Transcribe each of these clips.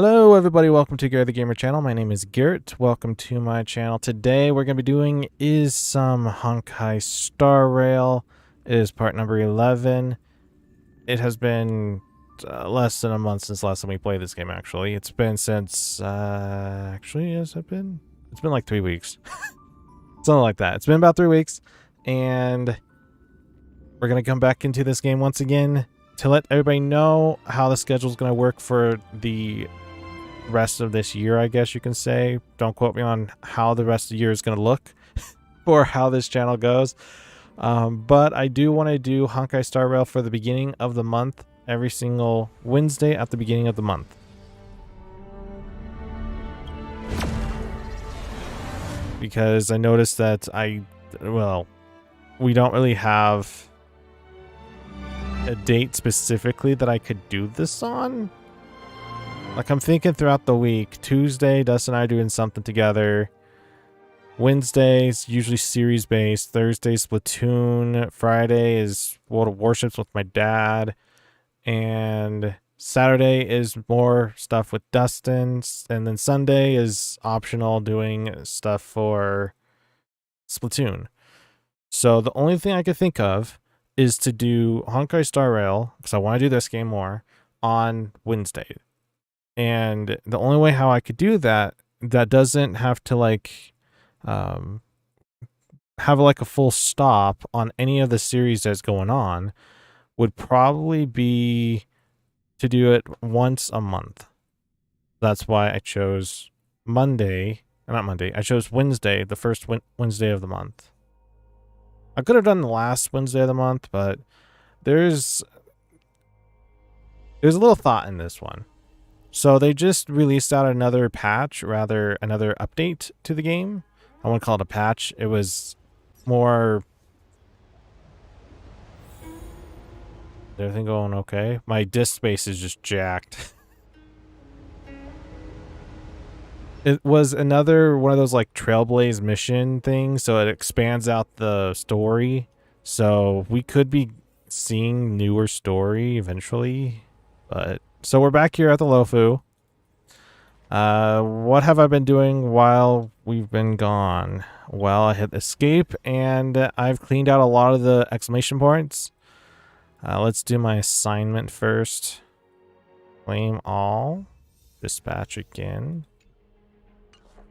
Hello everybody, welcome to Garrett the Gamer channel. My name is Garrett. Welcome to my channel. Today we're going to be doing is some Honkai Star Rail. It is part number 11. It has been less than a month since last time we played this game actually. It's been since, actually has it been? It's been like 3 weeks. Something like that. It's been about 3 weeks and we're going to come back into this game once again to let everybody know how the schedule is going to work for the rest of this year, I guess you can say. Don't quote me on how the rest of the year is going to look or how this channel goes. But I do want to do Honkai Star Rail for the beginning of the month, every single Wednesday at the beginning of the month. Because I noticed that we don't really have a date specifically that I could do this on. Like, I'm thinking throughout the week. Tuesday, Dustin and I are doing something together. Wednesday's usually series-based. Thursday, Splatoon. Friday is World of Warships with my dad. And Saturday is more stuff with Dustin. And then Sunday is optional, doing stuff for Splatoon. So the only thing I could think of is to do Honkai Star Rail, because I want to do this game more, on Wednesday. And the only way how I could do that doesn't have to like have like a full stop on any of the series that's going on would probably be to do it once a month. That's why I chose I chose Wednesday, the first Wednesday of the month. I could have done the last Wednesday of the month, but there's a little thought in this one. So they just released out another patch, rather another update to the game. I wouldn't call it a patch. It was more... Is everything going okay? My disk space is just jacked. It was another one of those like Trailblaze mission things, so it expands out the story. So we could be seeing newer story eventually, but... So we're back here at the Luofu. What have I been doing while we've been gone? Well, I hit escape and I've cleaned out a lot of the exclamation points. Let's do my assignment first. Claim all. Dispatch again.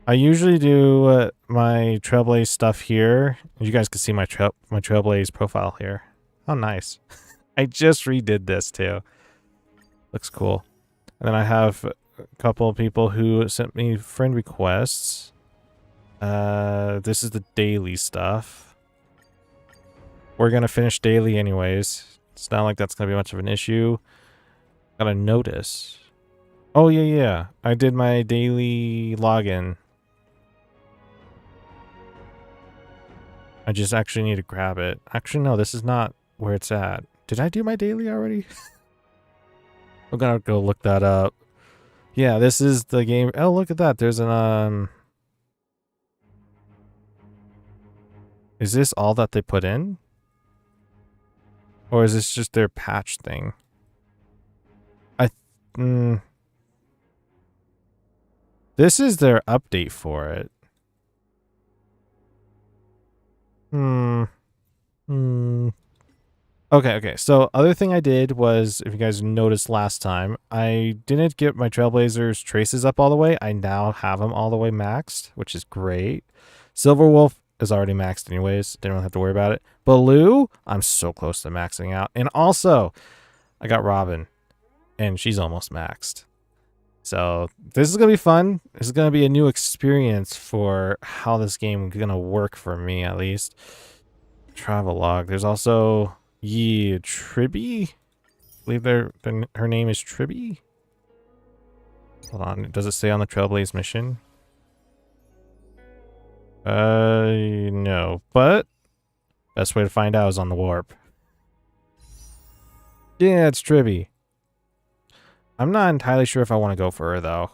I usually do my Trailblaze stuff here. You guys can see my Trailblaze profile here. Oh, nice. I just redid this too. Looks cool. And then I have a couple of people who sent me friend requests. This is the daily stuff. We're going to finish daily anyways. It's not like that's going to be much of an issue. Got a notice. Oh, yeah. I did my daily login. I just actually need to grab it. Actually, no, this is not where it's at. Did I do my daily already? I'm gonna go look that up. Yeah, this is the game. Oh, look at that. There's an, Is this all that they put in? Or is this just their patch thing? This is their update for it. Okay. So other thing I did was, if you guys noticed last time, I didn't get my Trailblazers traces up all the way. I now have them all the way maxed, which is great. Silver Wolf is already maxed anyways. Didn't really have to worry about it. Baloo, I'm so close to maxing out. And also, I got Robin, and she's almost maxed. So this is going to be fun. This is going to be a new experience for how this game is going to work for me, at least. Travel log. There's also... Tribby? I believe her name is Tribby? Hold on, does it say on the Trailblaze mission? No, but best way to find out is on the warp. Yeah, it's Tribby. I'm not entirely sure if I want to go for her though.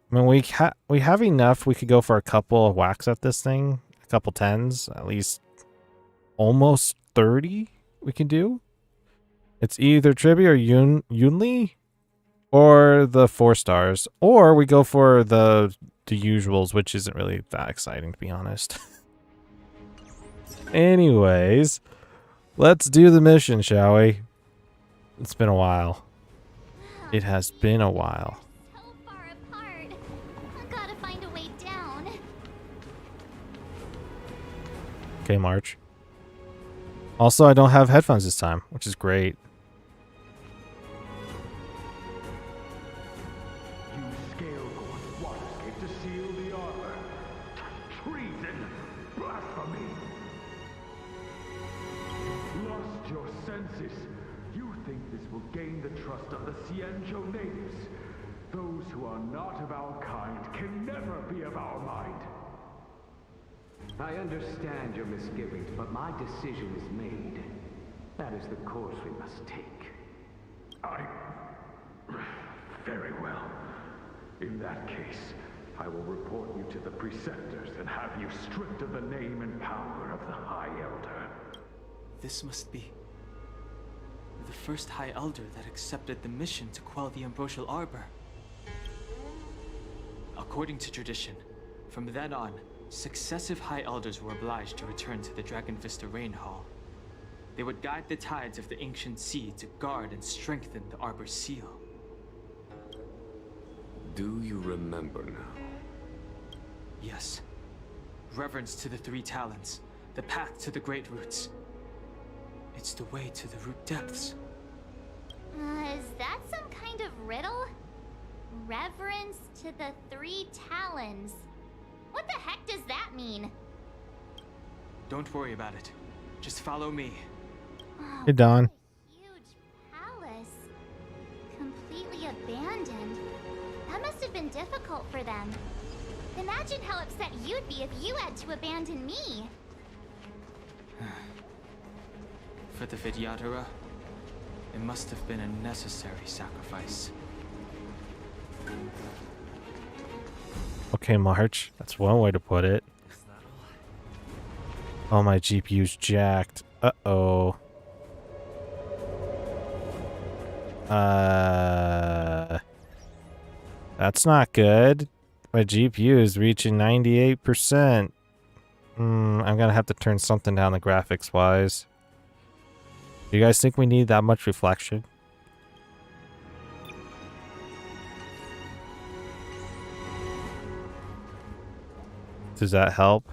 I mean, we have enough. We could go for a couple of whacks at this thing, a couple 10s, at least almost 30. We can do. It's either Tribby or Yunli. Or the 4 stars. Or we go for the usuals, which isn't really that exciting, to be honest. Anyways, let's do the mission, shall we? It's been a while. It has been a while. So far apart. I gotta find a way down. Okay, March. Also, I don't have headphones this time, which is great. You scale God's waterscape to seal the arbor. Treason! Blasphemy! Lost your senses. You think this will gain the trust of the Cienjo natives. Those who are not of our kind can never be of our mind. I understand your misgivings, but my decision is made. That is the course we must take. Very well. In that case, I will report you to the preceptors and have you stripped of the name and power of the High Elder. This must be the first High Elder that accepted the mission to quell the Ambrosial Arbor. According to tradition, from then on, successive High Elders were obliged to return to the Dragon Vista Rain Hall. They would guide the tides of the ancient sea to guard and strengthen the Arbor's seal. Do you remember now? Yes. Reverence to the three talents, the path to the great roots. It's the way to the root depths. Is that some kind of riddle? Reverence to the three talons. What the heck does that mean? Don't worry about it. Just follow me. Oh, Hey, Don. what a huge palace. Completely abandoned. That must have been difficult for them. Imagine how upset you'd be if you had to abandon me. For the Vidyadhara, it must have been a necessary sacrifice. Okay, March. That's one way to put it. Oh, my GPU's jacked. Uh-oh. That's not good. My GPU is reaching 98%. I'm gonna have to turn something down the graphics-wise. Do you guys think we need that much reflection? Does that help?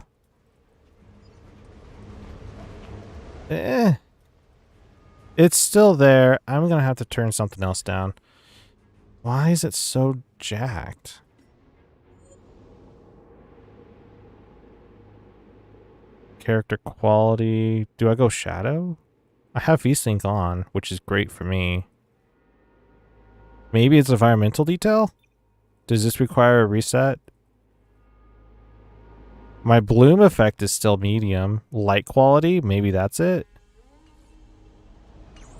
It's still there. I'm gonna have to turn something else down. Why is it so jacked? Character quality. Do I go shadow? I have VSync on, which is great for me. Maybe it's environmental detail? Does this require a reset? My bloom effect is still medium. Light quality, maybe that's it.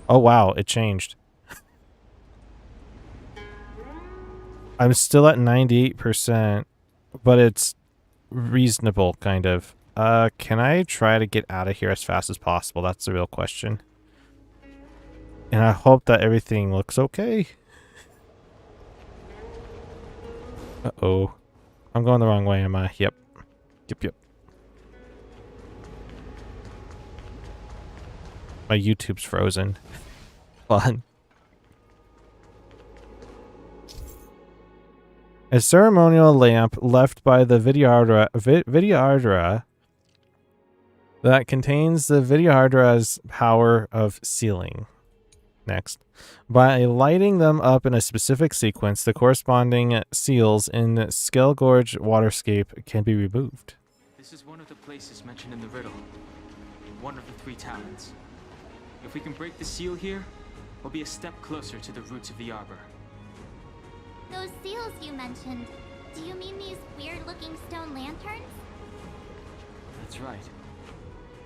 Oh wow, it changed. I'm still at 98%, but it's reasonable, kind of. Can I try to get out of here as fast as possible? That's the real question. And I hope that everything looks okay. Uh-oh. I'm going the wrong way, am I? Yep. Yep. My YouTube's frozen. Fun. A ceremonial lamp left by the Vidyardhara that contains the Vidyardhara's power of sealing. Next. By lighting them up in a specific sequence, the corresponding seals in Skelgorge Waterscape can be removed. This is one of the places mentioned in the riddle. One of the three talents. If we can break the seal here, we'll be a step closer to the roots of the arbor. Those seals you mentioned, do you mean these weird-looking stone lanterns? That's right.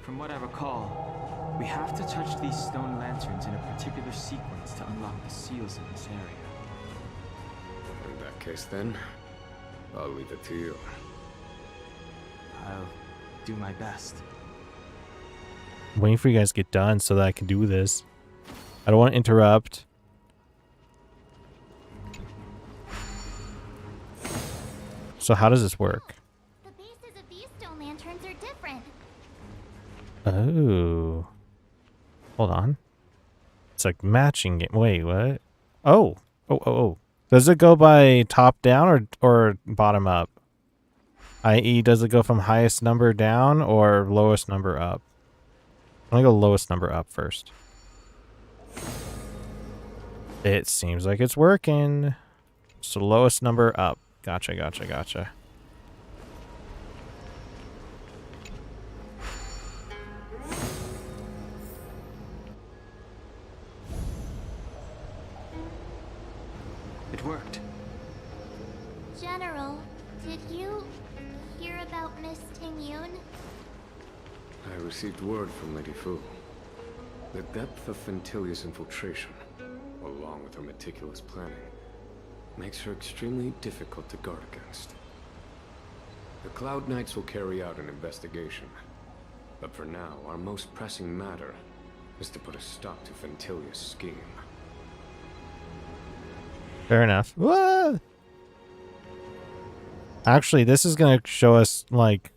From what I recall, we have to touch these stone lanterns in a particular sequence to unlock the seals in this area. In that case, then, I'll leave it to you. I'll do my best. I'm waiting for you guys to get done so that I can do this. I don't want to interrupt. So how does this work? The bases of these stone lanterns are different. Oh. Hold on. It's like matching game. Wait, what? Oh. Oh. Does it go by top down or bottom up? I.e., does it go from highest number down or lowest number up? I'm gonna go lowest number up first. It seems like it's working. So lowest number up. Gotcha. It worked. General, did you hear about Miss Tingyun? I received word from Lady Fu. The depth of Fentilia's infiltration, along with her meticulous planning, makes her extremely difficult to guard against. The Cloud Knights will carry out an investigation. But for now, our most pressing matter is to put a stop to Fentilia's scheme. Fair enough. What? Actually, this is going to show us, like,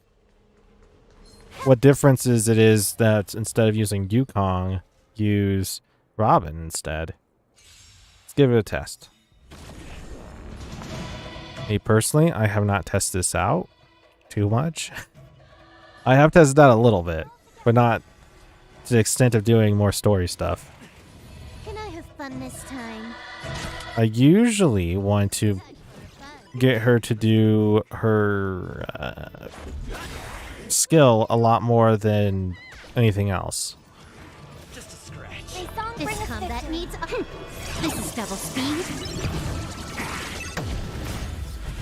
what differences it is that instead of using Yukong, use Robin instead. Let's give it a test. Me personally, I have not tested this out too much. I have tested out a little bit, but not to the extent of doing more story stuff. Can I have fun this time? I usually want to get her to do her skill a lot more than anything else. This combat needs this is double speed.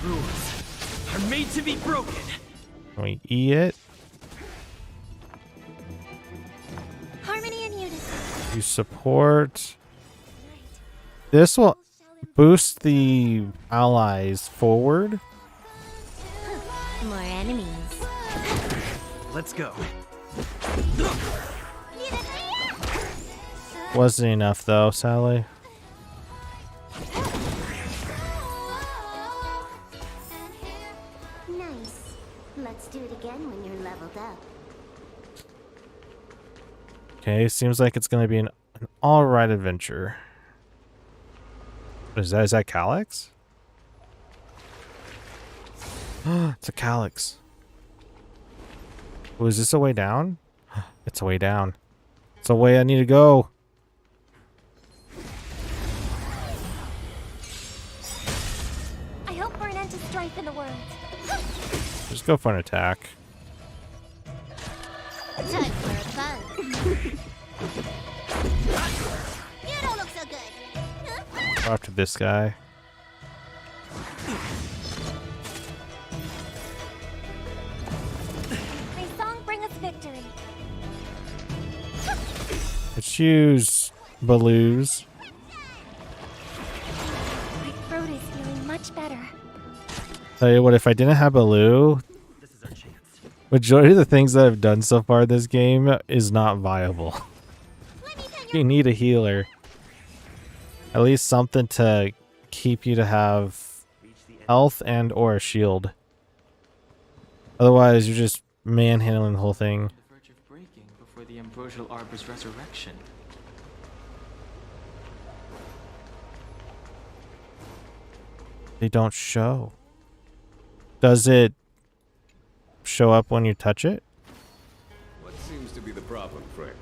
Rules are made to be broken. Can we E it? Harmony and unison. You support. This will boost the allies forward. More enemies. Let's go. Wasn't enough though, Sally. Nice. Let's do it again when you're leveled up. Okay, seems like it's going to be an alright adventure. What is that? Is that Calyx? It's a Calyx. Oh, is this a way down? It's a way down. It's a way I need to go. I hope for an end to strife in the world. Just go for an attack. Time for a fun. You don't look so good. Go after this guy. May song bring us victory. Let's use Baloo's. My throat is feeling much better. Tell you what, if I didn't have Baloo, This is our chance. majority of the things that I've done so far this game is not viable. You need a healer. At least something to keep you to have health and or a shield. Otherwise, you're just manhandling the whole thing. On the verge of breaking before the Ambrosial Arbor's resurrection. They don't show. Does it show up when you touch it? What seems to be the problem, Frank?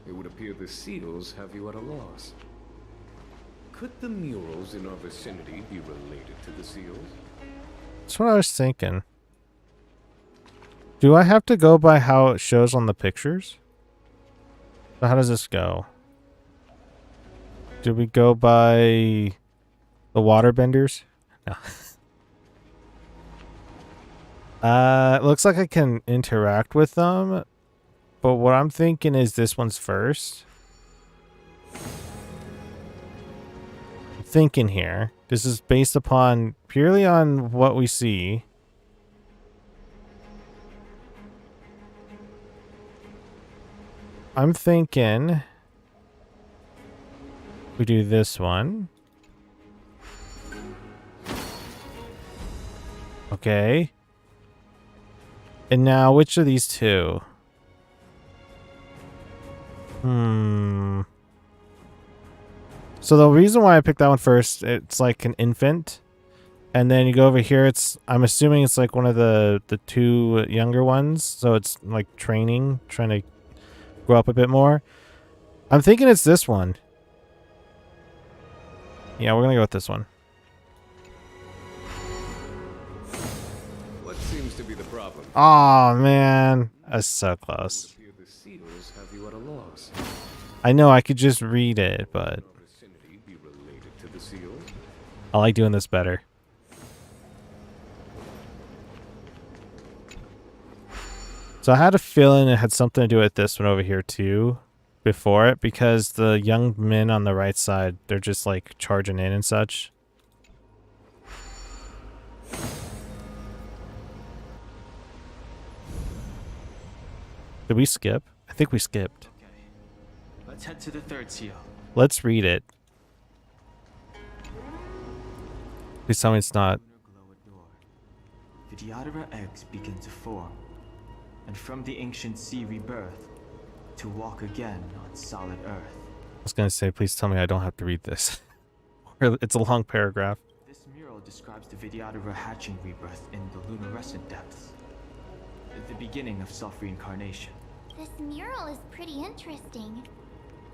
It would appear the seals have you at a loss. Could the murals in our vicinity be related to the seals? That's what I was thinking. Do I have to go by how it shows on the pictures? So how does this go? Do we go by the waterbenders? No. It looks like I can interact with them, but what I'm thinking is this one's first. I'm thinking here. This is based upon purely on what we see. I'm thinking we do this one. Okay. And now, which of these two? So the reason why I picked that one first, it's like an infant. And then you go over here, I'm assuming it's like one of the two younger ones. So it's like training, trying to grow up a bit more. I'm thinking it's this one. Yeah, we're going to go with this one. What seems to be the problem? Oh man, that's so close. The seals have you at a loss. I know I could just read it, but Vicinity be related to the seals? I like doing this better. So I had a feeling it had something to do with this one over here too, before it, because the young men on the right side, they're just like charging in and such. Did we skip? I think we skipped. Okay. Let's head to the third seal. Let's read it. Please tell me it's not. Vidyadhara eggs begin to form, and from the ancient sea rebirth, to walk again on solid earth. I was gonna say, please tell me I don't have to read this. It's a long paragraph. This mural describes the Vidyadhara hatching rebirth in the luminescent depths, the beginning of self-reincarnation. This mural is pretty interesting.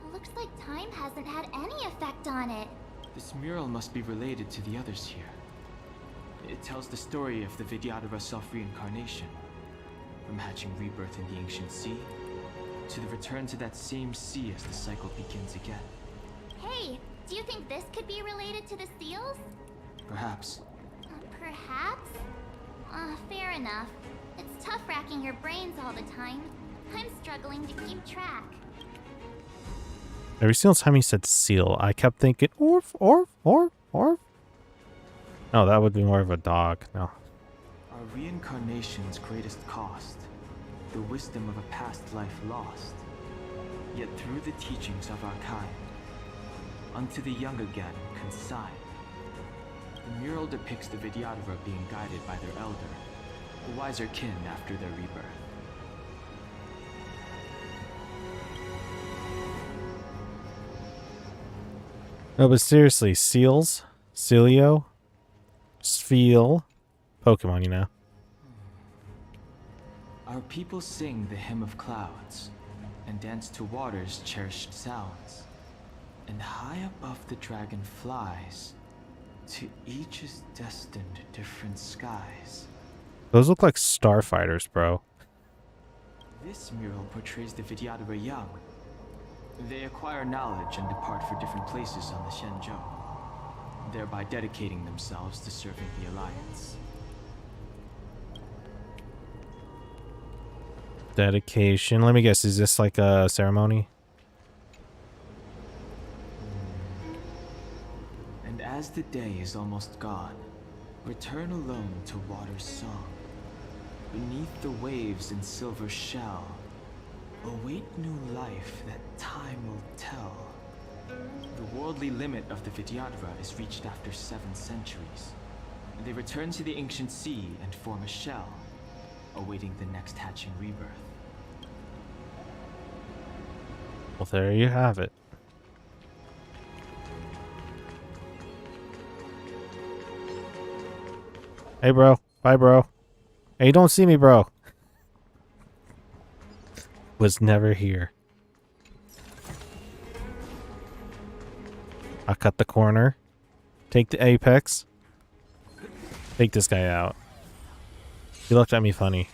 It looks like time hasn't had any effect on it. This mural must be related to the others here. It tells the story of the Vidyadhara self-reincarnation, from hatching rebirth in the ancient sea, to the return to that same sea as the cycle begins again. Hey, do you think this could be related to the seals? Perhaps. Perhaps? Fair enough. It's tough racking your brains all the time. I'm struggling to keep track. Every single time he said seal, I kept thinking, orf, orf, orf, orf. No, that would be more of a dog. No. Our reincarnation's greatest cost, the wisdom of a past life lost. Yet through the teachings of our kind, unto the young again consigned. The mural depicts the Vidyadhara being guided by their elder, a wiser kin after their rebirth. No, but seriously, seals? Celio? Sfeel? Pokemon, you know. Our people sing the hymn of clouds, and dance to water's cherished sounds. And high above the dragon flies, to each is destined different skies. Those look like starfighters, bro. This mural portrays the Vidyadhara young. They acquire knowledge and depart for different places on the Shenzhou, thereby dedicating themselves to serving the Alliance. Dedication. Let me guess, is this like a ceremony? And as the day is almost gone, return alone to water's song. Beneath the waves in silver shell, await new life that time will tell. The worldly limit of the Vidyadhara is reached after 7 centuries. They return to the ancient sea and form a shell, awaiting the next hatching rebirth. Well, there you have it. Hey, bro. Bye, bro. Hey, you don't see me, bro. Was never here. I'll cut the corner. Take the apex. Take this guy out. He looked at me funny.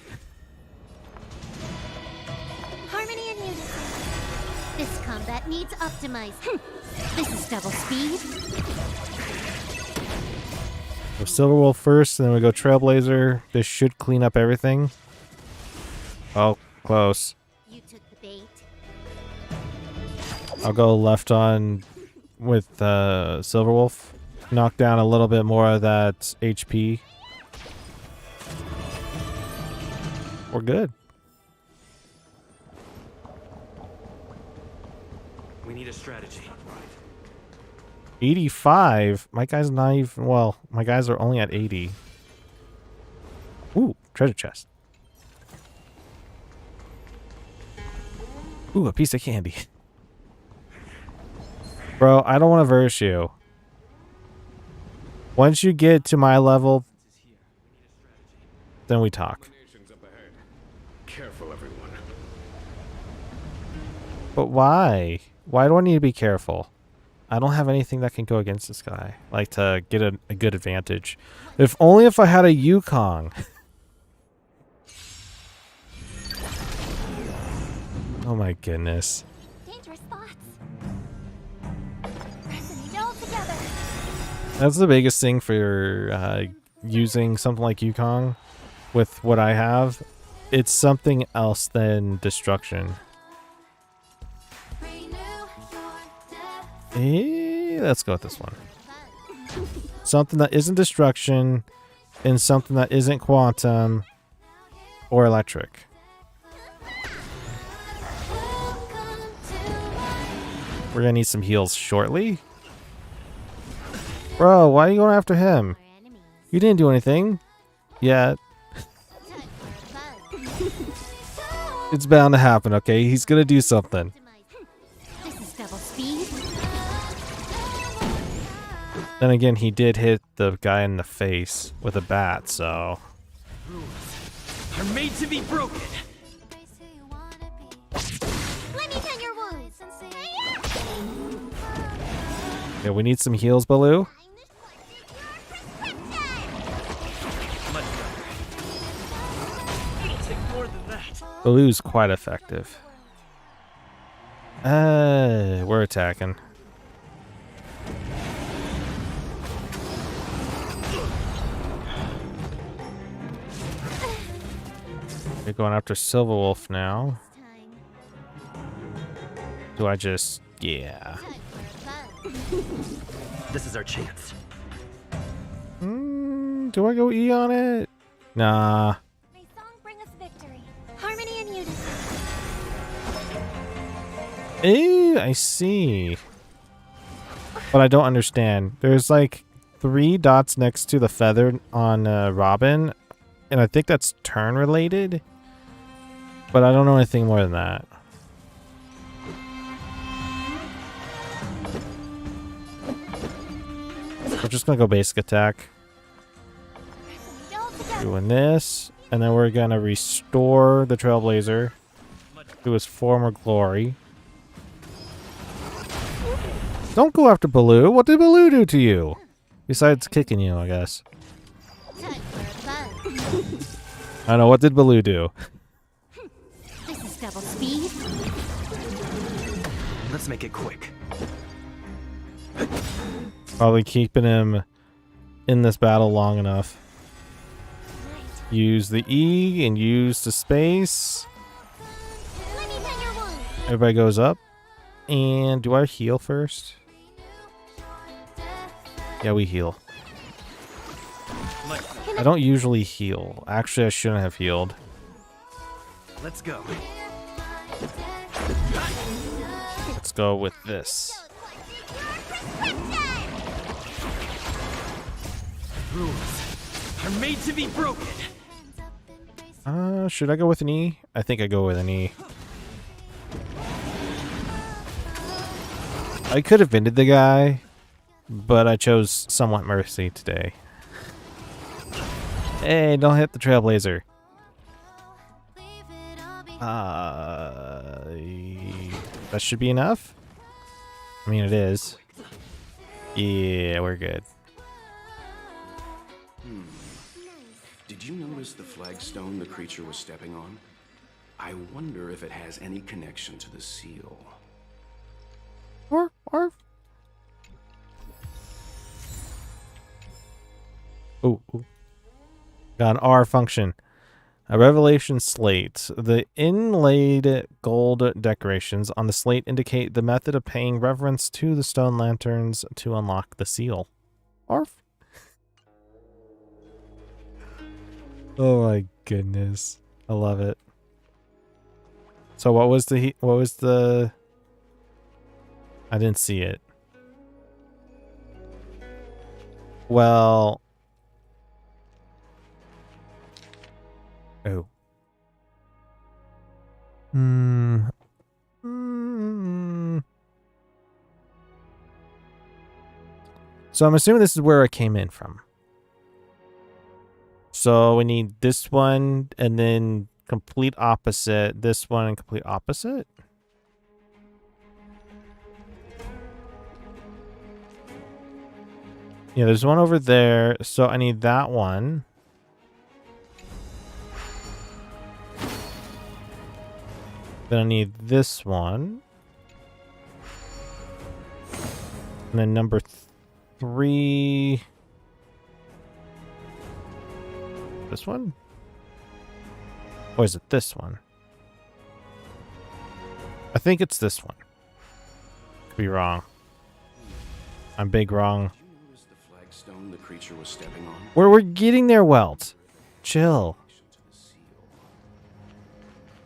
Harmony and unison. This combat needs optimized. This is double speed. Go Silverwolf first, and then we go Trailblazer. This should clean up everything. Oh, close. You took the bait. I'll go left on with Silverwolf. Knock down a little bit more of that HP. We're good. We need a strategy. 85? My guy's not even... Well, my guys are only at 80. Ooh, treasure chest. Ooh, a piece of candy. Bro, I don't want to verse you. Once you get to my level, then we talk. Careful, everyone. But why? Why do I need to be careful? I don't have anything that can go against this guy. Like to get a good advantage. If only if I had a Yukong. Oh my goodness. Dangerous thoughts. Resonate all together. That's the biggest thing for using something like Yukong with what I have. It's something else than destruction. Let's go with this one. Something that isn't destruction and something that isn't quantum or electric. We're gonna need some heals shortly. Bro, why are you going after him? You didn't do anything yet. It's bound to happen, okay? He's gonna do something. This is double speed. Then again, he did hit the guy in the face with a bat, so... Are made to be broken. Let me tend your wounds. Yeah, we need some heals, Baloo. Much better. It'll take more than that. Baloo's quite effective. We're attacking. We're going after Silver Wolf now. Do I just... yeah. This is our chance. Do I go E on it? Nah. May song bring us victory. Harmony and unity. I see. But I don't understand. There's like 3 dots next to the feather on Robin, and I think that's turn related. But I don't know anything more than that. We're just gonna go basic attack. Resonate all together. Doing this, and then we're gonna restore the Trailblazer to his former glory. Don't go after Baloo. What did Baloo do to you? Besides kicking you, I guess. Time for a buzz. I don't know. What did Baloo do? This is double speed. Let's make it quick. Probably keeping him in this battle long enough. Use the E and use the space. Let me tend your wounds. Everybody goes up. And do I heal first? Yeah, we heal. Much better. I don't usually heal. Actually, I shouldn't have healed. Let's go. Let's go with this. Rules are made to be broken. Should I go with an E? I think I go with an E. I could have ended the guy, but I chose somewhat mercy today. Hey, don't hit the Trailblazer. That should be enough? I mean, it is. Yeah, we're good. Did you notice the flagstone the creature was stepping on? I wonder if it has any connection to the seal. Or. Oh. Got an R function. A revelation slate. The inlaid gold decorations on the slate indicate the method of paying reverence to the stone lanterns to unlock the seal. Arf. Oh my goodness. I love it. So what was the I didn't see it. Oh. Hmm. Hmm. So I'm assuming this is where it came in from. So we need this one and then complete opposite. This one and complete opposite. Yeah, there's one over there. So I need that one. Then I need this one. And then number 3. This one? Or is it this one? I think it's this one. Could be wrong. I'm big wrong. Did you notice the flagstone the creature was stepping on? We're getting there, Welt. Chill. To the seal.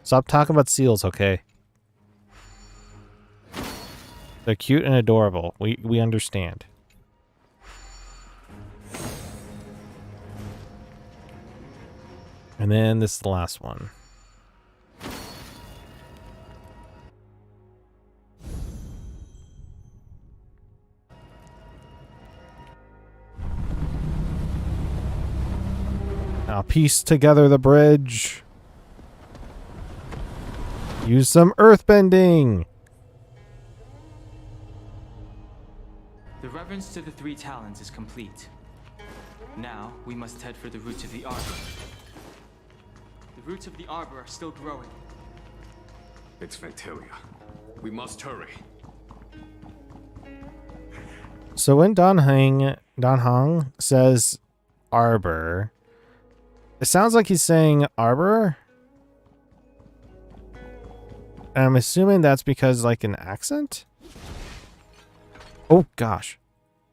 Stop talking about seals, okay? They're cute and adorable. We understand. And then this is the last one. Now piece together the bridge. Use some earthbending. The reverence to the 3 talons is complete. Now, we must head for the roots of the arbor. The roots of the arbor are still growing. It's Ventilia. We must hurry. So when Dan Hong says arbor, it sounds like he's saying arbor. And I'm assuming that's because like an accent. Oh gosh,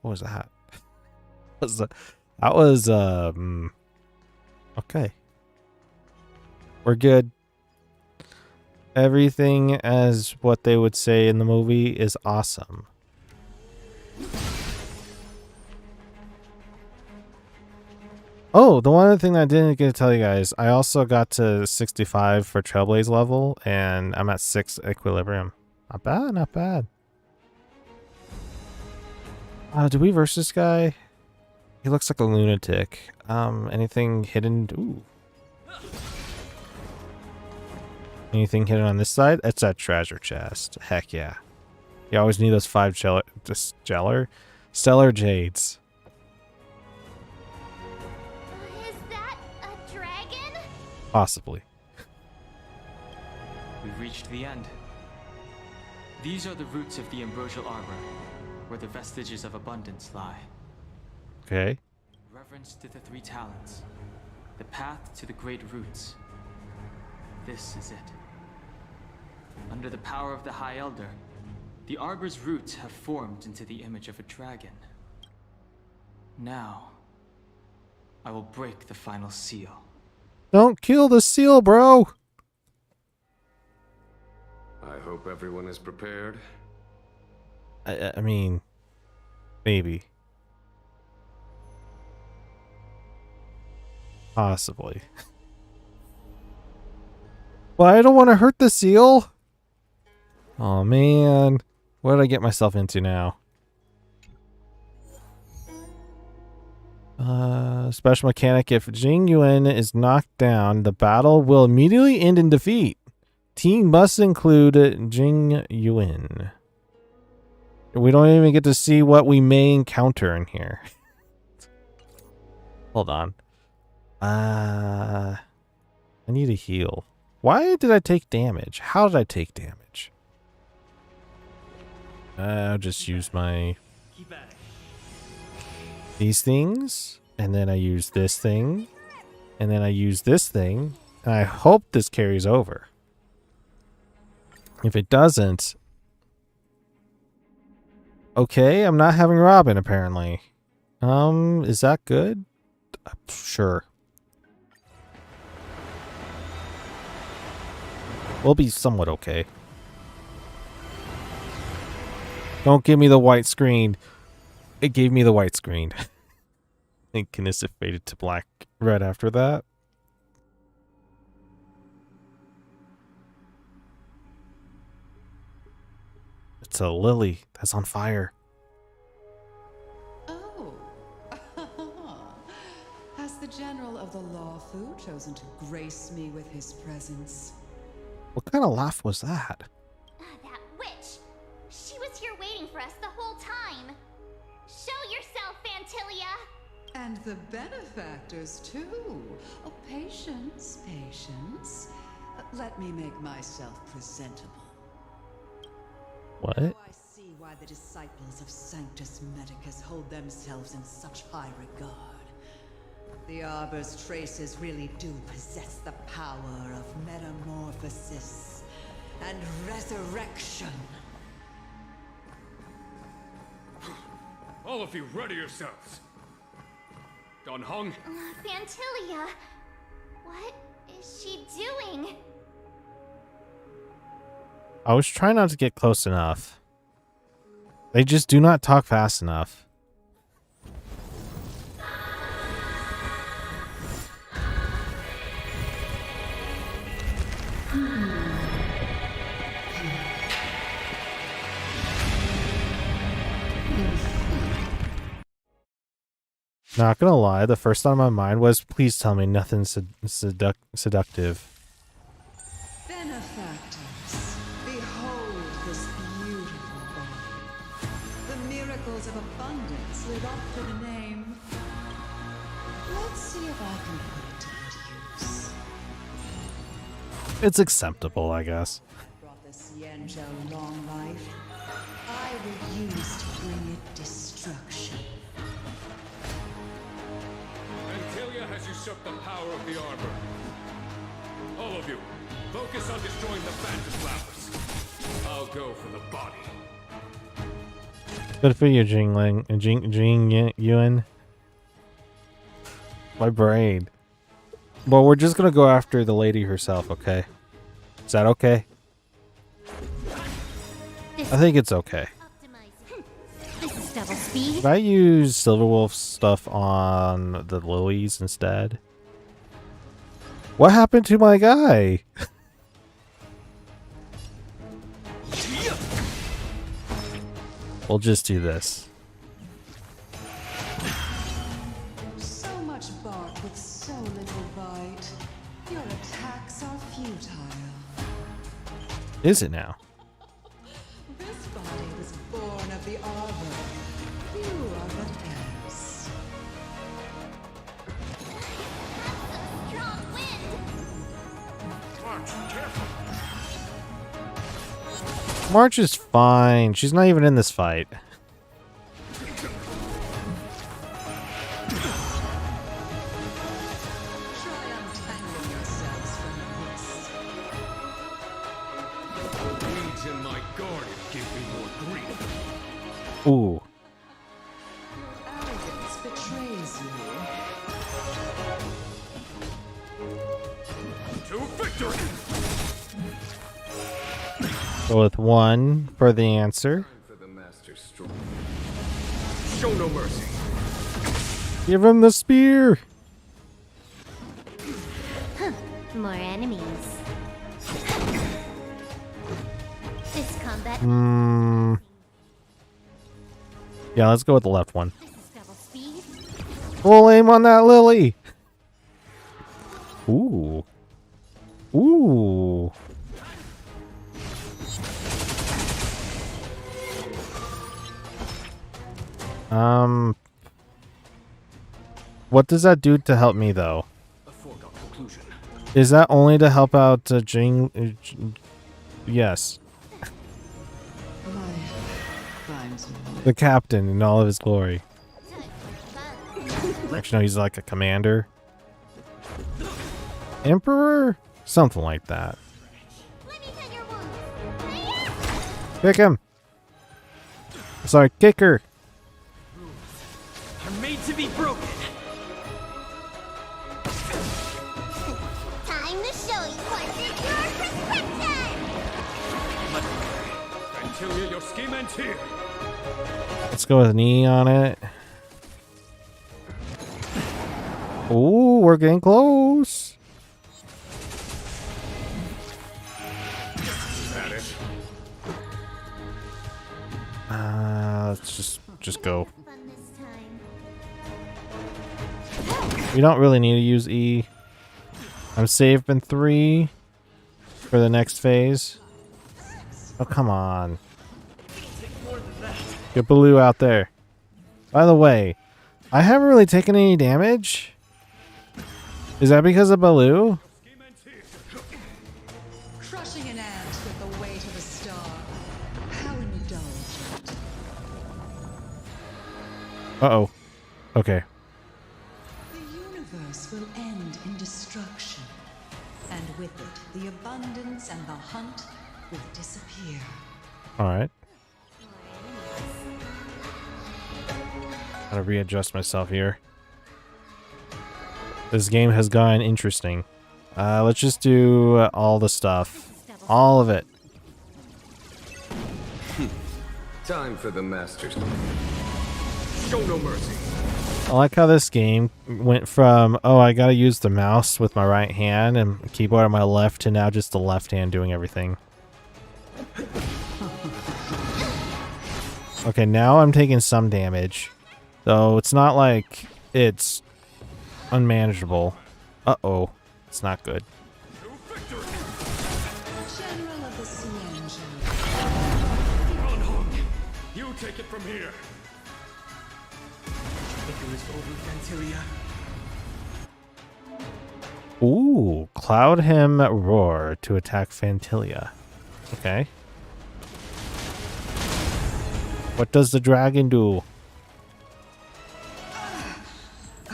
what was that? That was okay. We're good. Everything as what they would say in the movie is awesome. Oh, the one other thing that I didn't get to tell you guys, I also got to 65 for Trailblaze level, and I'm at 6 equilibrium. Not bad, not bad. Do we verse this guy? He looks like a lunatic. Anything hidden? Ooh. Anything hidden on this side? It's that treasure chest. Heck yeah. You always need those 5 stellar jades. Is that a dragon? Possibly. We've reached the end. These are the roots of the ambrosial arbor, where the vestiges of abundance lie. Okay. Reverence to the 3 talents. The path to the great roots. This is it. Under the power of the High Elder, the arbor's roots have formed into the image of a dragon. Now, I will break the final seal. Don't kill the seal, bro! I hope everyone is prepared. I mean, maybe. Possibly. Well, I don't want to hurt the seal. Oh man, what did I get myself into now? Special mechanic: if Jing Yuan is knocked down, the battle will immediately end in defeat. Team must include Jing Yuan. We don't even get to see what we may encounter in here. Hold on. I need a heal. Why did I take damage? How did I take damage? I'll just use my... Keep at it. these things. And then I use this thing. And then I use this thing. And I hope this carries over. If it doesn't... okay, I'm not having Robin, apparently. Is that good? Sure. We'll be somewhat okay. Don't give me the white screen. It gave me the white screen. I think Kinissa faded to black right after that. it's a lily that's on fire. Oh. Has the General of the Luofu chosen to grace me with his presence? What kind of laugh was that? That witch! She was here waiting for us the whole time! Show yourself, Fantilia! And the benefactors, too. Oh, patience, patience. Let me make myself presentable. What? Now I see why the disciples of Sanctus Medicus hold themselves in such high regard. The Arbor's traces really do possess the power of metamorphosis and resurrection. All of you, ready yourselves. Don Hong, Fantilia! What is she doing? I was trying not to get close enough. They just do not talk fast enough. Not gonna lie, the first thought in my mind was, please tell me nothing seductive. Benefactors, behold this beautiful body. The miracles of abundance live up to the name. Let's see if I can put it to good use. It's acceptable, I guess. Brought the Xianzhou long life. I will use to bring it destruction. Antilia has usurped the power of the Arbor. All of you, focus on destroying the Phantom Flowers. I'll go for the body. Good for you, Jing Yuan. My brain. Well, we're just gonna go after the lady herself, okay? Is that okay? I think it's okay. This is double speed. Did I use Silverwolf's stuff on the lilies instead? What happened to my guy? We'll just do this. So much bark with so little bite. Your attacks are futile. Is it now? This body was born of the Arbor. You are but heirs. Strong wind! March, careful. March is fine. She's not even in this fight. Try untangling yourselves from this. Weeds in my garden give me more grief. Ooh. Your arrogance betrays you. To victory! Go with 1 for the answer. Time for the Master Stroke. Show no mercy. Give him the spear. More enemies. This combat. Yeah, let's go with the left one. This is double speed. Full aim on that lily. Ooh. Ooh. What does that do to help me though? A foregone conclusion. Is that only to help out Jing? Yes. The captain in all of his glory. Actually, no, he's like a commander. Emperor? Something like that. Let me tell your wounds. Kick him. Sorry, kick her. Are made to be broken. Time to show you what's in your prescription! Antilia, your scheme ends here. Let's go with knee on it. Ooh, we're getting close. Is that it? just go. Fun this time. We don't really need to use E. I'm safe in 3 for the next phase. Oh, come on. Get Baloo out there. By the way, I haven't really taken any damage. Is that because of Baloo? Crushing an ant with the weight of a star. How indulgent. Uh-oh. Okay. The universe will end in destruction. And with it, the abundance and the hunt will disappear. Alright. Gotta readjust myself here. This game has gotten interesting. Let's just do all the stuff. All of it. Time for the Masters. Show no mercy. I like how this game went from, oh, I gotta use the mouse with my right hand and keyboard on my left, to now just the left hand doing everything. Okay, now I'm taking some damage. Though it's not like it's unmanageable. Uh-oh. It's not good. General of the Cienjo. Run home. You take it from here. Think it was over, Fantilia? Ooh, Cloud Him Roar to attack Fantilia. Okay. What does the dragon do? A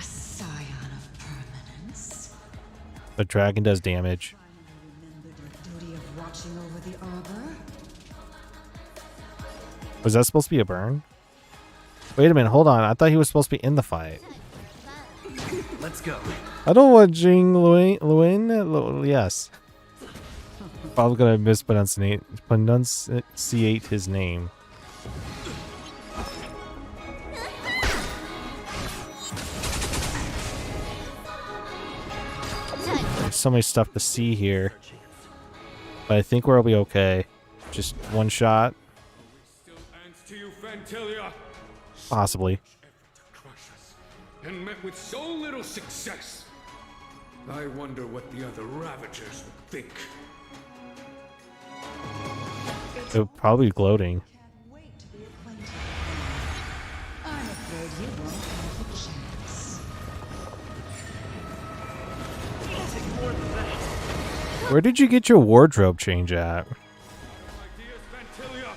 scion of permanence. The dragon does damage. Remembered your duty of watching over the arbor. Was that supposed to be a burn? Wait a minute, hold on. I thought he was supposed to be in the fight. Let's go. I don't want Jing Luin. Yes. Probably gonna pronunciate his name. There's so much stuff to see here. But I think we'll be okay. Just one shot. Still ants to you, Fantilia. Possibly. Effort to crush us, and met with so little success. I wonder what the other Ravagers would think. They're probably gloating. Can't wait to be acquainted. I'm afraid you won't have a chance. Where did you get your wardrobe change at? Ideas, Fantilia.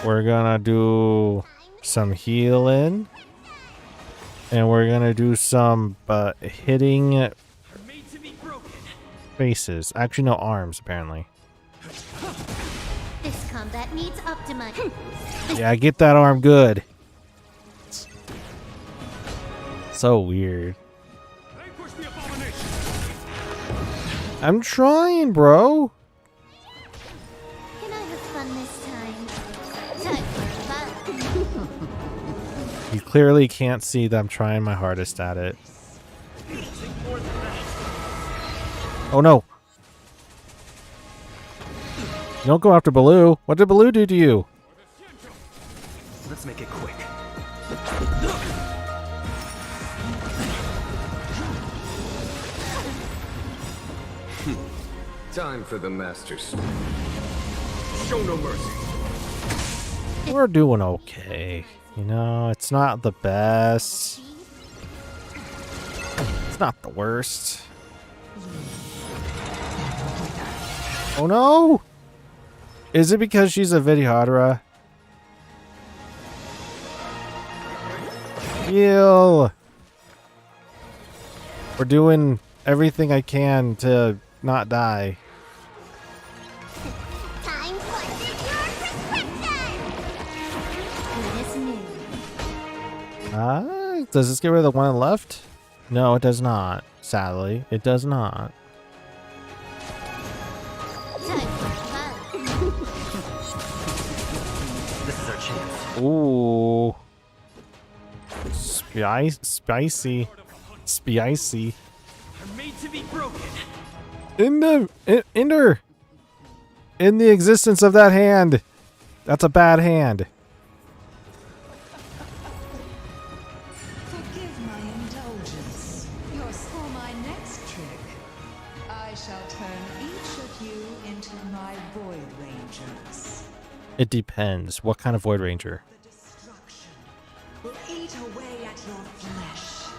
We're gonna do some healing. And we're gonna do some hitting Made to be broken. faces. Actually, no, arms, apparently. This combat needs optimizing. Yeah, get that arm good. So weird. Vanquish the abomination. I'm trying, bro. Can I have fun this time? Time for fun. You clearly can't see that I'm trying my hardest at it. Oh no. You don't go after Baloo. What did Baloo do to you? Let's make it quick. Time for the Masters. Show no mercy. We're doing okay. You know, it's not the best. It's not the worst. Oh no! Is it because she's a Vidhadra? Heal! We're doing everything I can to not die. Time for your prescription! Who is new? Does this get rid of the one left? No, it does not. Sadly, it does not. Time for fun. This is our chance. Ooh. Spicy. Spicy. Are made to be broken. In the existence of that hand. That's a bad hand. Forgive my indulgence. For my next trick, I shall turn each of you into my Void Rangers. It depends. What kind of Void Ranger? The destruction will eat away at your flesh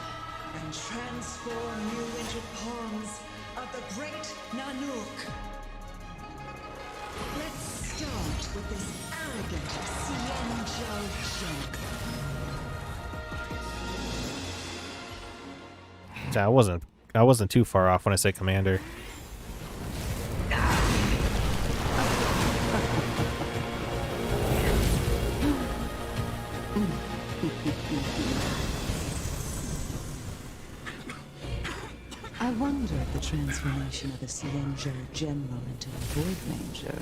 and transform you into pawns of the great Nanook. Let's start with this arrogant Cienjo junk. I wasn't too far off when I say commander. I wonder if the transformation of a Cienjo general into a Void Ranger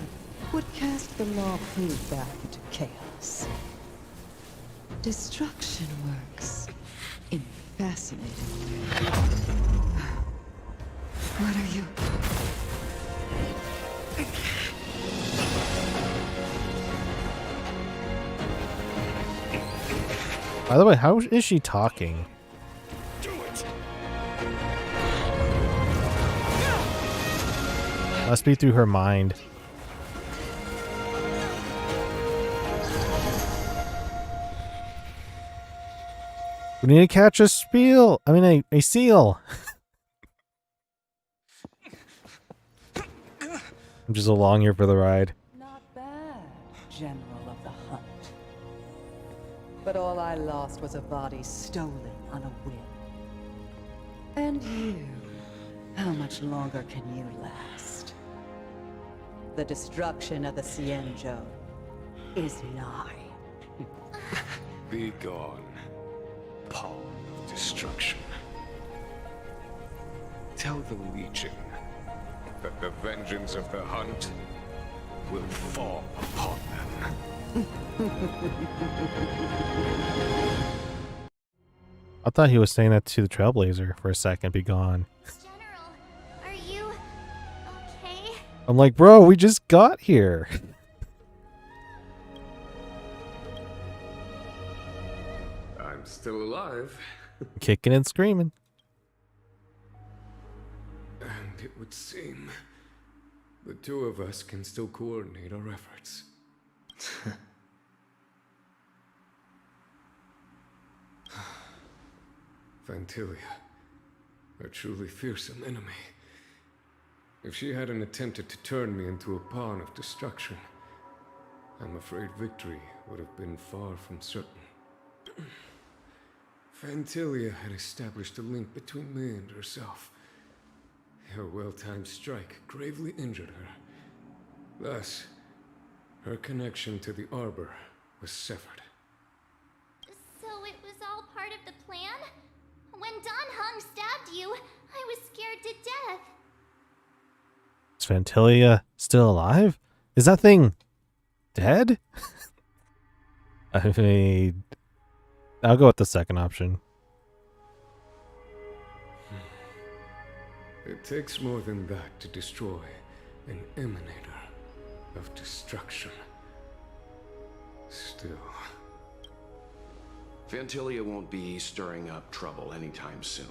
would cast the Luofu back into chaos. Destruction works in fascinating ways. What are you? By the way, how is she talking? Must be through her mind. We need to catch a spiel. I mean, a seal. I'm just along here for the ride. Not bad, General of the Hunt. But all I lost was a body stolen on a whim. And you, how much longer can you last? The destruction of the Cienjo is nigh. Be gone, power of destruction. Tell the Legion that the vengeance of the Hunt will fall upon them. I thought he was saying that to the Trailblazer for a second. Be gone. General, are you okay? I'm like, bro, we just got here. I'm still alive. Kicking and screaming. And it would seem the two of us can still coordinate our efforts. Vantilia, a truly fearsome enemy. If she hadn't attempted to turn me into a pawn of destruction, I'm afraid victory would have been far from certain. Vantilia had established a link between me and herself. Her well-timed strike gravely injured her. Thus, her connection to the Arbor was severed. So it was all part of the plan? When Don Hung stabbed you, I was scared to death. Is Vantilia still alive? Is that thing dead? I mean, I'll go with the second option. It takes more than that to destroy an emanator of destruction. Still, Vantilia won't be stirring up trouble anytime soon.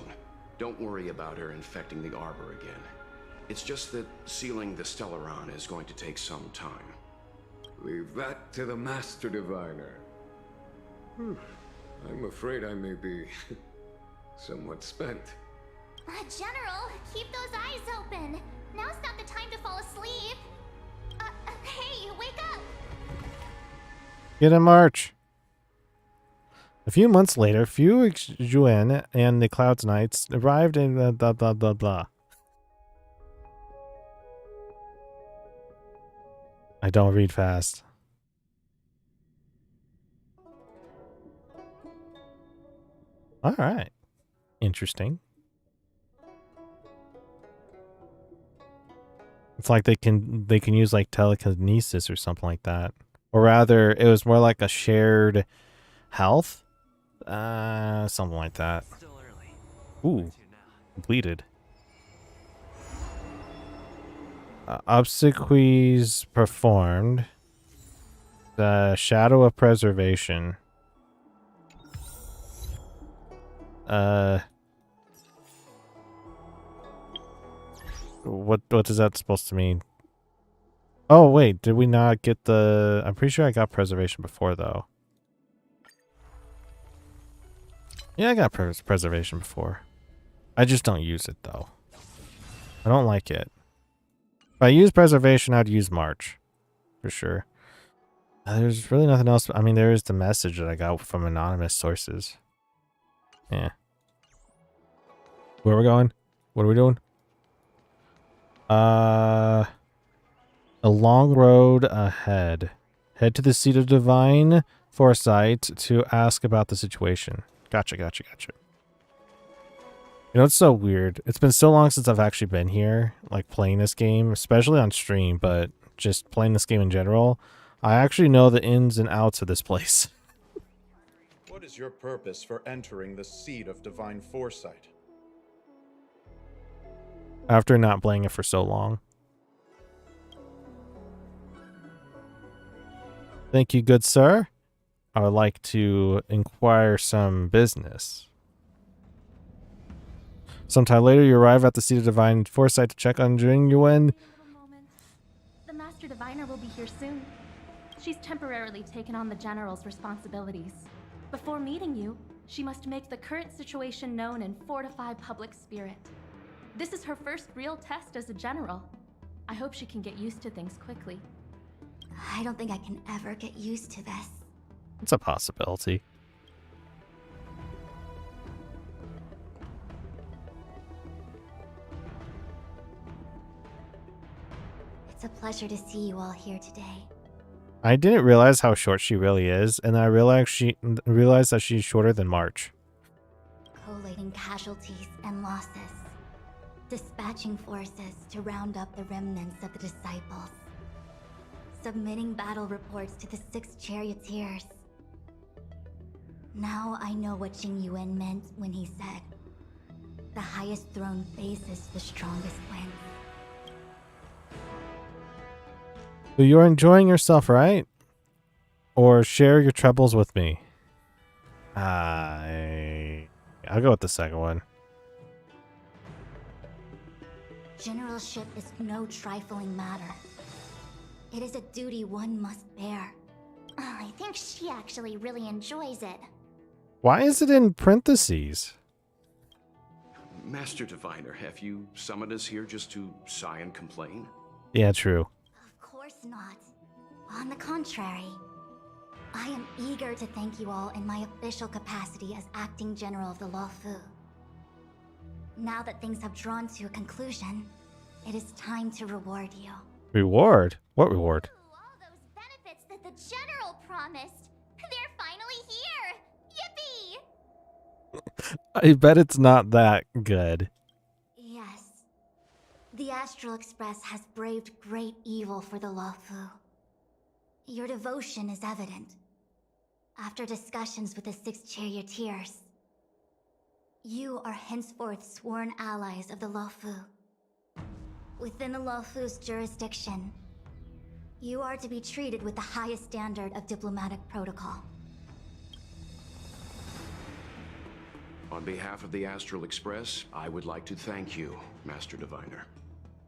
Don't worry about her infecting the Arbor again. It's just that sealing the Stellaron is going to take some time. leave that to the Master Diviner. I'm afraid I may be somewhat spent. General, keep those eyes open. Now's not the time to fall asleep. Hey, wake up! Get in March. A few months later, Fu Juan and the Clouds Knights arrived in blah blah blah blah. I don't read fast. All right. Interesting. It's like they can use like telekinesis or something like that. Or rather, it was more like a shared health. Something like that. Ooh, completed. Obsequies performed. The Shadow of Preservation. What is that supposed to mean? Oh wait, did we not get the... I'm pretty sure I got preservation before though. Yeah, I got preservation before. I just don't use it though. I don't like it. If I use preservation, I'd use March. For sure. There's really nothing else. I mean, there is the message that I got from anonymous sources. Yeah. Where are we going? What are we doing? A long road ahead. Head to the seat of divine foresight to ask about the situation. Gotcha. You know, it's so weird. It's been so long since I've actually been here, like playing this game, especially on stream, but just playing this game in general. I actually know the ins and outs of this place. What is your purpose for entering the seat of divine foresight? After not playing it for so long. Thank you, good sir. I would like to inquire some business. Sometime later, you arrive at the seat of divine foresight to check on Jing Yuan. The Master Diviner will be here soon. She's temporarily taken on the General's responsibilities. Before meeting you, she must make the current situation known and fortify public spirit. This is her first real test as a General. I hope she can get used to things quickly. I don't think I can ever get used to this. It's a possibility. It's a pleasure to see you all here today. I didn't realize how short she really is, and I realized that she's shorter than March. Collating casualties and losses. Dispatching forces to round up the remnants of the disciples. Submitting battle reports to the 6 charioteers. Now I know what Jing Yuan meant when he said, "The highest throne faces the strongest wins." So you're enjoying yourself, right? Or share your troubles with me? I'll go with the second one. Generalship is no trifling matter. It is a duty one must bear. I think she actually really enjoys it. Why is it in parentheses? Master Diviner, have you summoned us here just to sigh and complain? Yeah, true. Of course not. On the contrary, I am eager to thank you all in my official capacity as acting general of the Luofu. Now that things have drawn to a conclusion, it is time to reward you. Reward? What reward? Ooh, all those benefits that the general promised. They're finally here. Yippee! I bet it's not that good. Yes. The Astral Express has braved great evil for the Luofu. Your devotion is evident. After discussions with the 6 charioteers, you are henceforth sworn allies of the Luofu. Within the Luofu's jurisdiction, you are to be treated with the highest standard of diplomatic protocol. On behalf of the Astral Express, I would like to thank you, Master Diviner.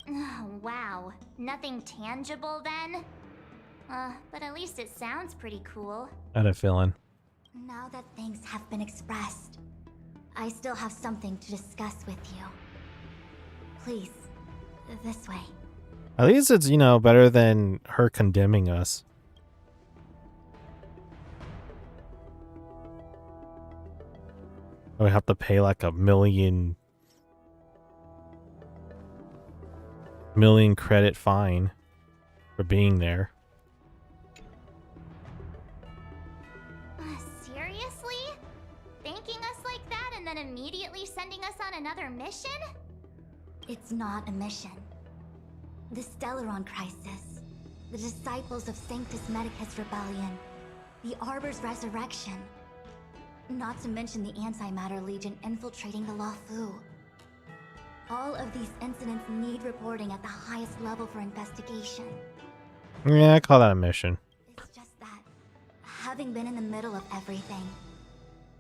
Oh, wow. Nothing tangible then? But at least it sounds pretty cool. I had a feeling. Now that things have been expressed, I still have something to discuss with you. Please, this way. At least it's, you know, better than her condemning us. We have to pay like a million credit fine for being there. Seriously? Thanking us like that and then immediately sending us on another mission? It's not a mission. The Stellaron crisis, the disciples of Sanctus Medicus rebellion, the Arbor's resurrection, not to mention the Antimatter Legion infiltrating the Luofu. All of these incidents need reporting at the highest level for investigation. Yeah, I call that a mission. It's just that, having been in the middle of everything,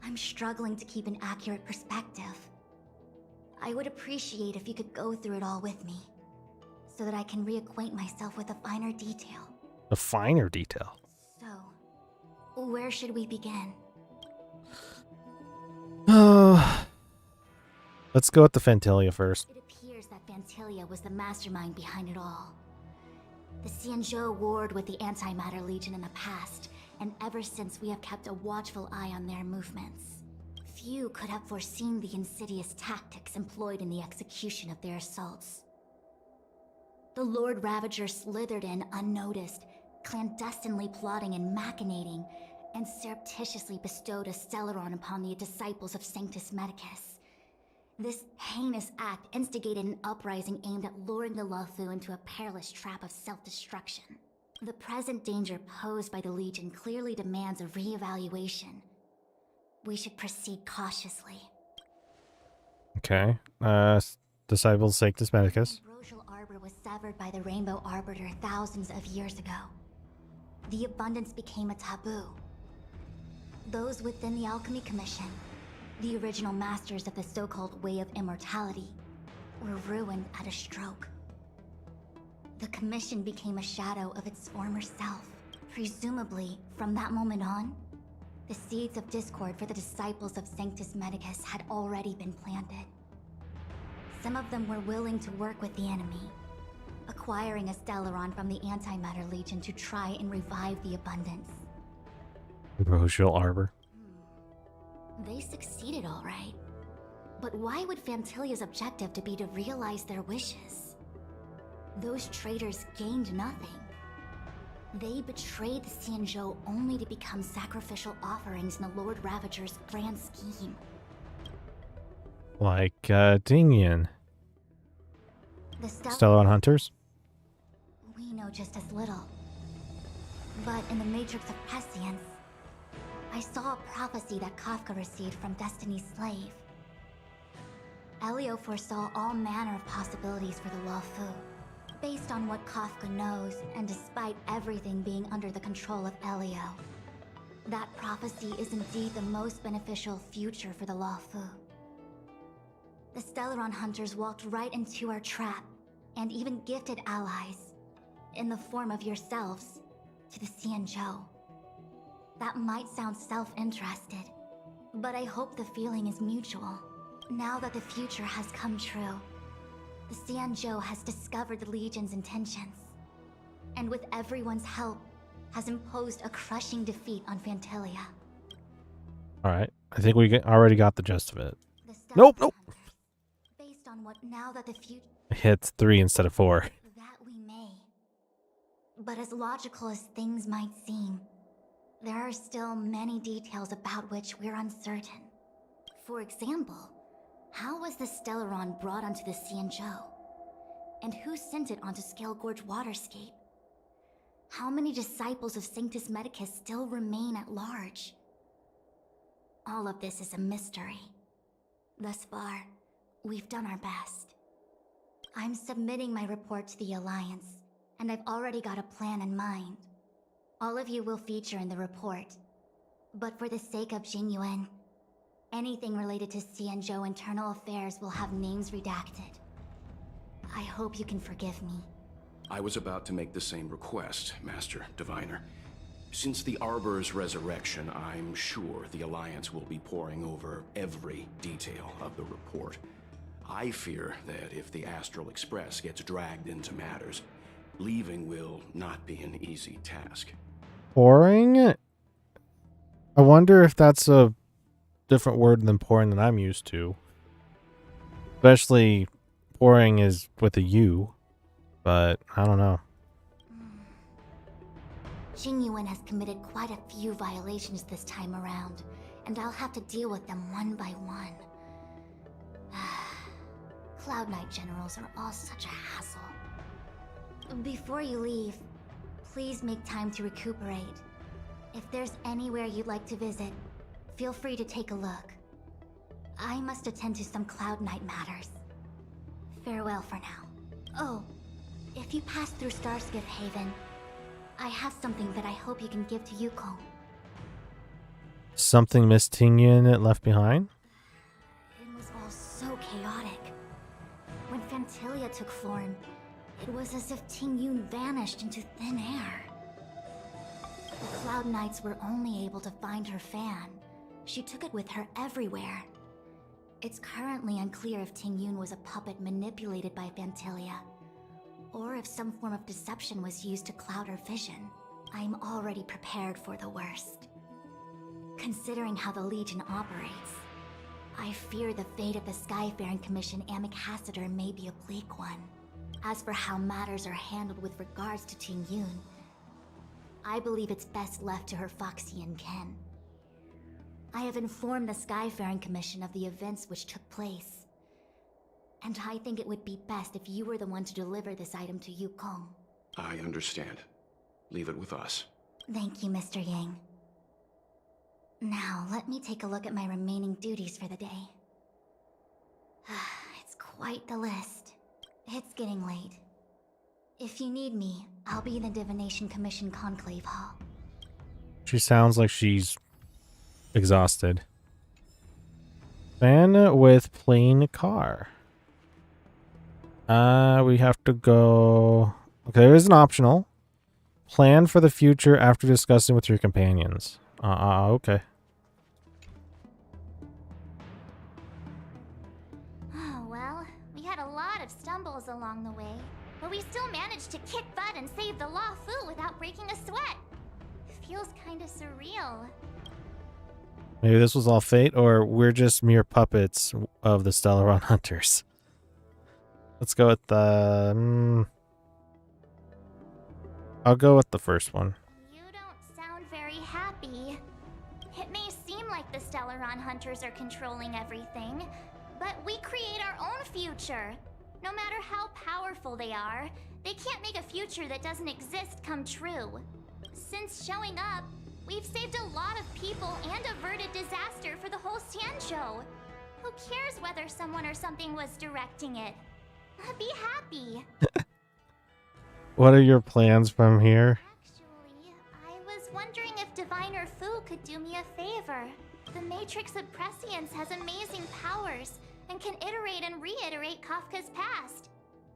I'm struggling to keep an accurate perspective. I would appreciate if you could go through it all with me, so that I can reacquaint myself with a finer detail. A finer detail? So, where should we begin? Let's go with the Fantilia first. It appears that Fantilia was the mastermind behind it all. The Xianzhou warred with the Antimatter Legion in the past, and ever since we have kept a watchful eye on their movements. Few could have foreseen the insidious tactics employed in the execution of their assaults. The Lord Ravager slithered in unnoticed, clandestinely plotting and machinating, and surreptitiously bestowed a Stellaron upon the disciples of Sanctus Medicus. This heinous act instigated an uprising aimed at luring the Luofu into a perilous trap of self-destruction. The present danger posed by the Legion clearly demands a re-evaluation. We should proceed cautiously. Okay. Disciples Sanctus Medicus. The Ambrosial Arbor was severed by the Rainbow Arbiter thousands of years ago. The abundance became a taboo. Those within the Alchemy Commission, the original masters of the so-called Way of Immortality, were ruined at a stroke. The Commission became a shadow of its former self. Presumably, from that moment on, the seeds of discord for the disciples of Sanctus Medicus had already been planted. Some of them were willing to work with the enemy, acquiring a Stellaron from the Antimatter Legion to try and revive the abundance. Ambrosial Arbor. They succeeded all right. But why would Fantilia's objective to be to realize their wishes? Those traitors gained nothing. They betrayed the Xianzhou only to become sacrificial offerings in the Lord Ravager's grand scheme. Like, Dingian. The Stellaron Hunters? We know just as little. But in the Matrix of Prescience, I saw a prophecy that Kafka received from Destiny's slave. Elio foresaw all manner of possibilities for the Luofu. Based on what Kafka knows, and despite everything being under the control of Elio, that prophecy is indeed the most beneficial future for the Luofu. The Stellaron Hunters walked right into our trap, and even gifted allies, in the form of yourselves, to the Xianzhou. That might sound self-interested, but I hope the feeling is mutual. Now that the future has come true, the Xianzhou has discovered the Legion's intentions, and with everyone's help, has imposed a crushing defeat on Fantilia. Alright, I think we already got the gist of it. Nope. Based on what now that the future... Hits 3 instead of 4. That we may. But as logical as things might seem, there are still many details about which we're uncertain. For example, how was the Stellaron brought onto the Xianzhou? And who sent it onto Scale Gorge Waterscape? How many disciples of Sanctus Medicus still remain at large? All of this is a mystery. Thus far, we've done our best. I'm submitting my report to the Alliance, and I've already got a plan in mind. All of you will feature in the report, but for the sake of Jingyuan, anything related to Xianzhou internal affairs will have names redacted. I hope you can forgive me. I was about to make the same request, Master Diviner. Since the Arbor's resurrection, I'm sure the Alliance will be poring over every detail of the report. I fear that if the Astral Express gets dragged into matters, leaving will not be an easy task. Pouring? I wonder if that's a different word than pouring that I'm used to. Especially pouring is with a U, but I don't know. Jingyuan has committed quite a few violations this time around, and I'll have to deal with them one by one. Cloud Knight generals are all such a hassle. Before you leave, please make time to recuperate. If there's anywhere you'd like to visit, feel free to take a look. I must attend to some Cloud Knight matters. Farewell for now. Oh, if you pass through Starskiff Haven, I have something that I hope you can give to Yukong. Something Miss Tingyun left behind? It was all so chaotic. When Phantilia took form, it was as if Tingyun vanished into thin air. The Cloud Knights were only able to find her fan. She took it with her everywhere. It's currently unclear if Tingyun was a puppet manipulated by Phantilia, or if some form of deception was used to cloud her vision. I'm already prepared for the worst. Considering how the Legion operates, I fear the fate of the Skyfaring Commission ambassador may be a bleak one. As for how matters are handled with regards to Tingyun, I believe it's best left to her Foxian kin. I have informed the Skyfaring Commission of the events which took place, and I think it would be best if you were the one to deliver this item to Yukong. I understand. Leave it with us. Thank you, Mr. Yang. Now, let me take a look at my remaining duties for the day. It's quite the list. It's getting late. If you need me, I'll be in the Divination Commission Conclave Hall. She sounds like she's exhausted. Fan with plain car. We have to go... Okay, there is an optional. Plan for the future after discussing with your companions. Okay. Oh, well, we had a lot of stumbles along the way, but we still managed to kick butt and save the Luofu without breaking a sweat. Feels kinda surreal. Maybe this was all fate, or we're just mere puppets of the Stellaron Hunters. Let's go with the... I'll go with the first one. You don't sound very happy. It may seem like the Stellaron Hunters are controlling everything, but we create our own future. No matter how powerful they are, they can't make a future that doesn't exist come true. Since showing up, we've saved a lot of people and averted disaster for the whole Xianzhou. Who cares whether someone or something was directing it? Be happy. What are your plans from here? Actually, I was wondering if Diviner Fu could do me a favor. The Matrix of Prescience has amazing powers and can iterate and reiterate Kafka's past.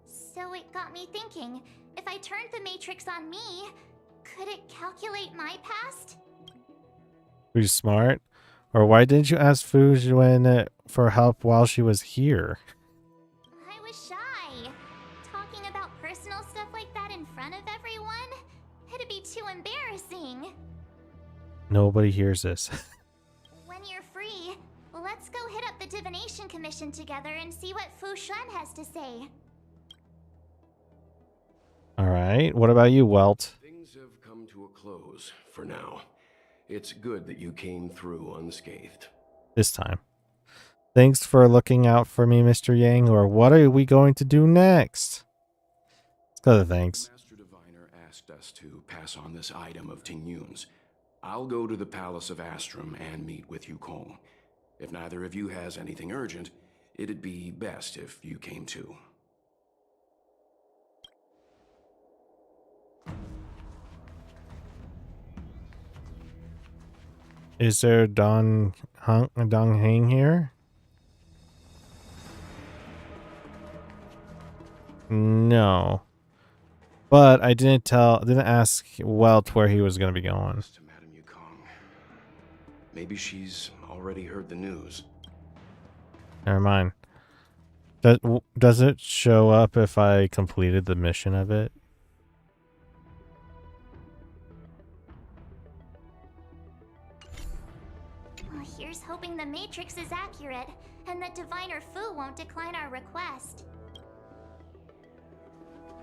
So it got me thinking, if I turned the Matrix on me, could it calculate my past? Were you smart? Or why didn't you ask Fu Juan for help while she was here? I was shy. Talking about personal stuff like that in front of everyone? It'd be too embarrassing. Nobody hears this. When you're free, let's go hit up the Divination Commission together and see what Fu Xuan has to say. Alright, what about you, Welt? Things have come to a close for now. It's good that you came through unscathed. This time. Thanks for looking out for me, Mr. Yang, or what are we going to do next? Let's go to thanks. Master Diviner asked us to pass on this item of Tingyun's. I'll go to the Palace of Astrum and meet with Yukong. If neither of you has anything urgent, it'd be best if you came too. Is there Dong Hang here? No. But I didn't ask Welt where he was going to be going. To Madame Yukong. Maybe she's already heard the news. Never mind. Does it show up if I completed the mission of it? Well, here's hoping the Matrix is accurate and that Diviner Fu won't decline our request.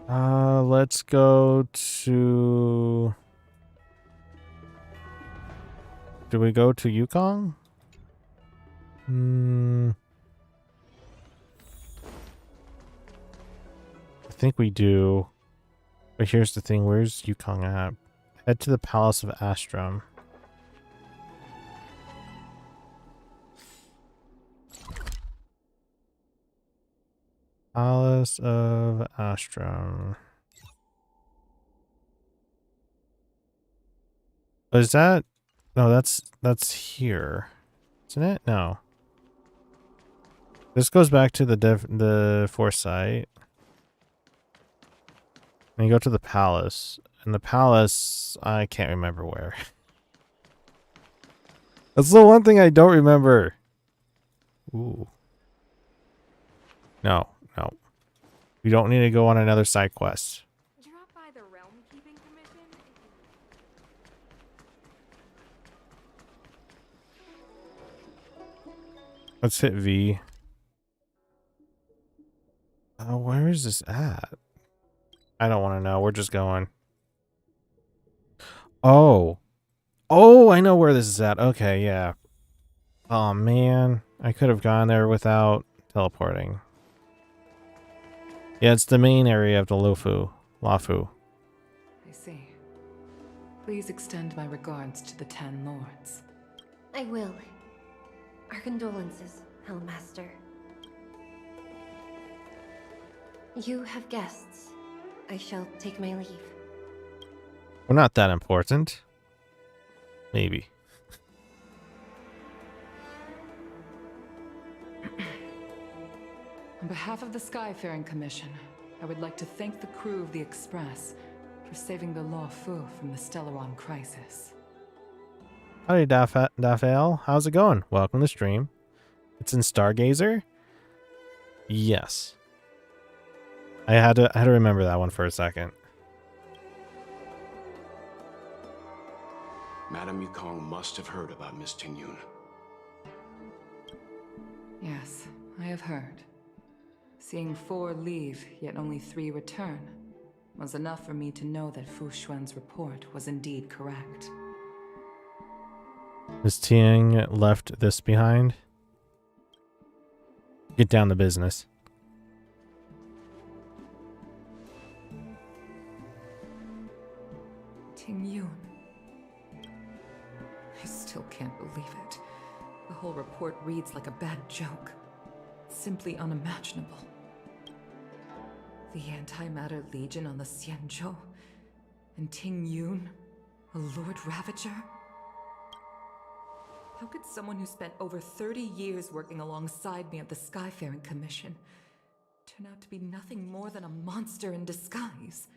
Let's go to... Do we go to Yukong? I think we do. But here's the thing, where's Yukong at? Head to the Palace of Astrum. Palace of Astrum. Is that? No, that's here, isn't it? No. This goes back to the foresight. And you go to the palace. And the palace, I can't remember where. That's the one thing I don't remember. Ooh. No, no. We don't need to go on another side quest. Drop by the Realm Keeping Commission. Let's hit V. Where is this at? I don't want to know. We're just going. Oh. Oh, I know where this is at. Okay, yeah. Oh, man. I could have gone there without teleporting. Yeah, it's the main area of the Luofu. I see. Please extend my regards to the 10 lords. I will. Our condolences, Hellmaster. You have guests. I shall take my leave. We're not that important. Maybe. On behalf of the Skyfaring Commission, I would like to thank the crew of the Express for saving the Luofu from the Stellaron crisis. Howdy, Daphael. How's it going? Welcome to stream. It's in Stargazer? Yes. I had to remember that one for a second. Madame Yukong must have heard about Miss Tingyun. Yes, I have heard. Seeing 4 leave, yet only 3 return, was enough for me to know that Fu Xuan's report was indeed correct. Miss Tiang left this behind. Get down to business. Tingyun. I still can't believe it. The whole report reads like a bad joke. Simply unimaginable. The Antimatter Legion on the Xianzhou, and Tingyun, a Lord Ravager? How could someone who spent over 30 years working alongside me at the Skyfaring Commission turn out to be nothing more than a monster in disguise?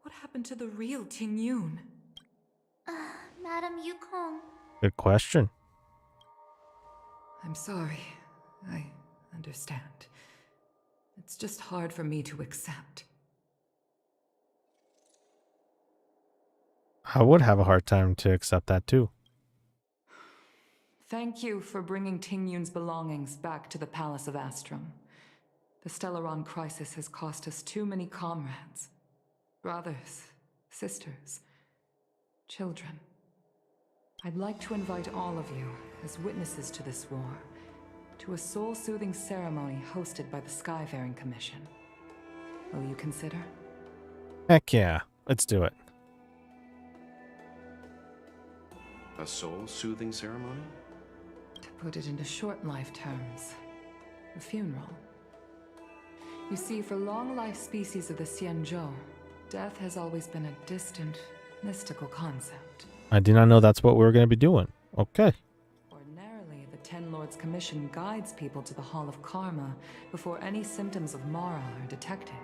What happened to the real Tingyun? Madame Yukong. Good question. I'm sorry. I understand. It's just hard for me to accept. I would have a hard time to accept that too. Thank you for bringing Tingyun's belongings back to the Palace of Astrum. The Stellaron crisis has cost us too many comrades. Brothers, sisters, children. I'd like to invite all of you, as witnesses to this war, to a soul-soothing ceremony hosted by the Skyfaring Commission. Will you consider? Heck yeah. Let's do it. A soul-soothing ceremony? To put it into short life terms, a funeral. You see, for long-life species of the Xianzhou, death has always been a distant, mystical concept. I did not know that's what we were going to be doing. Okay. Ordinarily, the Ten Lords Commission guides people to the Hall of Karma before any symptoms of Mara are detected.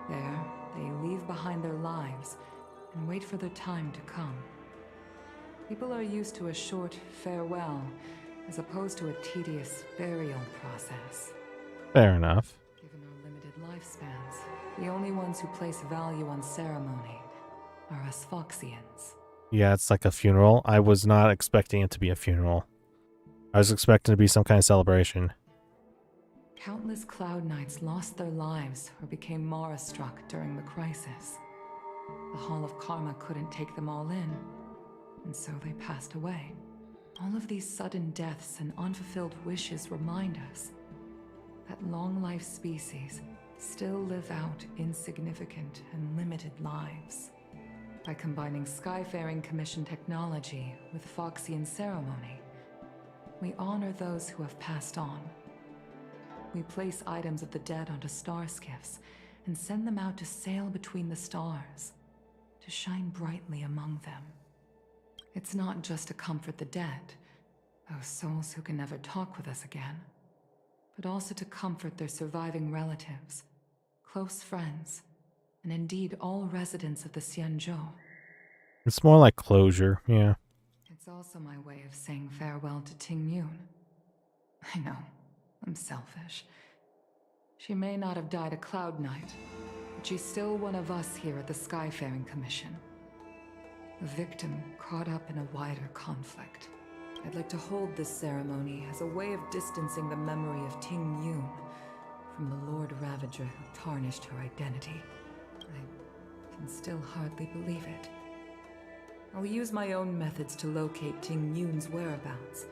There, they leave behind their lives and wait for their time to come. People are used to a short farewell as opposed to a tedious burial process. Fair enough. Given our limited lifespans, the only ones who place value on ceremony are us Foxians. Yeah, it's like a funeral. I was not expecting it to be a funeral. I was expecting it to be some kind of celebration. Countless Cloud Knights lost their lives or became Mara-struck during the crisis. The Hall of Karma couldn't take them all in, and so they passed away. All of these sudden deaths and unfulfilled wishes remind us that long-life species still live out insignificant and limited lives. By combining Skyfaring Commission technology with Foxian ceremony, we honor those who have passed on. we place items of the dead onto star skiffs and send them out to sail between the stars, to shine brightly among them. It's not just to comfort the dead, those souls who can never talk with us again, but also to comfort their surviving relatives, close friends, and indeed all residents of the Xianzhou. It's more like closure, yeah. It's also my way of saying farewell to Ting Yun. I know, I'm selfish. She may not have died a Cloud Knight, but she's still one of us here at the Skyfaring Commission. A victim caught up in a wider conflict. I'd like to hold this ceremony as a way of distancing the memory of Ting Yun from the Lord Ravager who tarnished her identity. I can still hardly believe it. I'll use my own methods to locate Ting Yun's whereabouts,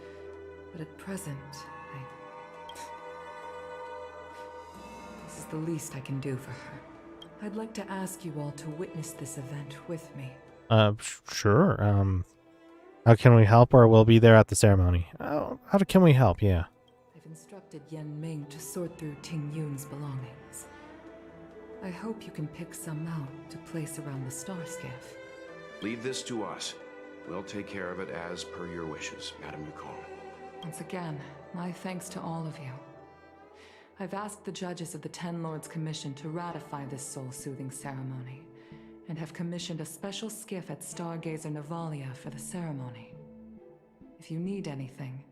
but at present, this is the least I can do for her. I'd like to ask you all to witness this event with me. Sure. How can we help, or we'll be there at the ceremony? How can we help? Yeah. I've instructed Yan Ming to sort through Ting Yun's belongings. I hope you can pick some out to place around the star skiff. Leave this to us. We'll take care of it as per your wishes, Madame Yukong. Once again, my thanks to all of you. I've asked the judges of the Ten Lords Commission to ratify this soul-soothing ceremony, and have commissioned a special skiff at Stargazer Navalia for the ceremony. If you need anything,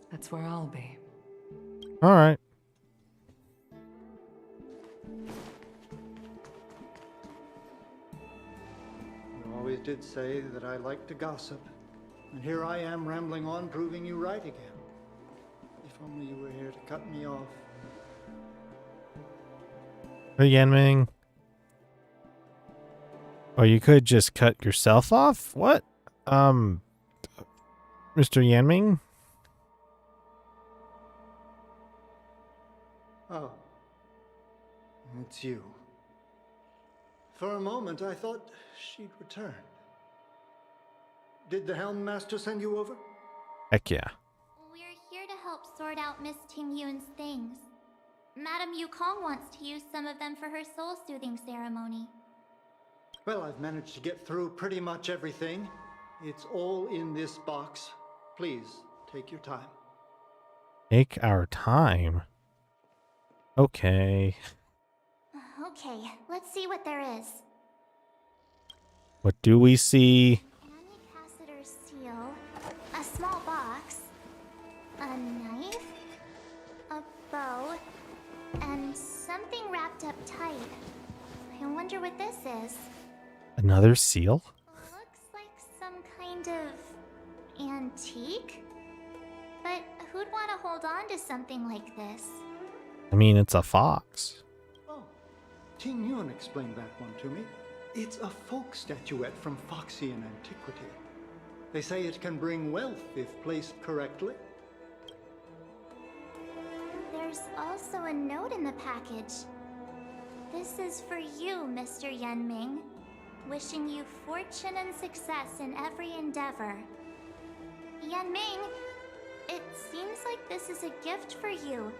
that's where I'll be. All right. You always did say that I like to gossip, and here I am rambling on, proving you right again. If only you were here to cut me off. Hey, Yanming. Or you could just cut yourself off? What? Mr. Yanming? Oh. It's you. For a moment, I thought she'd returned. Did the Helm Master send you over? Heck yeah. We're here to help sort out Miss Ting Yun's things. Madame Yukong wants to use some of them for her soul-soothing ceremony. Well, I've managed to get through pretty much everything. It's all in this box. Please, take your time. Take our time. Okay. Okay, let's see what there is. What do we see? Ambassador's seal, a small box, a knife, a bow, and something wrapped up tight. I wonder what this is. Another seal? Looks like some kind of antique? But who'd want to hold on to something like this? I mean, it's a fox. Oh, Ting Yun explained that one to me. It's a folk statuette from Foxian antiquity. They say it can bring wealth if placed correctly. There's also a note in the package. This is for you, Mr. Yanming. Wishing you fortune and success in every endeavor. Yanming, it seems like this is a gift for you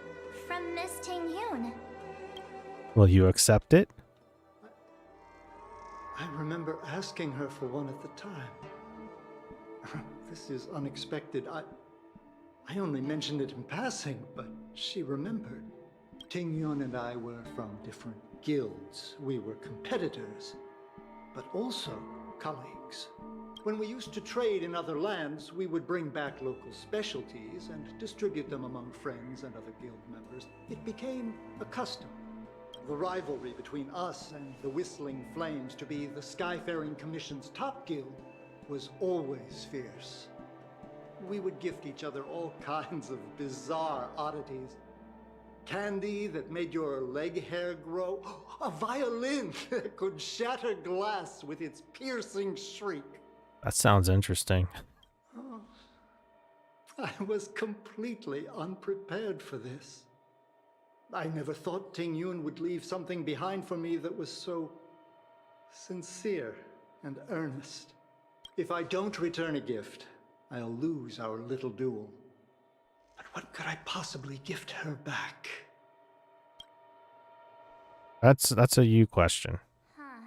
from Miss Ting Yun. Will you accept it? I remember asking her for one at the time. This is unexpected. I only mentioned it in passing, but she remembered. Ting Yun and I were from different guilds. We were competitors, but also colleagues. When we used to trade in other lands, we would bring back local specialties and distribute them among friends and other guild members. It became a custom. The rivalry between us and the Whistling Flames to be the Skyfaring Commission's top guild was always fierce. We would gift each other all kinds of bizarre oddities. Candy that made your leg hair grow. A violin that could shatter glass with its piercing shriek. That sounds interesting. Oh, I was completely unprepared for this. I never thought Ting Yun would leave something behind for me that was so sincere and earnest. If I don't return a gift, I'll lose our little duel. But what could I possibly gift her back? That's a you question. Huh.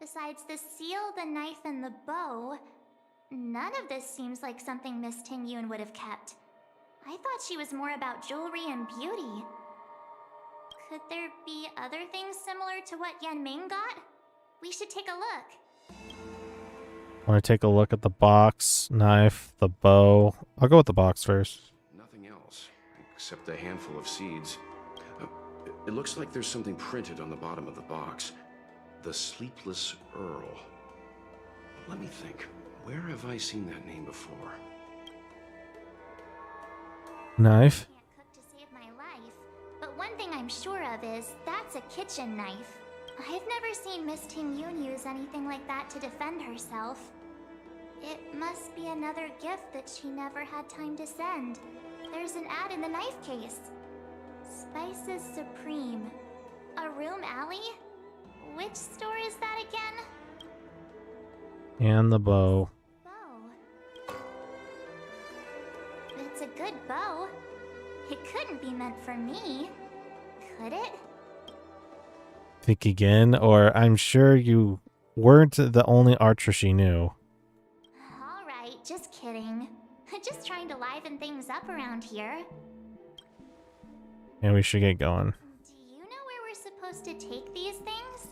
Besides the seal, the knife, and the bow, none of this seems like something Miss Tingyun would have kept. I thought she was more about jewelry and beauty. Could there be other things similar to what Yan Ming got? We should take a look. Want to take a look at the box, knife, the bow? I'll go with the box first. Nothing else, except a handful of seeds. It looks like there's something printed on the bottom of the box. The Sleepless Earl. Let me think. Where have I seen that name before? Knife. Can't cook to save my life, but one thing I'm sure of is that's a kitchen knife. I've never seen Miss Tingyun use anything like that to defend herself. It must be another gift that she never had time to send. There's an ad in the knife case. Spices Supreme. A room alley? Which store is that again? And the bow. Bow. It's a good bow. It couldn't be meant for me, could it? Think again, or I'm sure you weren't the only archer she knew. Alright, just kidding. Just trying to liven things up around here. And we should get going. Do you know where we're supposed to take these things?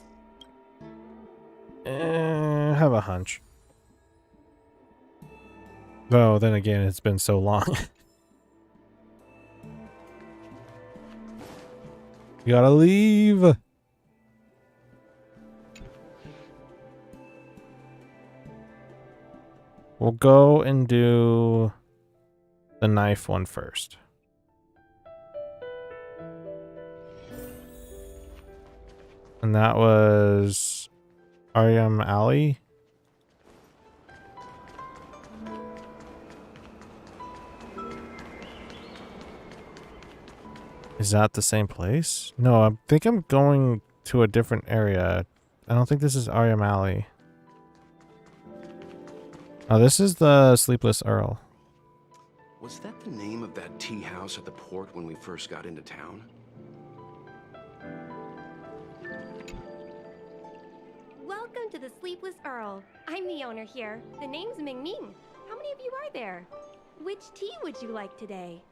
Have a hunch. Though, then again, it's been so long. You gotta leave! We'll go and do the knife one first. And that was Aryam Alley. Is that the same place? No, I think I'm going to a different area. I don't think this is Aryam Alley. Oh, this is the Sleepless Earl. Was that the name of that tea house at the port when we first got into town? Welcome to the Sleepless Earl. I'm the owner here. The name's Ming Ming. How many of you are there? Which tea would you like today?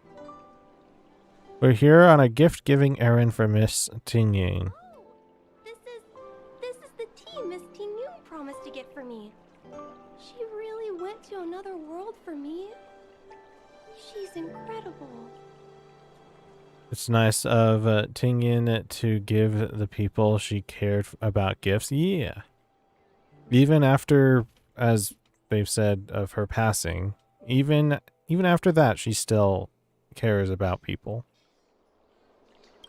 We're here on a gift-giving errand for Miss Tingyun. Oh, this is the tea Miss Tingyun promised to get for me. She really went to another world for me. She's incredible. It's nice of Tingyun to give the people she cared about gifts. Yeah. Even after, as they've said of her passing, even after that, she still cares about people.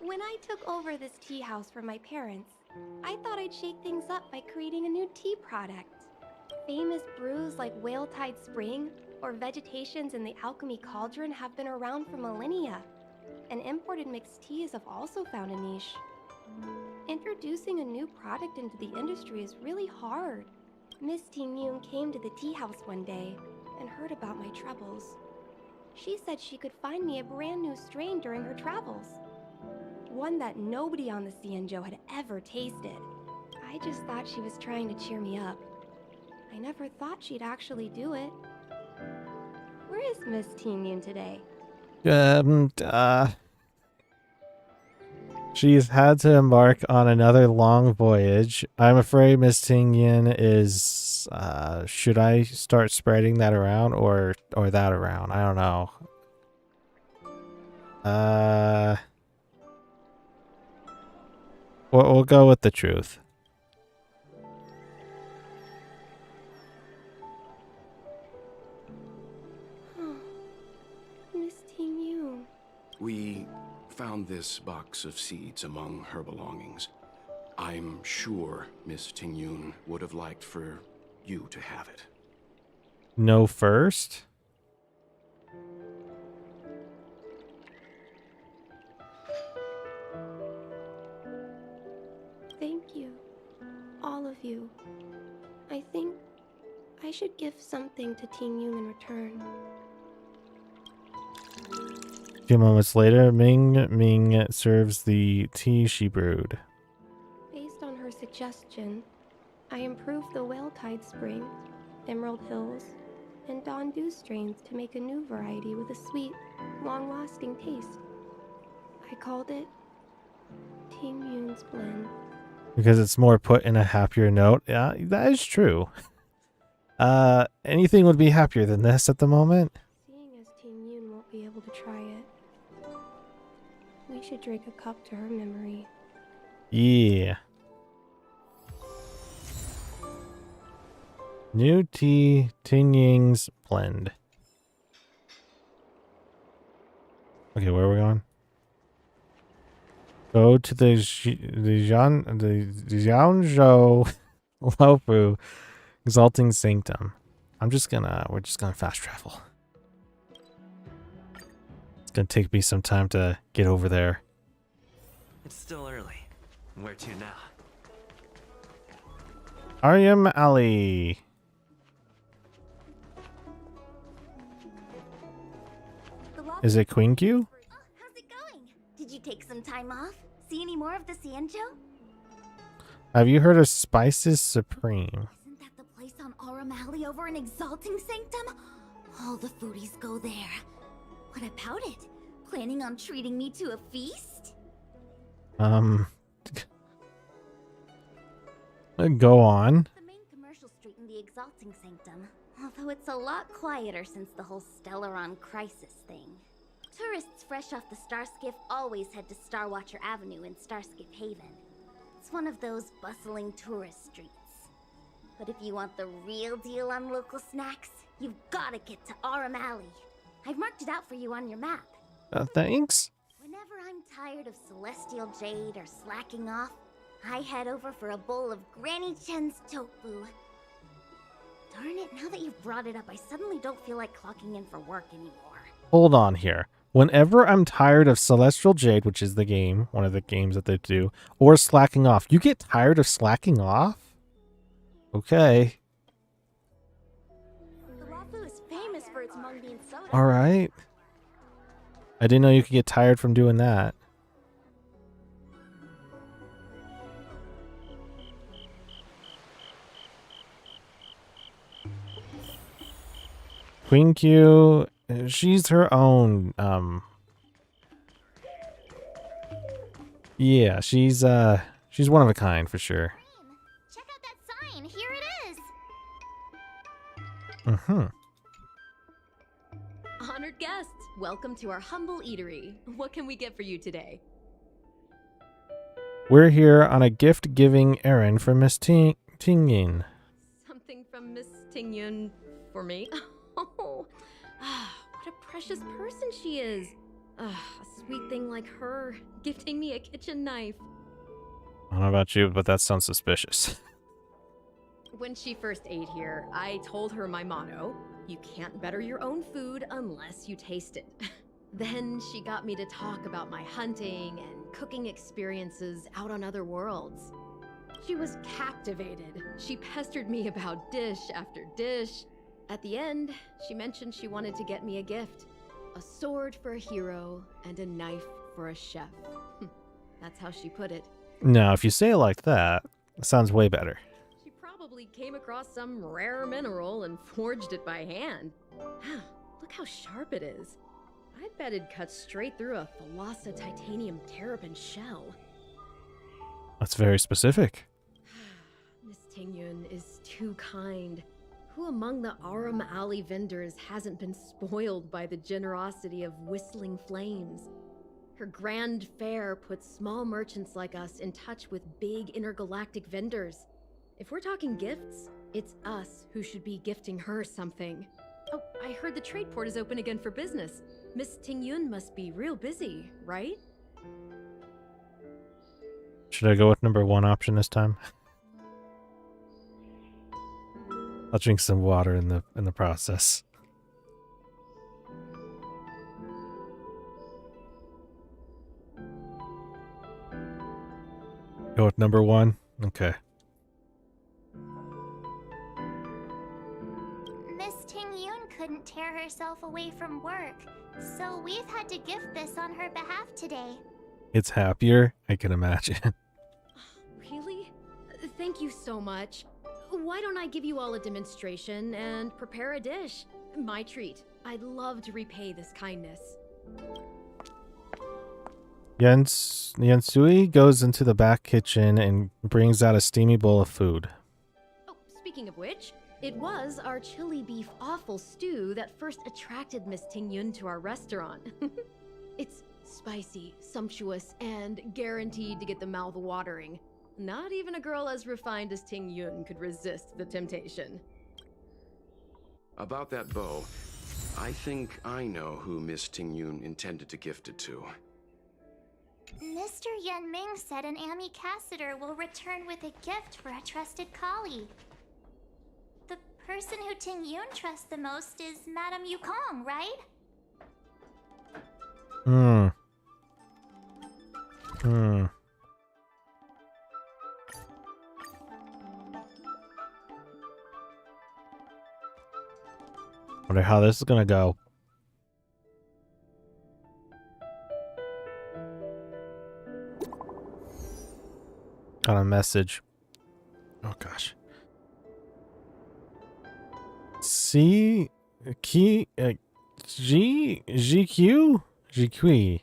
When I took over this tea house from my parents, I thought I'd shake things up by creating a new tea product. Famous brews like Whale Tide Spring or Vegetations in the Alchemy Cauldron have been around for millennia, and imported mixed teas have also found a niche. Introducing a new product into the industry is really hard. Miss Tingyun came to the tea house one day and heard about my troubles. She said she could find me a brand new strain during her travels. One that nobody on the Xianzhou had ever tasted. I just thought she was trying to cheer me up. I never thought she'd actually do it. Where is Miss Tingyun today? She's had to embark on another long voyage. I'm afraid Miss Tingyun is, should I start spreading that around or that around? I don't know. We'll go with the truth. Miss Tingyun. We found this box of seeds among her belongings. I'm sure Miss Tingyun would have liked for you to have it. No first? Thank you. All of you. I think I should give something to Tingyun in return. A few moments later, Ming serves the tea she brewed. suggestion. I improved the Whale Tide Spring, Emerald Hills, and Dawn Dew strains to make a new variety with a sweet, long-lasting taste. I called it Ting Yun's Blend. Because it's more put in a happier note. Yeah, that is true. Anything would be happier than this at the moment. Seeing as Ting Yun won't be able to try it, we should drink a cup to her memory. Yeah. New tea, Ting Ying's blend. Okay, where are we going? Go to the Jiangzhou Luofu Exalting Sanctum. we're just gonna fast travel. It's gonna take me some time to get over there. It's still early. Where to now? Aryam Alley. Is it Queen Q? How's it going? Did you take some time off? See any more of the Xianzhou? Have you heard of Spices Supreme? Isn't that the place on Aurum Alley over in Exalting Sanctum? All the foodies go there. What about it? Planning on treating me to a feast? Go on. The main commercial street in the Exalting Sanctum, although it's a lot quieter since the whole Stellaron crisis thing. Tourists fresh off the Starskiff always head to Starwatcher Avenue in Starskiff Haven. It's one of those bustling tourist streets. But if you want the real deal on local snacks, you've gotta get to Aurum Alley. I've marked it out for you on your map. Thanks. Whenever I'm tired of Celestial Jade or slacking off, I head over for a bowl of Granny Chen's tofu. Darn it, now that you've brought it up, I suddenly don't feel like clocking in for work anymore. Hold on here. Whenever I'm tired of Celestial Jade, which is the game, one of the games that they do, or slacking off, you get tired of slacking off? Okay. The Luofu is famous for its mung bean soda. All right. I didn't know you could get tired from doing that. Queen Q, she's her own, yeah, she's one of a kind for sure. Check out that sign. Here it is. Mm-hmm. Honored guests, welcome to our humble eatery. What can we get for you today? We're here on a gift-giving errand for Miss Tingyin. Something from Miss Tingyun for me? Oh, what a precious person she is. A sweet thing like her, gifting me a kitchen knife. I don't know about you, but that sounds suspicious. When she first ate here, I told her my motto: you can't better your own food unless you taste it. Then she got me to talk about my hunting and cooking experiences out on other worlds. She was captivated. She pestered me about dish after dish. At the end, she mentioned she wanted to get me a gift. A sword for a hero and a knife for a chef. That's how she put it. No, if you say it like that, it sounds way better. She probably came across some rare mineral and forged it by hand. Look how sharp it is. I bet it'd cut straight through a Thalassa titanium terrapin shell. That's very specific. Miss Tingyun is too kind. Who among the Aurum Alley vendors hasn't been spoiled by the generosity of Whistling Flames? Her grand fare puts small merchants like us in touch with big intergalactic vendors. If we're talking gifts, it's us who should be gifting her something. Oh, I heard the trade port is open again for business. Miss Tingyun must be real busy, right? Should I go with number one option this time? I'll drink some water in the process. Go with number one? Okay. Miss Tingyun couldn't tear herself away from work, so we've had to gift this on her behalf today. It's happier, I can imagine. Really? thank you so much. Why don't I give you all a demonstration and prepare a dish? My treat. I'd love to repay this kindness. Yansui goes into the back kitchen and brings out a steamy bowl of food. Oh, speaking of which, it was our chili beef offal stew that first attracted Miss Tingyun to our restaurant. It's spicy, sumptuous, and guaranteed to get the mouth watering. Not even a girl as refined as Tingyun could resist the temptation. About that bow, I think I know who Miss Tingyun intended to gift it to. Mr. Yan Ming said an ambassador will return with a gift for a trusted colleague. The person who Tingyun trusts the most is Madame Yukong, right? Wonder how this is gonna go. Got a message. Oh gosh. C key G GQ GQ.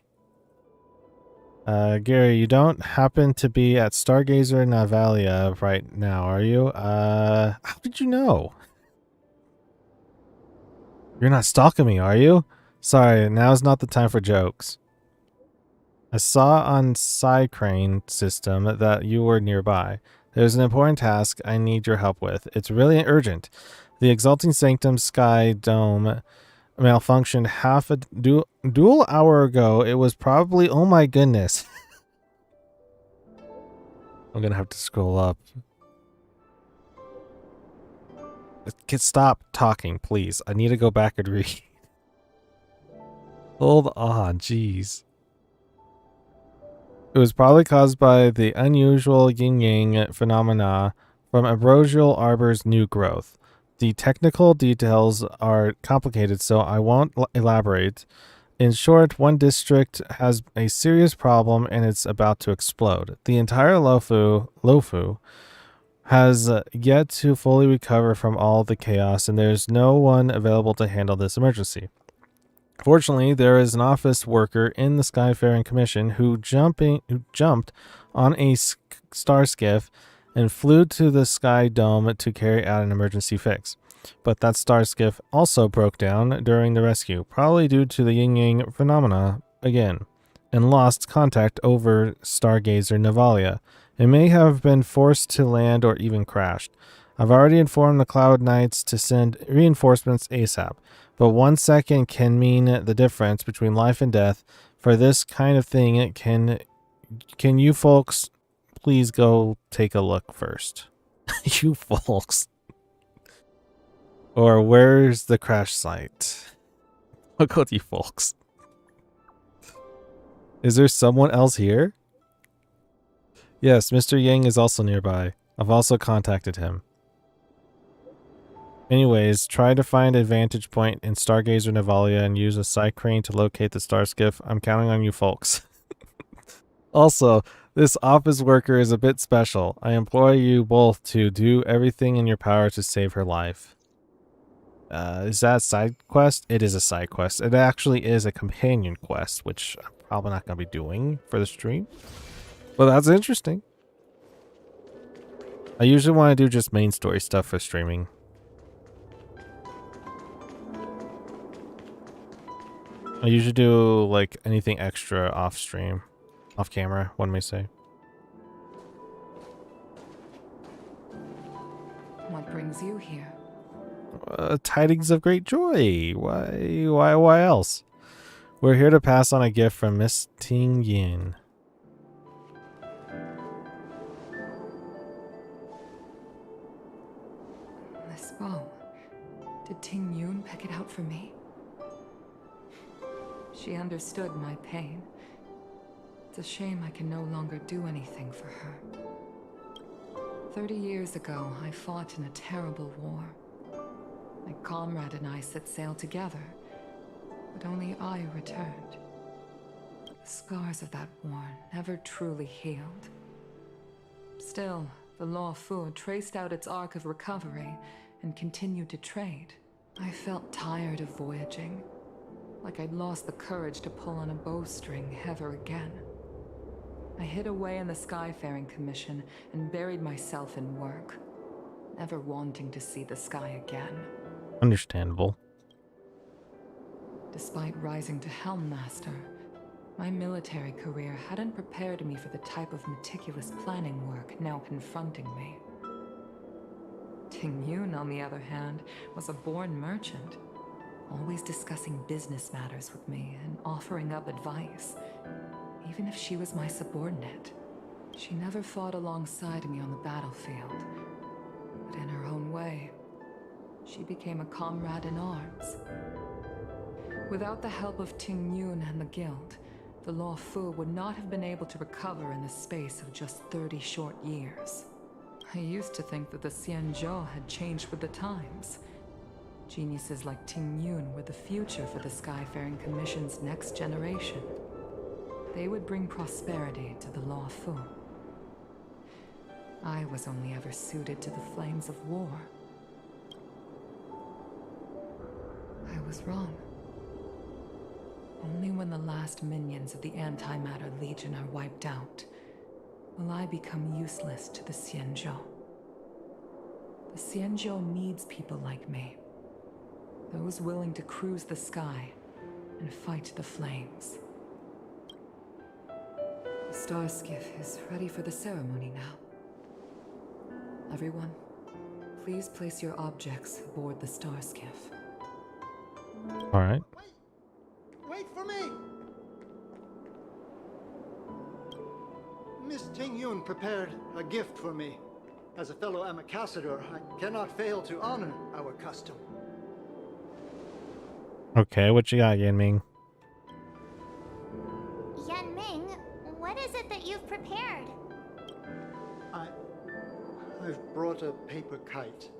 Gary, you don't happen to be at Stargazer Navalia right now, are you? How did you know? You're not stalking me, are you? Sorry, now's not the time for jokes. I saw on Psycrane system that you were nearby. There's an important task I need your help with. It's really urgent. The Exalting Sanctum Sky Dome malfunctioned half a dual hour ago. It was probably... Oh my goodness. I'm gonna have to scroll up. Stop talking, please. I need to go back and read. Hold on, jeez. It was probably caused by the unusual yin-yang phenomena from Ambrosial Arbor's new growth. The technical details are complicated, so I won't elaborate. In short, one district has a serious problem and it's about to explode. The entire Luofu has yet to fully recover from all the chaos, and there's no one available to handle this emergency. Fortunately, there is an office worker in the Skyfaring Commission who jumped on a star skiff and flew to the Sky Dome to carry out an emergency fix. But that star skiff also broke down during the rescue, probably due to the yin-yang phenomena again, and lost contact over Stargazer Navalia. It may have been forced to land or even crashed. I've already informed the Cloud Knights to send reinforcements ASAP, but 1 second can mean the difference between life and death. For this kind of thing, can you folks please go take a look first? You folks. Or where's the crash site? Look at you folks. Is there someone else here? Yes, Mr. Yang is also nearby. I've also contacted him. Anyways, try to find a vantage point in Stargazer Navalia and use a Psycrane to locate the star skiff. I'm counting on you folks. Also, this office worker is a bit special. I implore you both to do everything in your power to save her life. Is that a side quest? It is a side quest. It actually is a companion quest, which I'm probably not going to be doing for the stream. But that's interesting. I usually want to do just main story stuff for streaming. I usually do like anything extra off stream, off camera, one may say. What brings you here? Tidings of great joy. Why else? We're here to pass on a gift from Miss Tingyun. This bow. Did Tingyun pick it out for me? She understood my pain. It's a shame I can no longer do anything for her. 30 years ago, I fought in a terrible war. My comrade and I set sail together, but only I returned. The scars of that war never truly healed. Still, the Luofu traced out its arc of recovery and continued to trade. I felt tired of voyaging, like I'd lost the courage to pull on a bowstring ever again. I hid away in the Skyfaring Commission and buried myself in work, never wanting to see the sky again. Understandable. Despite rising to Helm Master, my military career hadn't prepared me for the type of meticulous planning work now confronting me. Ting Yun, on the other hand, was a born merchant, always discussing business matters with me and offering up advice, even if she was my subordinate. She never fought alongside me on the battlefield, but in her own way, she became a comrade in arms. Without the help of Ting Yun and the Guild, the Luofu would not have been able to recover in the space of just 30 short years. I used to think that the Xianzhou had changed with the times. Geniuses like Ting Yun were the future for the Skyfaring Commission's next generation. They would bring prosperity to the Luofu. I was only ever suited to the flames of war. I was wrong. Only when the last minions of the Antimatter Legion are wiped out will I become useless to the Xianzhou. The Xianzhou needs people like me. Those willing to cruise the sky and fight the flames. The star skiff is ready for the ceremony now. Everyone, please place your objects aboard the star skiff. All right. Wait for me! Miss Ting Yun prepared a gift for me. As a fellow ambassador, I cannot fail to honor our custom. Okay, what you got, Yanming? Yanming, what is it that you've prepared? I've brought a paper kite.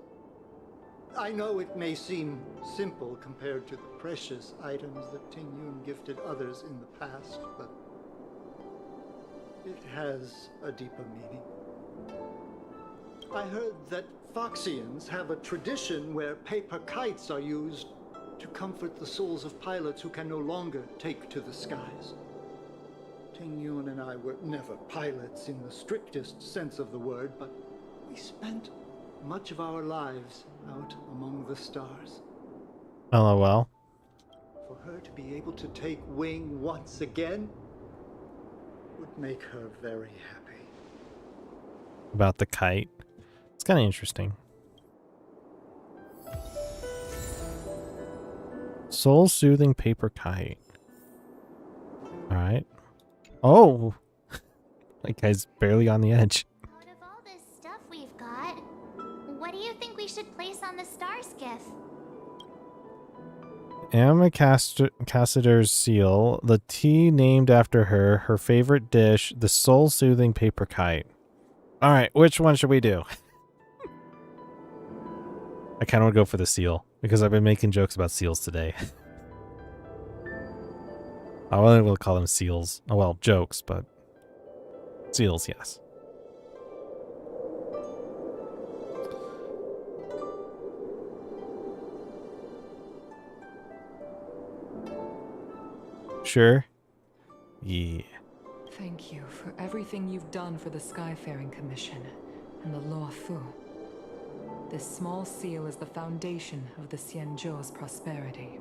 I know it may seem simple compared to the precious items that Ting Yun gifted others in the past, but it has a deeper meaning. I heard that Foxians have a tradition where paper kites are used to comfort the souls of pilots who can no longer take to the skies. Ting Yun and I were never pilots in the strictest sense of the word, but we spent much of our lives out among the stars. LOL. For her to be able to take wing once again would make her very happy. About the kite. It's kind of interesting. Soul-soothing paper kite. Alright. Oh! That guy's barely on the edge. Out of all this stuff we've got, what do you think we should place on the star skiff? Emma Cassider's seal, the tea named after her, her favorite dish, the soul-soothing paper kite. Alright, which one should we do? I kind of want to go for the seal, because I've been making jokes about seals today. I won't able to call them seals. Oh well, jokes, but seals, yes. Sure. Yeah. Thank you for everything you've done for the Skyfaring Commission and the Luofu. This small seal is the foundation of the Xianzhou's prosperity.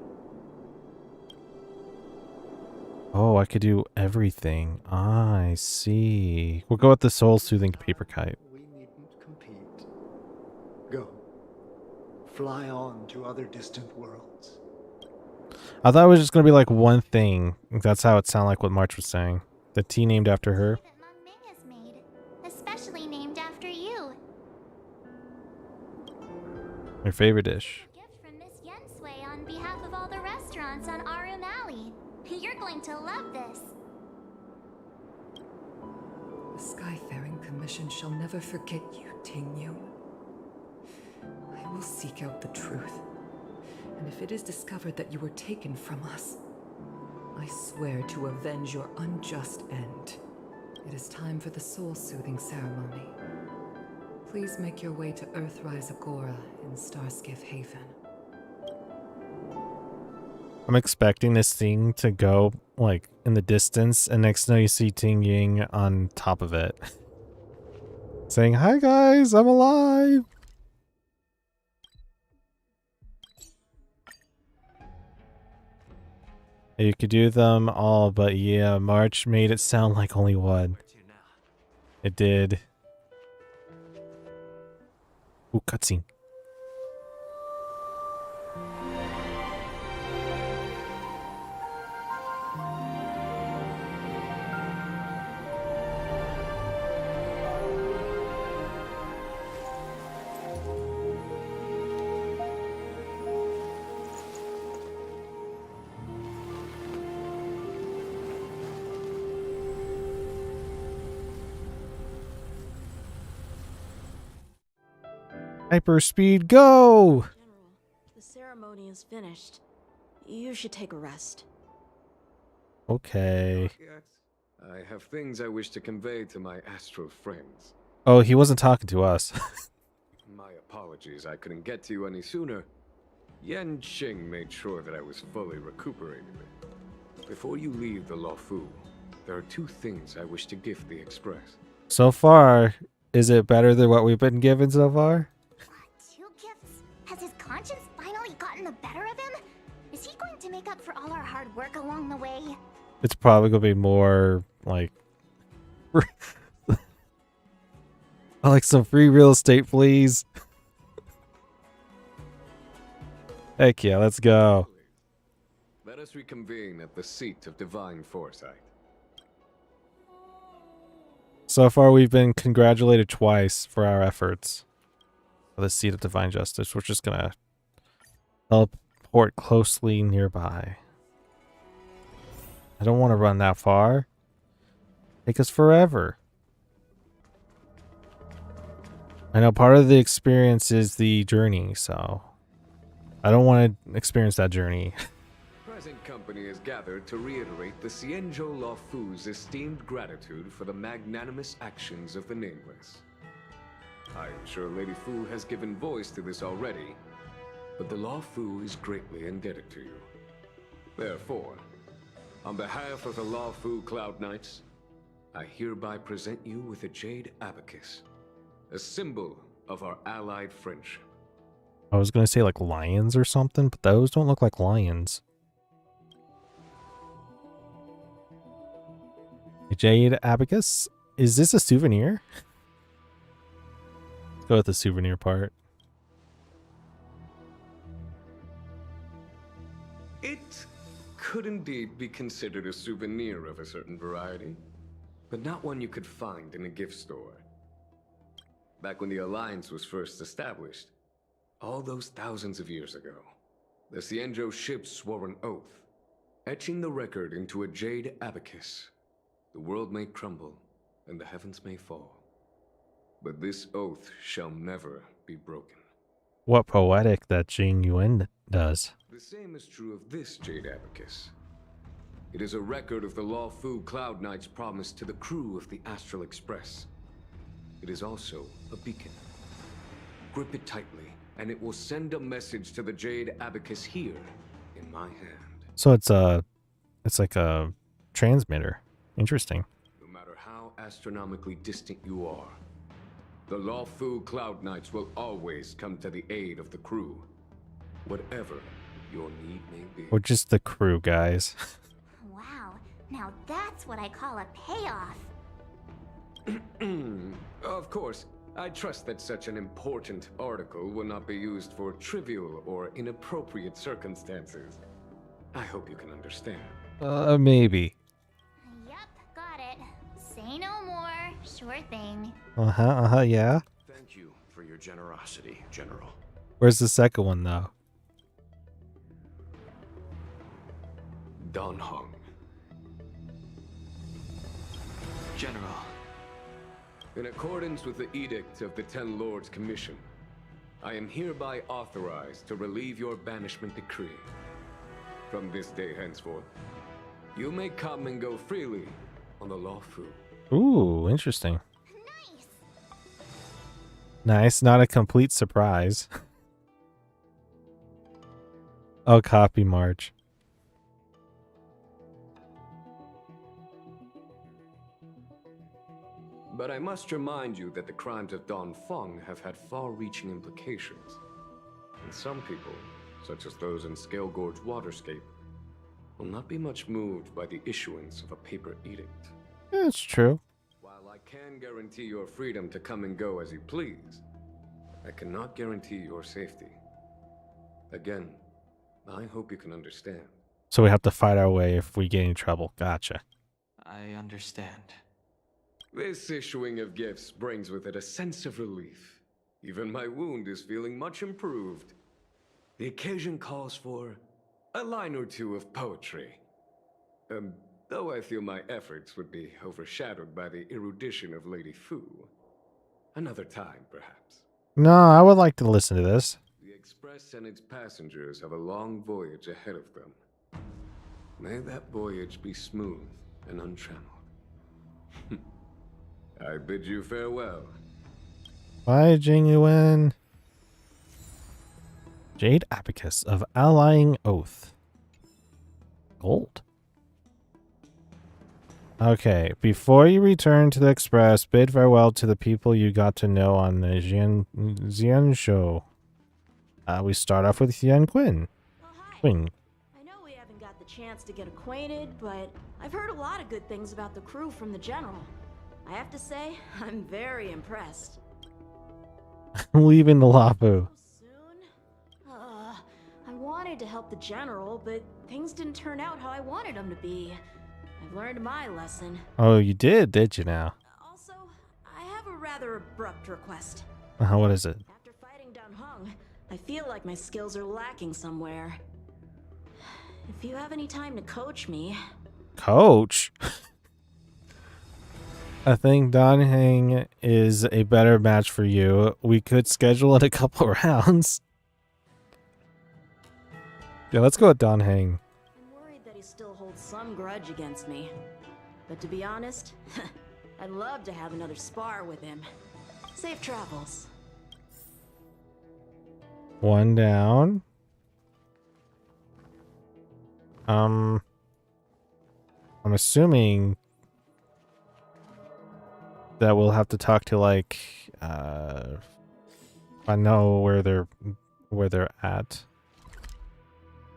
Oh, I could do everything. I see. We'll go with the soul-soothing paper kite. We needn't compete. Go. Fly on to other distant worlds. I thought it was just going to be like one thing. That's how it sounded like what March was saying. The tea named after her. That Meng Ming has made, especially named after you. Your favorite dish. Gift from Miss Yensui on behalf of all the restaurants on Arum Alley. You're going to love this. The Skyfaring Commission shall never forget you, Ting Yun. I will seek out the truth. And if it is discovered that you were taken from us, I swear to avenge your unjust end. It is time for the soul-soothing ceremony. Please make your way to Earthrise Agora in Starskiff Haven. I'm expecting this thing to go like in the distance, and next thing you see Ting Ying on top of it. Saying, "Hi guys, I'm alive." You could do them all, but yeah, March made it sound like only one. It did. Ooh, cutscene. Hyperspeed, go! The ceremony is finished. You should take a rest. Okay. I have things I wish to convey to my astral friends. Oh, he wasn't talking to us. My apologies, I couldn't get to you any sooner. Yan Qing made sure that I was fully recuperated. Before you leave the Luofu, there are two things I wish to gift the Express. So far, is it better than what we've been given so far? Has his conscience finally gotten the better of him? Is he going to make up for all our hard work along the way? It's probably gonna be more like I like some free real estate, please. Heck yeah, let's go. Let us reconvene at the seat of divine foresight. So far, we've been congratulated twice for our efforts. For the seat of divine justice, we're just gonna teleport closely nearby. I don't want to run that far. Take us forever. I know part of the experience is the journey, so I don't want to experience that journey. Present company is gathered to reiterate the Xianzhou Luofu's esteemed gratitude for the magnanimous actions of the Nameless. I am sure Lady Fu has given voice to this already, but the Luofu is greatly indebted to you. Therefore, on behalf of the Luofu Cloud Knights, I hereby present you with a jade abacus, a symbol of our allied friendship. I was gonna say like lions or something, but those don't look like lions. A jade abacus? Is this a souvenir? Let's go with the souvenir part. It could indeed be considered a souvenir of a certain variety, but not one you could find in a gift store. Back when the Alliance was first established, all those thousands of years ago, the Xianzhou ships swore an oath, etching the record into a jade abacus. The world may crumble, and the heavens may fall, but this oath shall never be broken. What poetic that Jing Yuan does. The same is true of this jade abacus. It is a record of the Luofu Cloud Knight's promise to the crew of the Astral Express. It is also a beacon. Grip it tightly, and it will send a message to the jade abacus here in my hand. So it's like a transmitter. Interesting. No matter how astronomically distant you are, the Luofu Cloud Knights will always come to the aid of the crew, whatever your need may be. Or just the crew, guys. Wow, now that's what I call a payoff. Of course, I trust that such an important article will not be used for trivial or inappropriate circumstances. I hope you can understand. Maybe. Yep, got it. Say no more. Sure thing. Yeah. Thank you for your generosity, General. Where's the second one, though? Dan Heng. General. In accordance with the Edict of the Ten Lords Commission, I am hereby authorized to relieve your banishment decree. From this day henceforth, you may come and go freely on the Luofu. Ooh, interesting. Nice, not a complete surprise. Oh, copy March. But I must remind you that the crimes of Don Feng have had far-reaching implications. And some people, such as those in Scale Gorge Waterscape, will not be much moved by the issuance of a paper edict. That's true. While I can guarantee your freedom to come and go as you please, I cannot guarantee your safety. Again, I hope you can understand. So we have to fight our way if we get in trouble. Gotcha. I understand. This issuing of gifts brings with it a sense of relief. Even my wound is feeling much improved. The occasion calls for a line or two of poetry. Though I feel my efforts would be overshadowed by the erudition of Lady Fu. Another time, perhaps. No, I would like to listen to this. The Express and its passengers have a long voyage ahead of them. May that voyage be smooth and untrammeled. I bid you farewell. Bye, Jingyuan. Jade Abacus of Allying Oath. Gold. Okay, before you return to the Express, bid farewell to the people you got to know on the Xian show. We start off with Xian Qin. Qing. I know we haven't got the chance to get acquainted, but I've heard a lot of good things about the crew from the General. I have to say, I'm very impressed. I'm leaving the Luofu. I wanted to help the General, but things didn't turn out how I wanted them to be. I've learned my lesson. Oh, you did you now? Also, I have a rather abrupt request. What is it? After fighting down Hung, I feel like my skills are lacking somewhere. If you have any time to coach me... Coach? I think Dan Heng is a better match for you. We could schedule it a couple rounds. Yeah, let's go with Dan Heng. I'm worried that he still holds some grudge against me. But to be honest, I'd love to have another spar with him. Safe travels. One down. I'm assuming that we'll have to talk to like I know where they're at.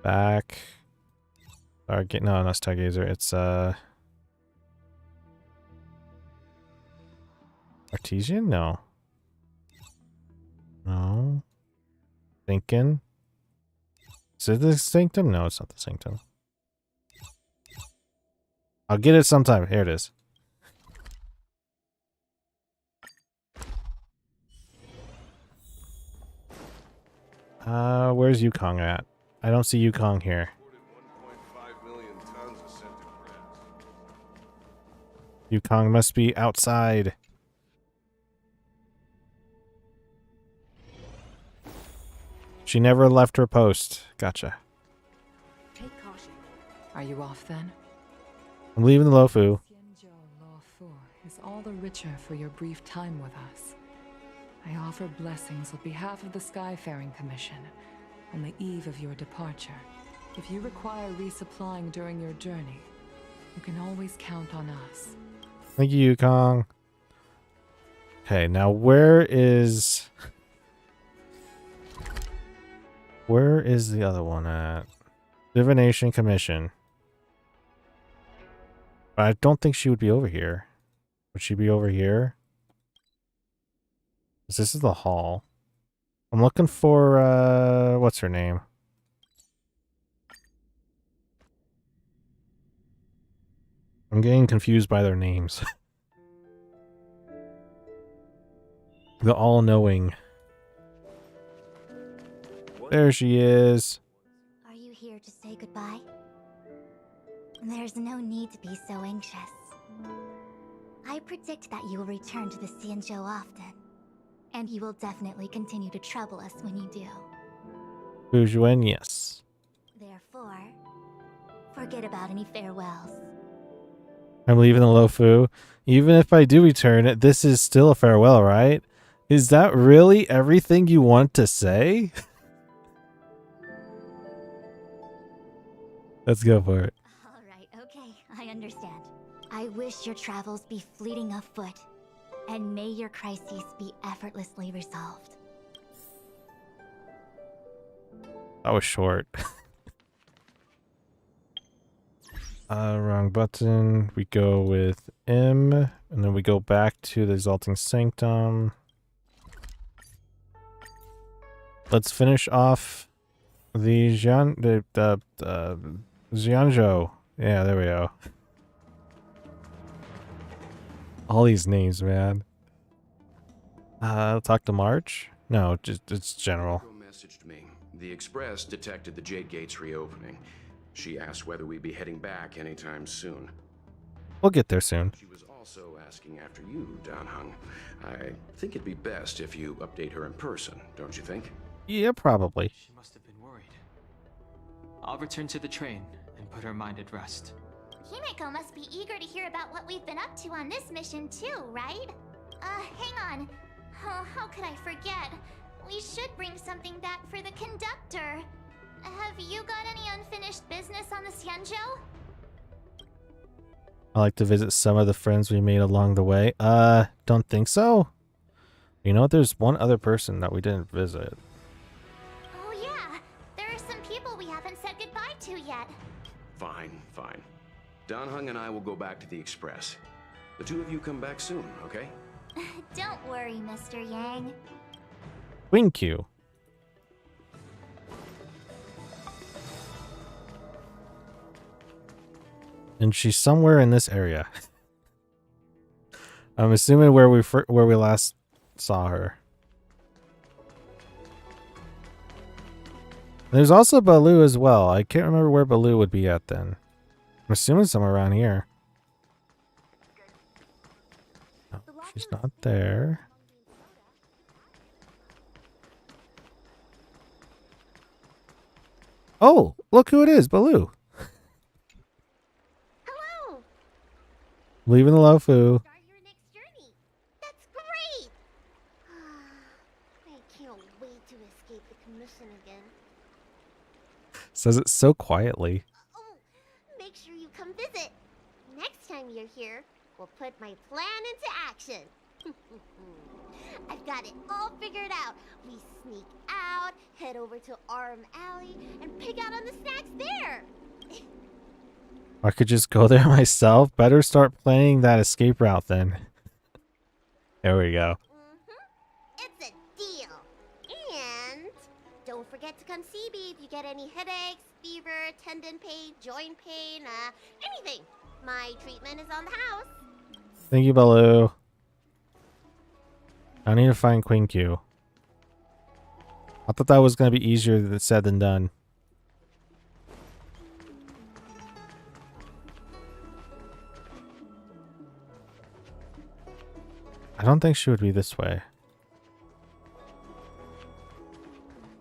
Back. Stargazer. No, not Stargazer. It's Artesian? No. No. Thinking. Is it the Sanctum? No, it's not the Sanctum. I'll get it sometime. Here it is. Where's Yukong at? I don't see Yukong here. Yukong must be outside. She never left her post. Gotcha. Take caution. Are you off then? I'm leaving the Luofu. Luofu is all the richer for your brief time with us. I offer blessings on behalf of the Skyfaring Commission on the eve of your departure. If you require resupplying during your journey, you can always count on us. Thank you, Yukong. Okay, now where is the other one at? Divination Commission. But I don't think she would be over here. Would she be over here? This is the hall. I'm looking for, what's her name? I'm getting confused by their names. The all-knowing. There she is. Are you here to say goodbye? There's no need to be so anxious. I predict that you will return to the Xianzhou often. And you will definitely continue to trouble us when you do. Bujuen, yes. Therefore, forget about any farewells. I'm leaving the Luofu. Even if I do return, this is still a farewell, right? Is that really everything you want to say? Let's go for it. Alright, okay, I understand. I wish your travels be fleeting of foot, and may your crises be effortlessly resolved. That was short. Wrong button. We go with M, and then we go back to the Exalting Sanctum. Let's finish off the Xianzhou. Yeah, there we go. All these names, man. Talk to March? No, just it's general. Messaged me. The Express detected the Jade Gates reopening. She asked whether we'd be heading back anytime soon. We'll get there soon. She was also asking after you, Danheng. I think it'd be best if you update her in person, don't you think? Yeah, probably. She must have been worried. I'll return to the train and put her mind at rest. Himeko must be eager to hear about what we've been up to on this mission too, right? Hang on. Oh, how could I forget? We should bring something back for the conductor. Have you got any unfinished business on the Xianzhou? I like to visit some of the friends we made along the way. Don't think so. You know what? There's one other person that we didn't visit. Oh yeah, there are some people we haven't said goodbye to yet. Fine, fine. Danheng and I will go back to the Express. The two of you come back soon, okay? Don't worry, Mr. Yang. Wing Q. And she's somewhere in this area. I'm assuming where we last saw her. There's also Baloo as well. I can't remember where Baloo would be at then. I'm assuming somewhere around here. No, she's not there. Oh, look who it is, Baloo. Hello. Leaving the Luofu. That's great. I can't wait to escape the commission again. Says it so quietly. Make sure you come visit. Next time you're here, we'll put my plan into action. I've got it all figured out. We sneak out, head over to Arm Alley, and pick out on the snacks there. I could just go there myself. Better start planning that escape route then. There we go. It's a deal. And don't forget to come see me if you get any headaches, fever, tendon pain, joint pain, anything. My treatment is on the house. Thank you, Baloo. I need to find Queen Q. I thought that was going to be easier said than done. I don't think she would be this way.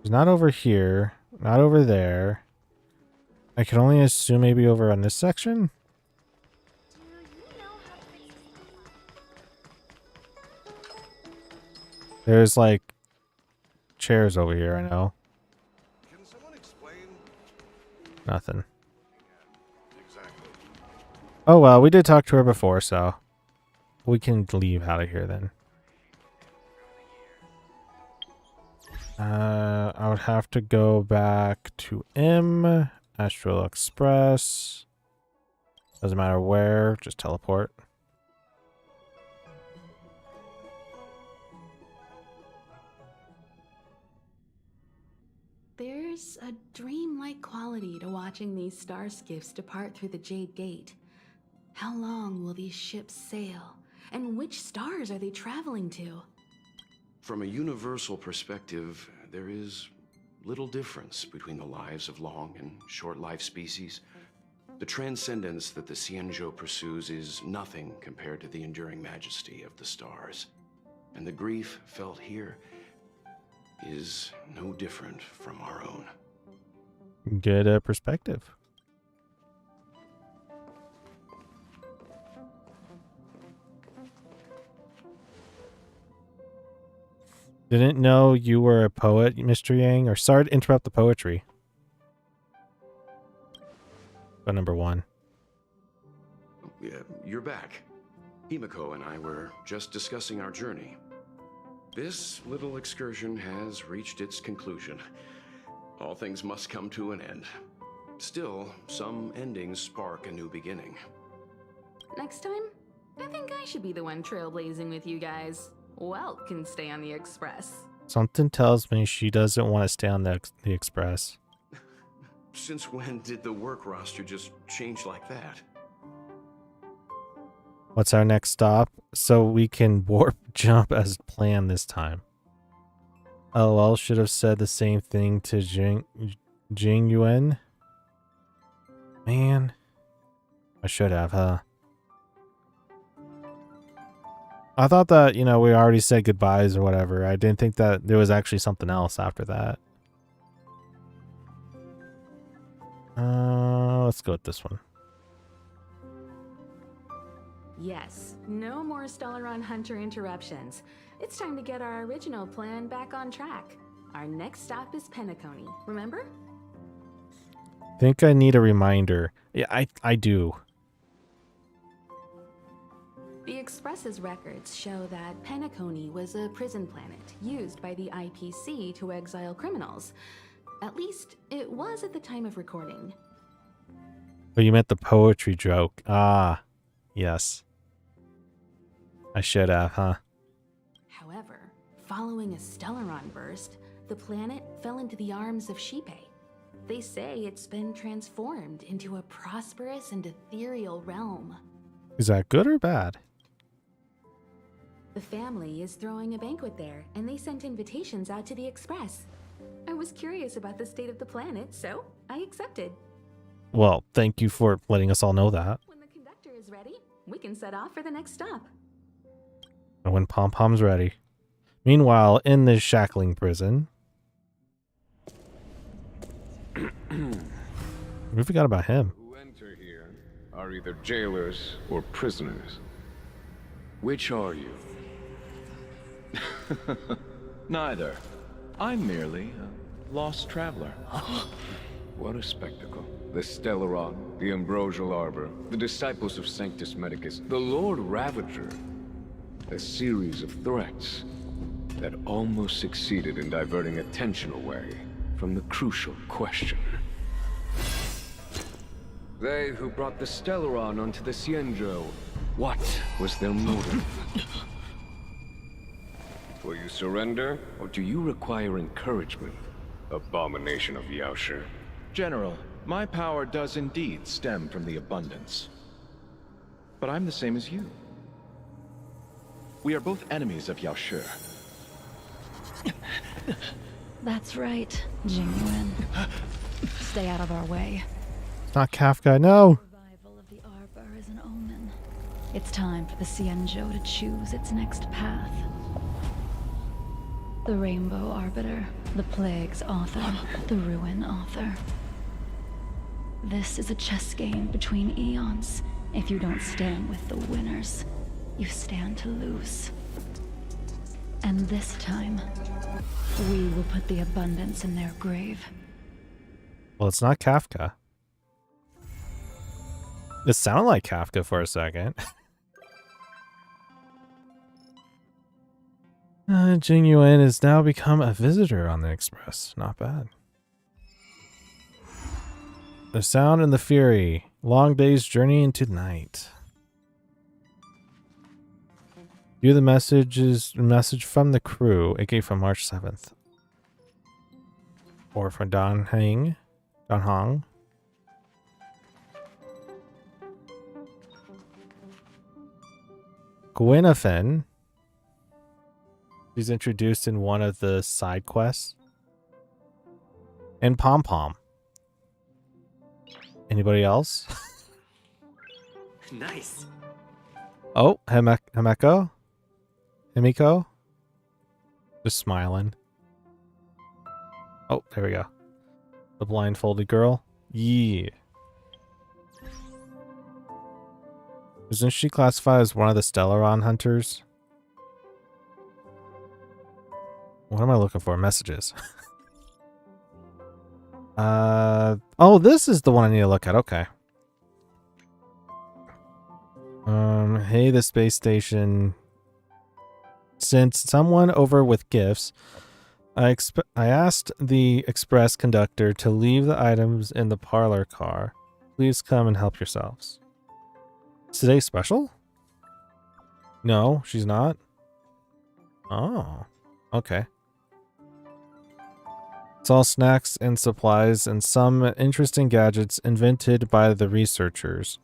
She's not over here. Not over there. I can only assume maybe over on this section. There's like chairs over here, I know. Can someone explain? Nothing. Exactly. Oh well, we did talk to her before, so we can leave out of here then. I would have to go back to M, Astral Express. Doesn't matter where, just teleport. There's a dreamlike quality to watching these star skiffs depart through the Jade Gate. How long will these ships sail? And which stars are they traveling to? From a universal perspective, there is little difference between the lives of long and short-lived species. The transcendence that the Xianzhou pursues is nothing compared to the enduring majesty of the stars. And the grief felt here is no different from our own. Good perspective. Didn't know you were a poet, Mr. Yang, or sorry to interrupt the poetry. But number 1. Yeah, you're back. Himiko and I were just discussing our journey. This little excursion has reached its conclusion. All things must come to an end. Still, some endings spark a new beginning. Next time, I think I should be the one trailblazing with you guys. Welt can stay on the Express. Something tells me she doesn't want to stay on the Express. Since when did the work roster just change like that? What's our next stop? So we can warp jump as planned this time. LOL, should have said the same thing to Jing Yuan. Man. I should have, huh? I thought that, you know, we already said goodbyes or whatever. I didn't think that there was actually something else after that. Let's go with this one. Yes, no more Stellaron Hunter interruptions. It's time to get our original plan back on track. Our next stop is Penacony, remember? Think I need a reminder. Yeah, I do. The Express's records show that Penacony was a prison planet used by the IPC to exile criminals. At least, it was at the time of recording. Oh, you meant the poetry joke. Ah, yes. I should have, huh? However, following a Stellaron burst, the planet fell into the arms of Shipe. They say it's been transformed into a prosperous and ethereal realm. Is that good or bad? The family is throwing a banquet there, and they sent invitations out to the Express. I was curious about the state of the planet, so I accepted. Well, thank you for letting us all know that. When the conductor is ready, we can set off for the next stop. And when Pom Pom's ready. Meanwhile, in the shackling prison. We forgot about him. Who enter here are either jailers or prisoners. Which are you? Neither. I'm merely a lost traveler. What a spectacle. The Stellaron, the Ambrosial Arbor, the disciples of Sanctus Medicus, the Lord Ravager. A series of threats that almost succeeded in diverting attention away from the crucial question. They who brought the Stellaron onto the Cienjo, what was their motive? Will you surrender, or do you require encouragement? Abomination of Yaoshi. General, my power does indeed stem from the abundance. But I'm the same as you. We are both enemies of Yaoshi. That's right, Jingwen. Stay out of our way. Not Kafka, no! Revival of the Arbor is an omen. It's time for the Cienjo to choose its next path. The Rainbow Arbiter, the Plague's author, the Ruin author. This is a chess game between eons. If you don't stand with the winners, you stand to lose. And this time, we will put the abundance in their grave. Well, it's not Kafka. It sounded like Kafka for a second. Jing Yuan has now become a visitor on the Express. Not bad. The Sound and the Fury. Long day's journey into night. View the message from the crew, aka from March 7th. Or from Don Hong. Gwyneth. She's introduced in one of the side quests. And Pom Pom. Anybody else? Nice. Oh, Himiko? Just smiling. Oh, there we go. The blindfolded girl. Yeah. Isn't she classified as one of the Stellaron hunters? What am I looking for? Messages. Oh, this is the one I need to look at. Okay. Hey, the space station. Sent someone over with gifts. I asked the express conductor to leave the items in the parlor car. Please come and help yourselves. Is today special? No, she's not. Oh, okay. It's all snacks and supplies and some interesting gadgets invented by the researchers.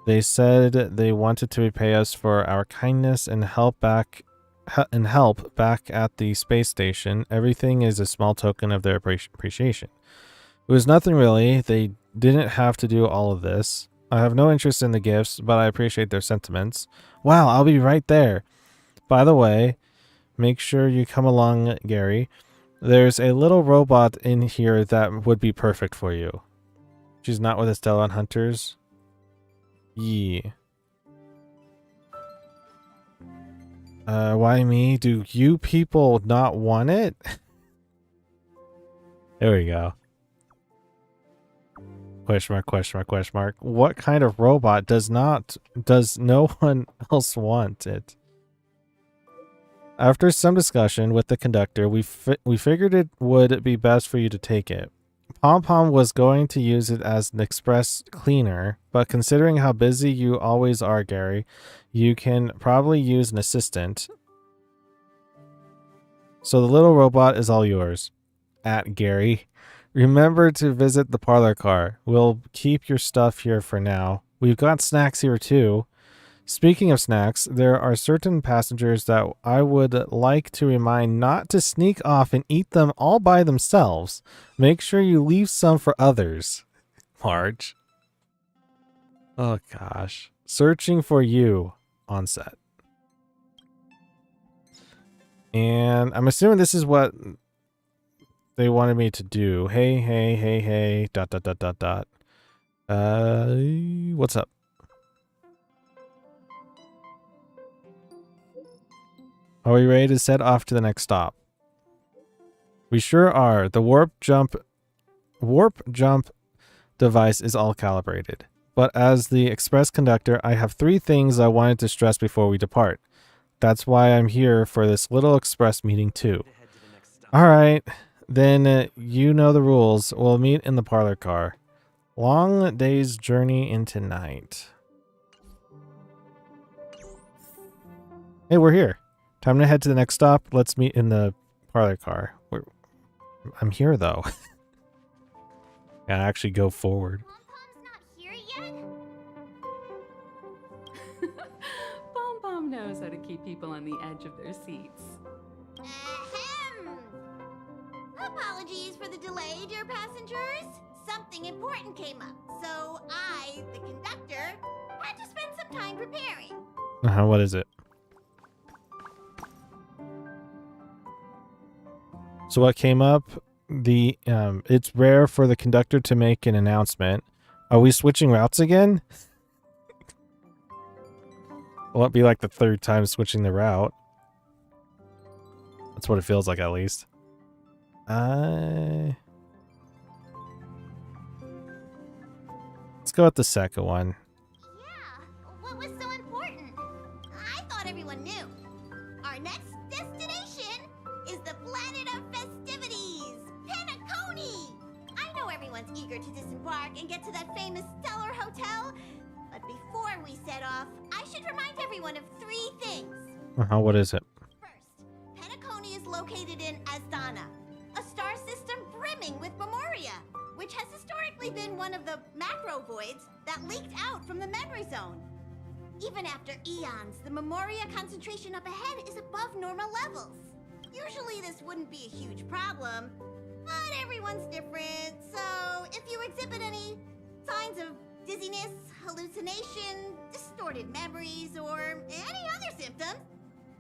They said they wanted to repay us for our kindness and help back at the space station. Everything is a small token of their appreciation. It was nothing really. They didn't have to do all of this. I have no interest in the gifts, but I appreciate their sentiments. Wow, I'll be right there. By the way, make sure you come along, Gary. There's a little robot in here that would be perfect for you. She's not with the Stellan Hunters. Yeah. Why me? Do you people not want it? There we go. Question mark, question mark, question mark. What kind of robot does no one else want it? After some discussion with the conductor, we figured it would be best for you to take it. Pom Pom was going to use it as an express cleaner, but considering how busy you always are, Gary, you can probably use an assistant. So the little robot is all yours. At Gary. Remember to visit the parlor car. We'll keep your stuff here for now. We've got snacks here too. Speaking of snacks, there are certain passengers that I would like to remind not to sneak off and eat them all by themselves. Make sure you leave some for others. Marge. Oh gosh. Searching for you on set. And I'm assuming this is what they wanted me to do. Hey, hey, hey, hey, ... What's up? Are we ready to set off to the next stop? We sure are. The warp jump device is all calibrated. But as the express conductor, I have 3 things I wanted to stress before we depart. That's why I'm here for this little express meeting too. Alright, then you know the rules. We'll meet in the parlor car. Long day's journey into night. Hey, we're here. Time to head to the next stop. Let's meet in the parlor car. I'm here though. Gotta actually go forward. Pom Pom knows how to keep people on the edge of their seats. Ahem! Apologies for the delay, dear passengers. Something important came up, so I, the conductor, had to spend some time preparing. What is it? So what came up? It's rare for the conductor to make an announcement. Are we switching routes again? Will it be like the 3rd time switching the route? That's what it feels like, at least. Let's go with the second one. Yeah, what was so important? I thought everyone knew. Our next destination is the planet of festivities, Penacony! I know everyone's eager to disembark and get to that famous Stellar Hotel, but before we set off, I should remind everyone of 3 things. What is it? First, Penacony is located in Asdana, a star system brimming with Memoria, which has historically been one of the macro voids that leaked out from the memory zone. Even after eons, the Memoria concentration up ahead is above normal levels. Usually this wouldn't be a huge problem, but everyone's different, so if you exhibit any signs of dizziness, hallucination, distorted memories, or any other symptoms,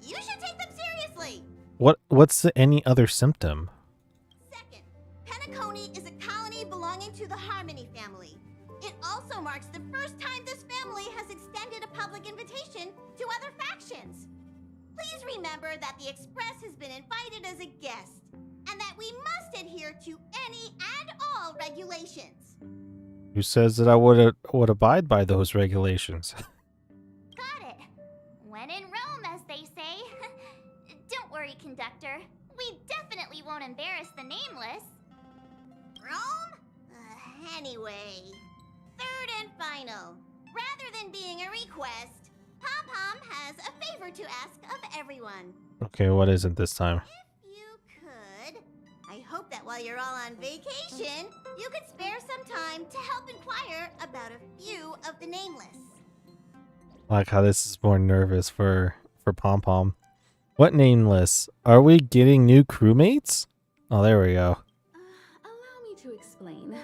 you should take them seriously. What's any other symptom? Second, Penacony is a colony belonging to the Harmony family. It also marks the first time this family has extended a public invitation to other factions. Please remember that the Express has been invited as a guest, and that we must adhere to any and all regulations. Who says that I would abide by those regulations? Got it. When in Rome, as they say. Don't worry, conductor. We definitely won't embarrass the nameless. Rome? Anyway, third and final. Rather than being a request, Pom-Pom has a favor to ask of everyone. Okay, what is it this time? If you could, I hope that while you're all on vacation, you could spare some time to help inquire about a few of the nameless. I like how this is more nervous for Pom-Pom. What nameless? Are we getting new crewmates? Oh, there we go. Allow me to explain.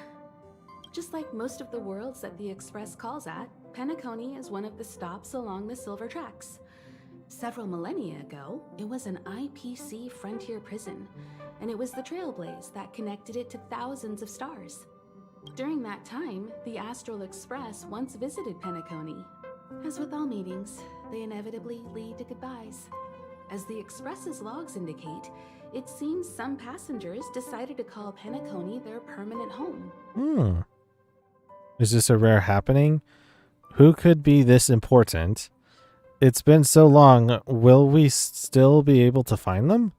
Just like most of the worlds that the Express calls at, Penacony is one of the stops along the Silver Tracks. Several millennia ago, it was an IPC frontier prison, and it was the Trailblaze that connected it to thousands of stars. During that time, the Astral Express once visited Penacony. As with all meetings, they inevitably lead to goodbyes. As the Express's logs indicate, it seems some passengers decided to call Penacony their permanent home. Is this a rare happening? Who could be this important? It's been so long, will we still be able to find them?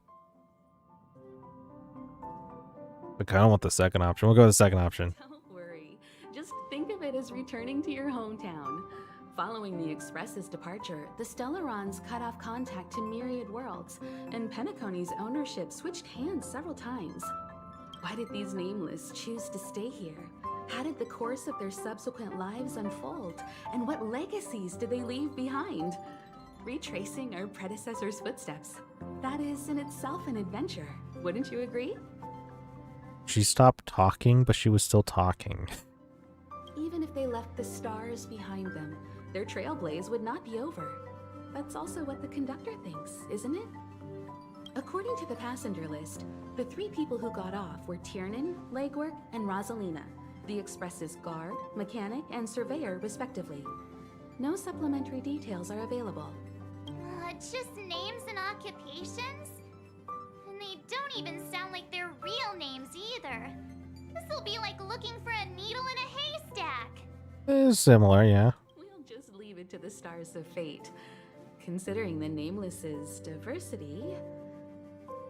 I kind of want the second option. We'll go with the second option. Don't worry. Just think of it as returning to your hometown. Following the Express's departure, the Stellarons cut off contact to myriad worlds, and Penacony's ownership switched hands several times. Why did these nameless choose to stay here? How did the course of their subsequent lives unfold? And what legacies did they leave behind? Retracing our predecessors' footsteps. That is in itself an adventure, wouldn't you agree? She stopped talking, but she was still talking. Even if they left the stars behind them, their trailblaze would not be over. That's also what the conductor thinks, isn't it? According to the passenger list, the 3 people who got off were Tiernan, Legwork, and Rosalina, the Express's guard, mechanic, and surveyor, respectively. No supplementary details are available. Just names and occupations? And they don't even sound like their real names either. This'll be like looking for a needle in a haystack. It's similar, yeah. We'll just leave it to the stars of fate. Considering the Nameless's diversity,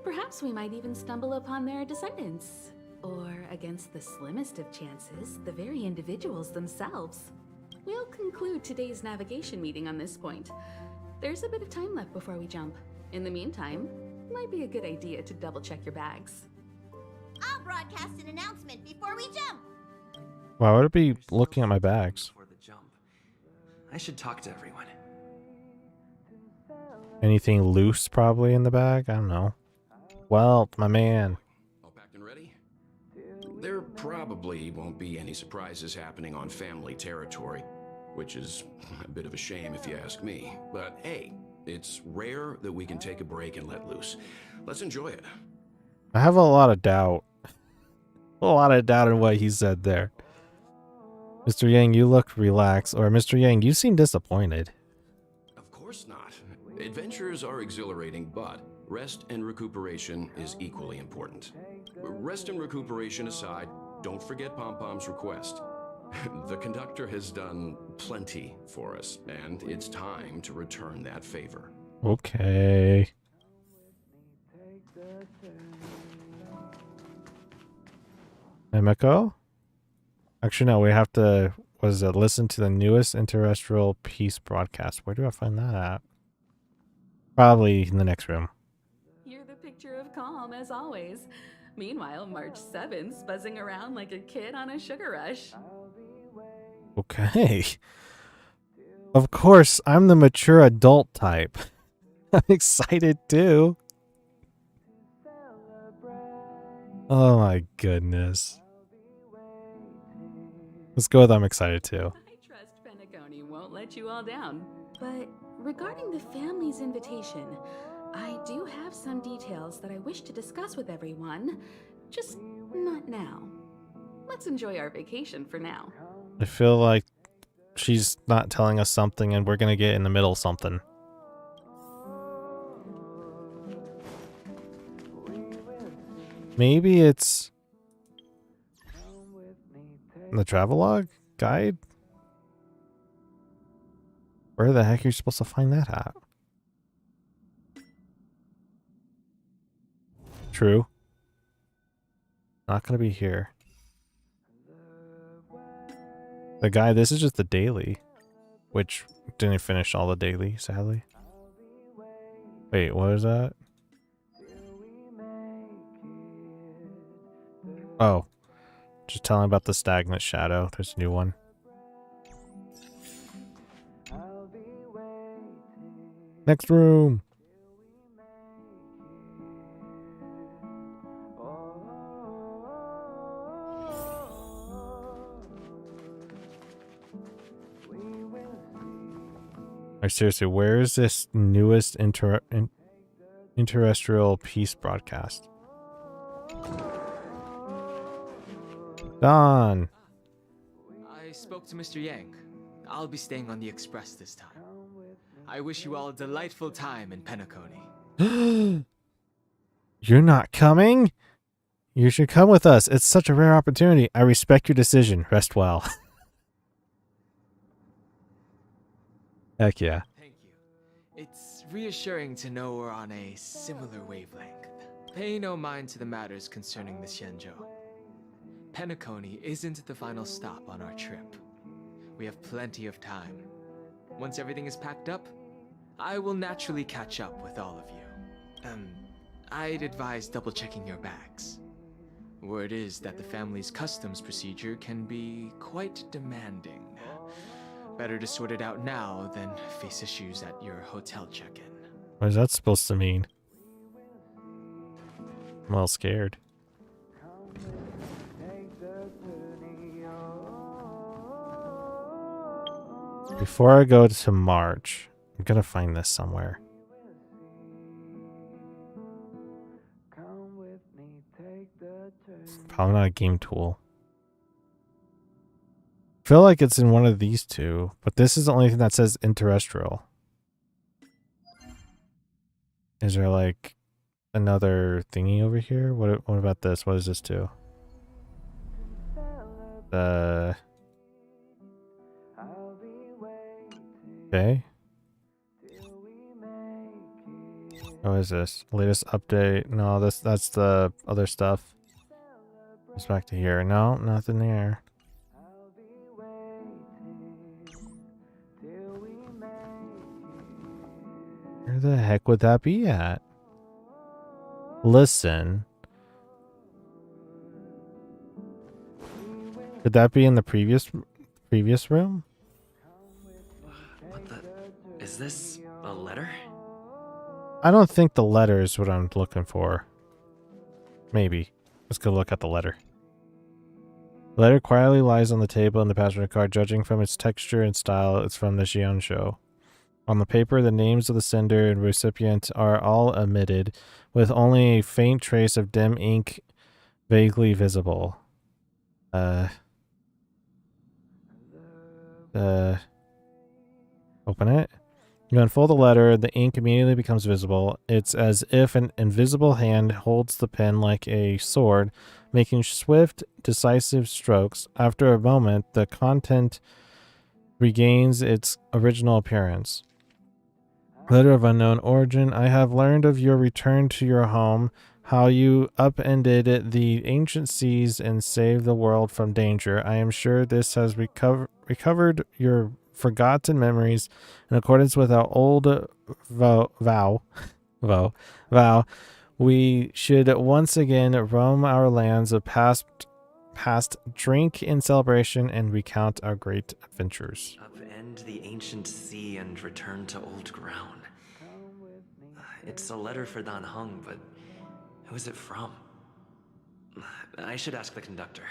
perhaps we might even stumble upon their descendants. Or, against the slimmest of chances, the very individuals themselves. We'll conclude today's navigation meeting on this point. There's a bit of time left before we jump. In the meantime, might be a good idea to double-check your bags. I'll broadcast an announcement before we jump. Why would it be looking at my bags? Before the jump. I should talk to everyone. Anything loose probably in the bag? I don't know. Well, my man. All packed and ready? There probably won't be any surprises happening on family territory, which is a bit of a shame if you ask me. But hey, it's rare that we can take a break and let loose. Let's enjoy it. I have a lot of doubt. A lot of doubt in what he said there. Mr. Yang, you look relaxed. Or Mr. Yang, you seem disappointed. Of course not. Adventures are exhilarating, but rest and recuperation is equally important. Rest and recuperation aside, don't forget Pom-Pom's request. The conductor has done plenty for us, and it's time to return that favor. Okay. Emiko? Actually, no, we have to, listen to the newest interterrestrial peace broadcast. Where do I find that at? Probably in the next room. You're the picture of calm, as always. Meanwhile, March 7th's buzzing around like a kid on a sugar rush. Okay. Of course, I'm the mature adult type. I'm excited too. Oh my goodness. Let's go with I'm excited too. I trust Penacony won't let you all down. But regarding the family's invitation, I do have some details that I wish to discuss with everyone. Just not now. Let's enjoy our vacation for now. I feel like she's not telling us something and we're gonna get in the middle of something. Maybe it's the travelogue guide? Where the heck are you supposed to find that at? True. Not gonna be here. The guy, this is just the daily. Which didn't finish all the daily, sadly. Wait, what is that? Oh. Just telling about the stagnant shadow. There's a new one. Next room. Like, seriously, where is this newest interterrestrial peace broadcast? Don! I spoke to Mr. Yang. I'll be staying on the express this time. I wish you all a delightful time in Penacony. You're not coming? You should come with us. It's such a rare opportunity. I respect your decision. Rest well. Heck yeah. Thank you. It's reassuring to know we're on a similar wavelength. Pay no mind to the matters concerning the Xianzhou. Penacony isn't the final stop on our trip. We have plenty of time. Once everything is packed up, I will naturally catch up with all of you. I'd advise double-checking your bags. Word is that the family's customs procedure can be quite demanding. Better to sort it out now than face issues at your hotel check-in. What is that supposed to mean? I'm a little scared. Before I go to March, I'm gonna find this somewhere. Probably not a game tool. I feel like it's in one of these two, but this is the only thing that says interterrestrial. Is there like another thingy over here? What about this? What does this do? Okay. Oh, is this latest update? No, that's the other stuff. It's back to here. No, nothing there. Where the heck would that be at? Listen. Could that be in the previous room? What the? Is this a letter? I don't think the letter is what I'm looking for. Maybe. Let's go look at the letter. The letter quietly lies on the table in the passenger car. Judging from its texture and style, it's from the Xianzhou. On the paper, the names of the sender and recipient are all omitted, with only a faint trace of dim ink vaguely visible. Open it. You unfold the letter, the ink immediately becomes visible. It's as if an invisible hand holds the pen like a sword, making swift, decisive strokes. After a moment, the content regains its original appearance. Letter of unknown origin. I have learned of your return to your home, how you upended the ancient seas and saved the world from danger. I am sure this has recovered your forgotten memories in accordance with our old vow. We should once again roam our lands of past, drink in celebration, and recount our great adventures. Upend the ancient sea and return to old ground. It's a letter for Dan Heng, but who is it from? I should ask the conductor.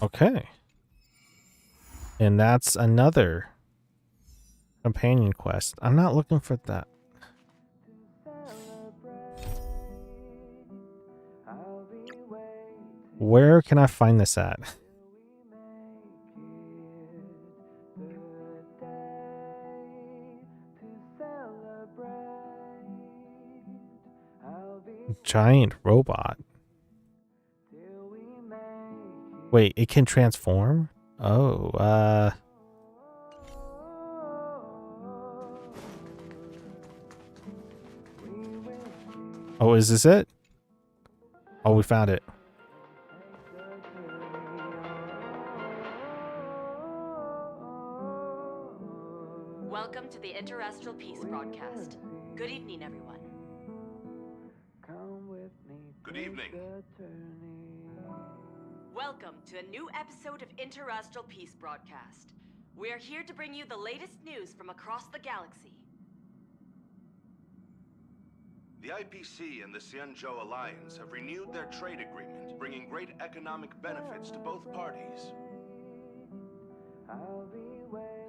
Okay. And that's another companion quest. I'm not looking for that. Where can I find this at? giant robot. Wait, it can transform? Oh, oh, is this it? Oh, we found it. Welcome to the Interastral Peace broadcast. Good evening, everyone. Good evening. Welcome to a new episode of Interastral Peace broadcast. We are here to bring you the latest news from across the galaxy. The IPC and the Xianzhou Alliance have renewed their trade agreement, bringing great economic benefits to both parties.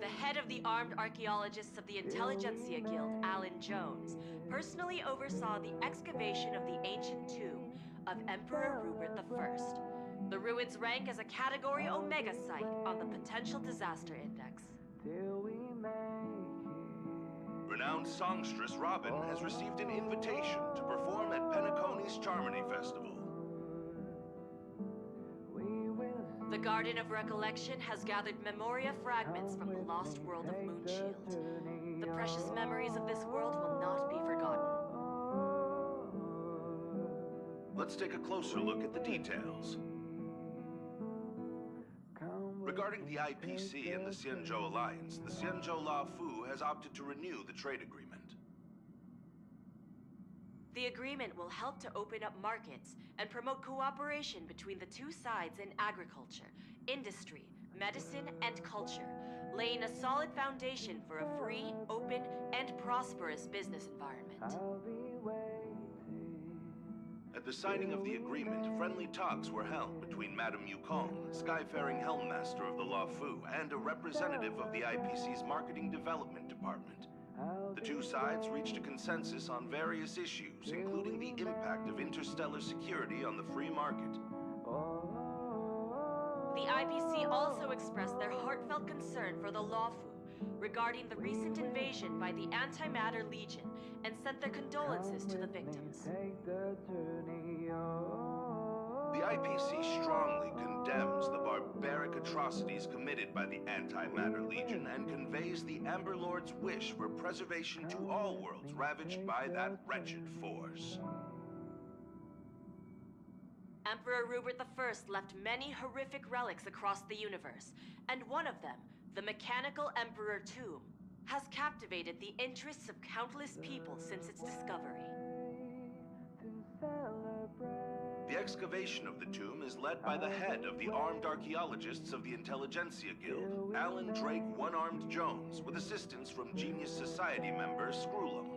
The head of the Armed Archaeologists of the Intelligentsia Guild, Alan Jones, personally oversaw the excavation of the ancient tomb of Emperor Rupert I. The ruins rank as a Category Omega site on the Potential Disaster Index. Renowned songstress Robin has received an invitation to perform at Penacony's Charmony Festival. The Garden of Recollection has gathered memoria fragments from the lost world of Moonshield. The precious memories of this world will not be forgotten. Let's take a closer look at the details. Regarding the IPC and the Xianzhou Alliance, the Xianzhou Luofu has opted to renew the trade agreement. The agreement will help to open up markets and promote cooperation between the two sides in agriculture, industry, medicine, and culture, laying a solid foundation for a free, open, and prosperous business environment. At the signing of the agreement, friendly talks were held between Madame Yukong, Skyfaring Helmmaster of the Luofu, and a representative of the IPC's Marketing Development Department. The two sides reached a consensus on various issues, including the impact of interstellar security on the free market. The IPC also expressed their heartfelt concern for the Luofu regarding the recent invasion by the Antimatter Legion and sent their condolences to the victims. The IPC strongly condemns the barbaric atrocities committed by the Antimatter Legion and conveys the Amber Lord's wish for preservation to all worlds ravaged by that wretched force. Emperor Rupert I left many horrific relics across the universe, and one of them, the Mechanical Emperor Tomb, has captivated the interests of countless people since its discovery. The excavation of the tomb is led by the head of the Armed Archaeologists of the Intelligentsia Guild, Alan Drake One-Armed Jones, with assistance from Genius Society member Screwlum.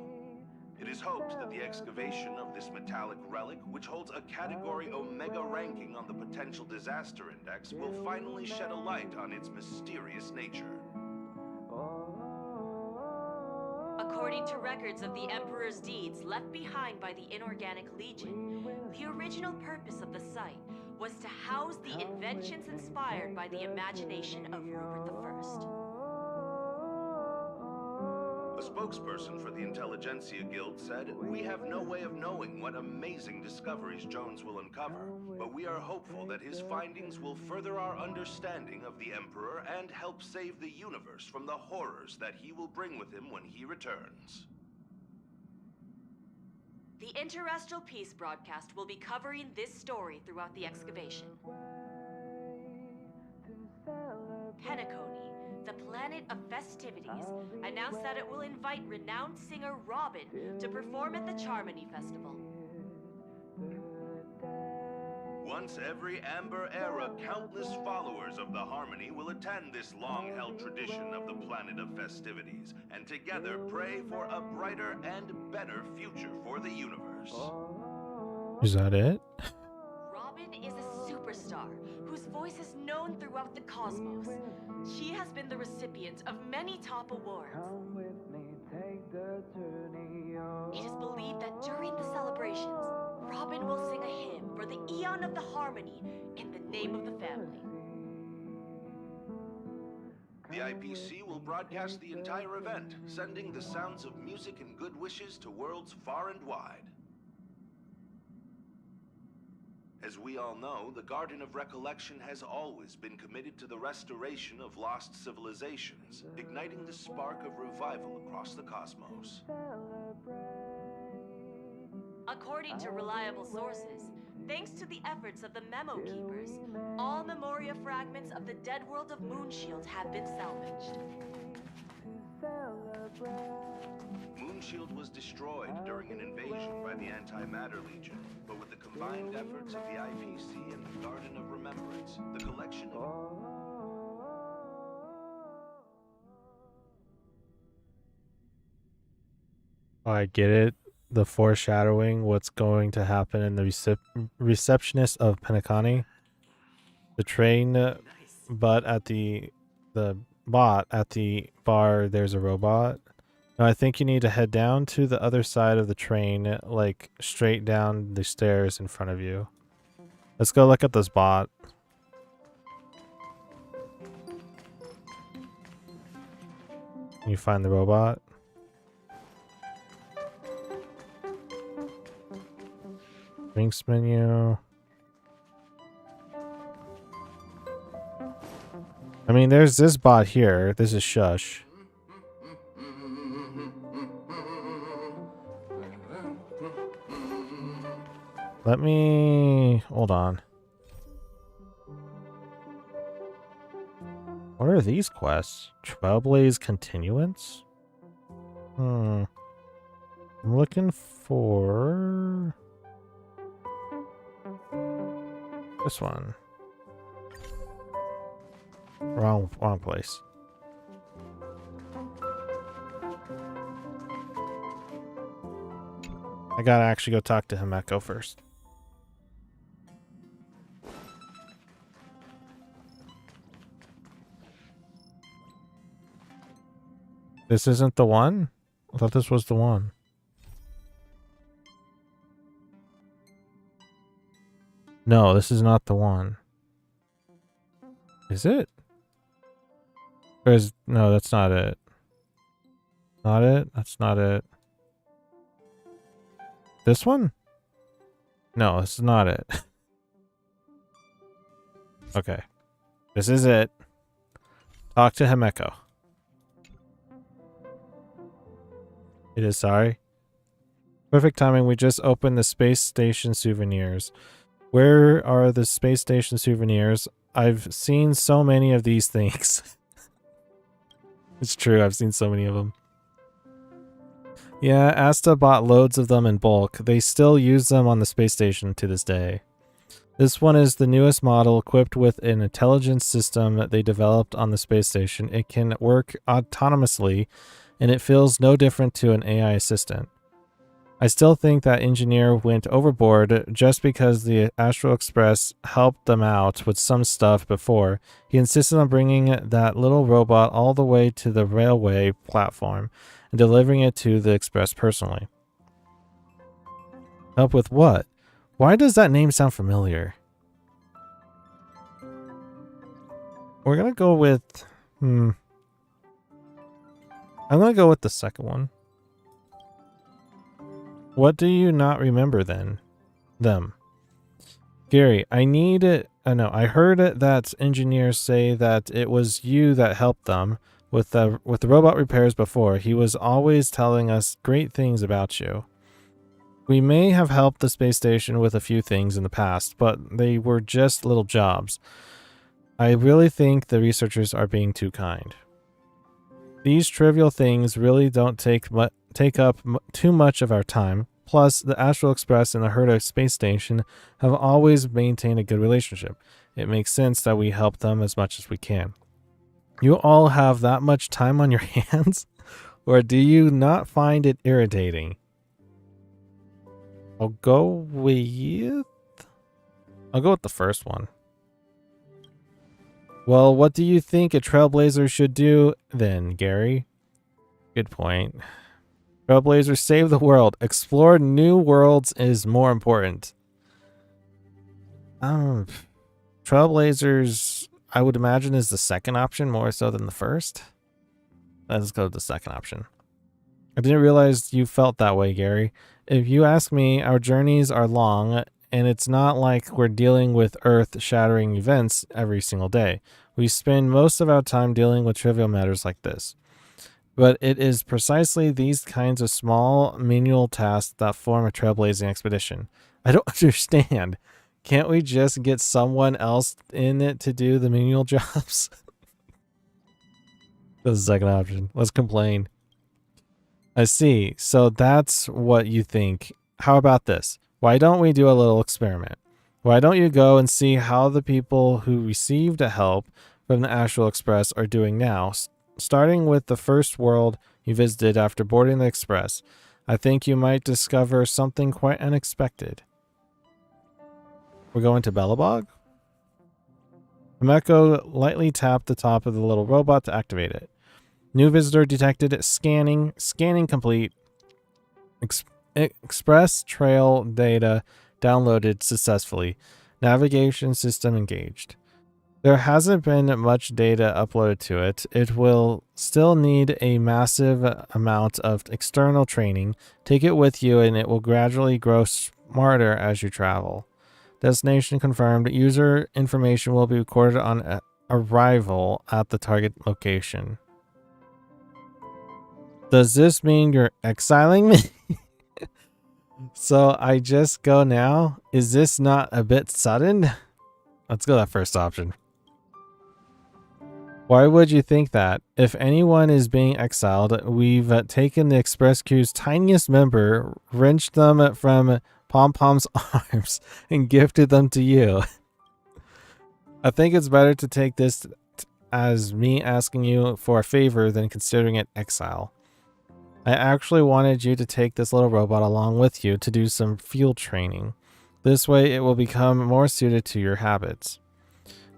It is hoped that the excavation of this metallic relic, which holds a Category Omega ranking on the Potential Disaster Index, will finally shed a light on its mysterious nature. According to records of the Emperor's deeds left behind by the Inorganic Legion, the original purpose of the site was to house the inventions inspired by the imagination of Rupert I. A spokesperson for the Intelligentsia Guild said, "We have no way of knowing what amazing discoveries Jones will uncover, but we are hopeful that his findings will further our understanding of the Emperor and help save the universe from the horrors that he will bring with him when he returns." The Interastral Peace broadcast will be covering this story throughout the excavation. Penacony, the planet of festivities, announced that it will invite renowned singer Robin to perform at the Charmony Festival. Once every Amber Era, countless followers of the Harmony will attend this long-held tradition of the planet of festivities, and together pray for a brighter and better future for the universe. Is that it? Robin is a superstar whose voice is known throughout the cosmos. She has been the recipient of many top awards. It is believed that during the celebrations, Robin will sing a hymn for the Eon of the Harmony in the name of the family. The IPC will broadcast the entire event, sending the sounds of music and good wishes to worlds far and wide. As we all know, the Garden of Recollection has always been committed to the restoration of lost civilizations, igniting the spark of revival across the cosmos. According to reliable sources, thanks to the efforts of the Memo Keepers, all Memoria fragments of the dead world of Moonshield have been salvaged. Moonshield was destroyed during an invasion by the Antimatter Legion, but with the combined efforts of the IPC and the Garden of Remembrance, the collection of... Oh, I get it. The foreshadowing, what's going to happen in the receptionist of Penacony. The train, but at the bot at the bar, there's a robot. No, I think you need to head down to the other side of the train, like straight down the stairs in front of you. Let's go look at this bot. Can you find the robot? Drinks menu. I mean, there's this bot here. This is Shush. Let me... hold on. What are these quests? Trailblaze Continuance? I'm looking for... this one. Wrong place. I gotta actually go talk to Himeko first. This isn't the one? I thought this was the one. No, this is not the one. Is it? No, that's not it. Not it? That's not it. This one? No, this is not it. Okay. This is it. Talk to Himeko. It is, sorry. Perfect timing. We just opened the space station souvenirs. Where are the space station souvenirs? I've seen so many of these things. It's true, I've seen so many of them. Yeah, Asta bought loads of them in bulk. They still use them on the space station to this day. This one is the newest model equipped with an intelligence system that they developed on the space station. It can work autonomously, and it feels no different to an AI assistant. I still think that engineer went overboard just because the Astral Express helped them out with some stuff before. He insisted on bringing that little robot all the way to the railway platform and delivering it to the Express personally. Help with what? Why does that name sound familiar? We're gonna go with... I'm gonna go with the second one. What do you not remember then? Them. Gary, I need it. No, I heard that engineers say that it was you that helped them with the robot repairs before. He was always telling us great things about you. We may have helped the space station with a few things in the past, but they were just little jobs. I really think the researchers are being too kind. These trivial things really don't take up too much of our time. Plus, the Astral Express and the Herta space station have always maintained a good relationship. It makes sense that we help them as much as we can. You all have that much time on your hands? Or do you not find it irritating? I'll go with the first one. Well, what do you think a trailblazer should do then, Gary? Good point. Trailblazers save the world. Explore new worlds is more important. Trailblazers, I would imagine, is the second option more so than the first. Let's go with the second option. I didn't realize you felt that way, Gary. If you ask me, our journeys are long and it's not like we're dealing with earth-shattering events every single day. We spend most of our time dealing with trivial matters like this. But it is precisely these kinds of small, menial tasks that form a trailblazing expedition. I don't understand. Can't we just get someone else in it to do the menial jobs? That's the second option. Let's complain. I see. So that's what you think. How about this? Why don't we do a little experiment? Why don't you go and see how the people who received help from the Astral Express are doing now, starting with the first world you visited after boarding the Express. I think you might discover something quite unexpected. We're going to Belobog? Himeko lightly tapped the top of the little robot to activate it. New visitor detected. Scanning. Scanning complete. Express trail data downloaded successfully. Navigation system engaged. There hasn't been much data uploaded to it. It will still need a massive amount of external training. Take it with you and it will gradually grow smarter as you travel. Destination confirmed. User information will be recorded on arrival at the target location. Does this mean you're exiling me? So I just go now? Is this not a bit sudden? Let's go that first option. Why would you think that? If anyone is being exiled, we've taken the Express Crew's tiniest member, wrenched them from Pom-Pom's arms, and gifted them to you. I think it's better to take this as me asking you for a favor than considering it exile. I actually wanted you to take this little robot along with you to do some field training. This way it will become more suited to your habits.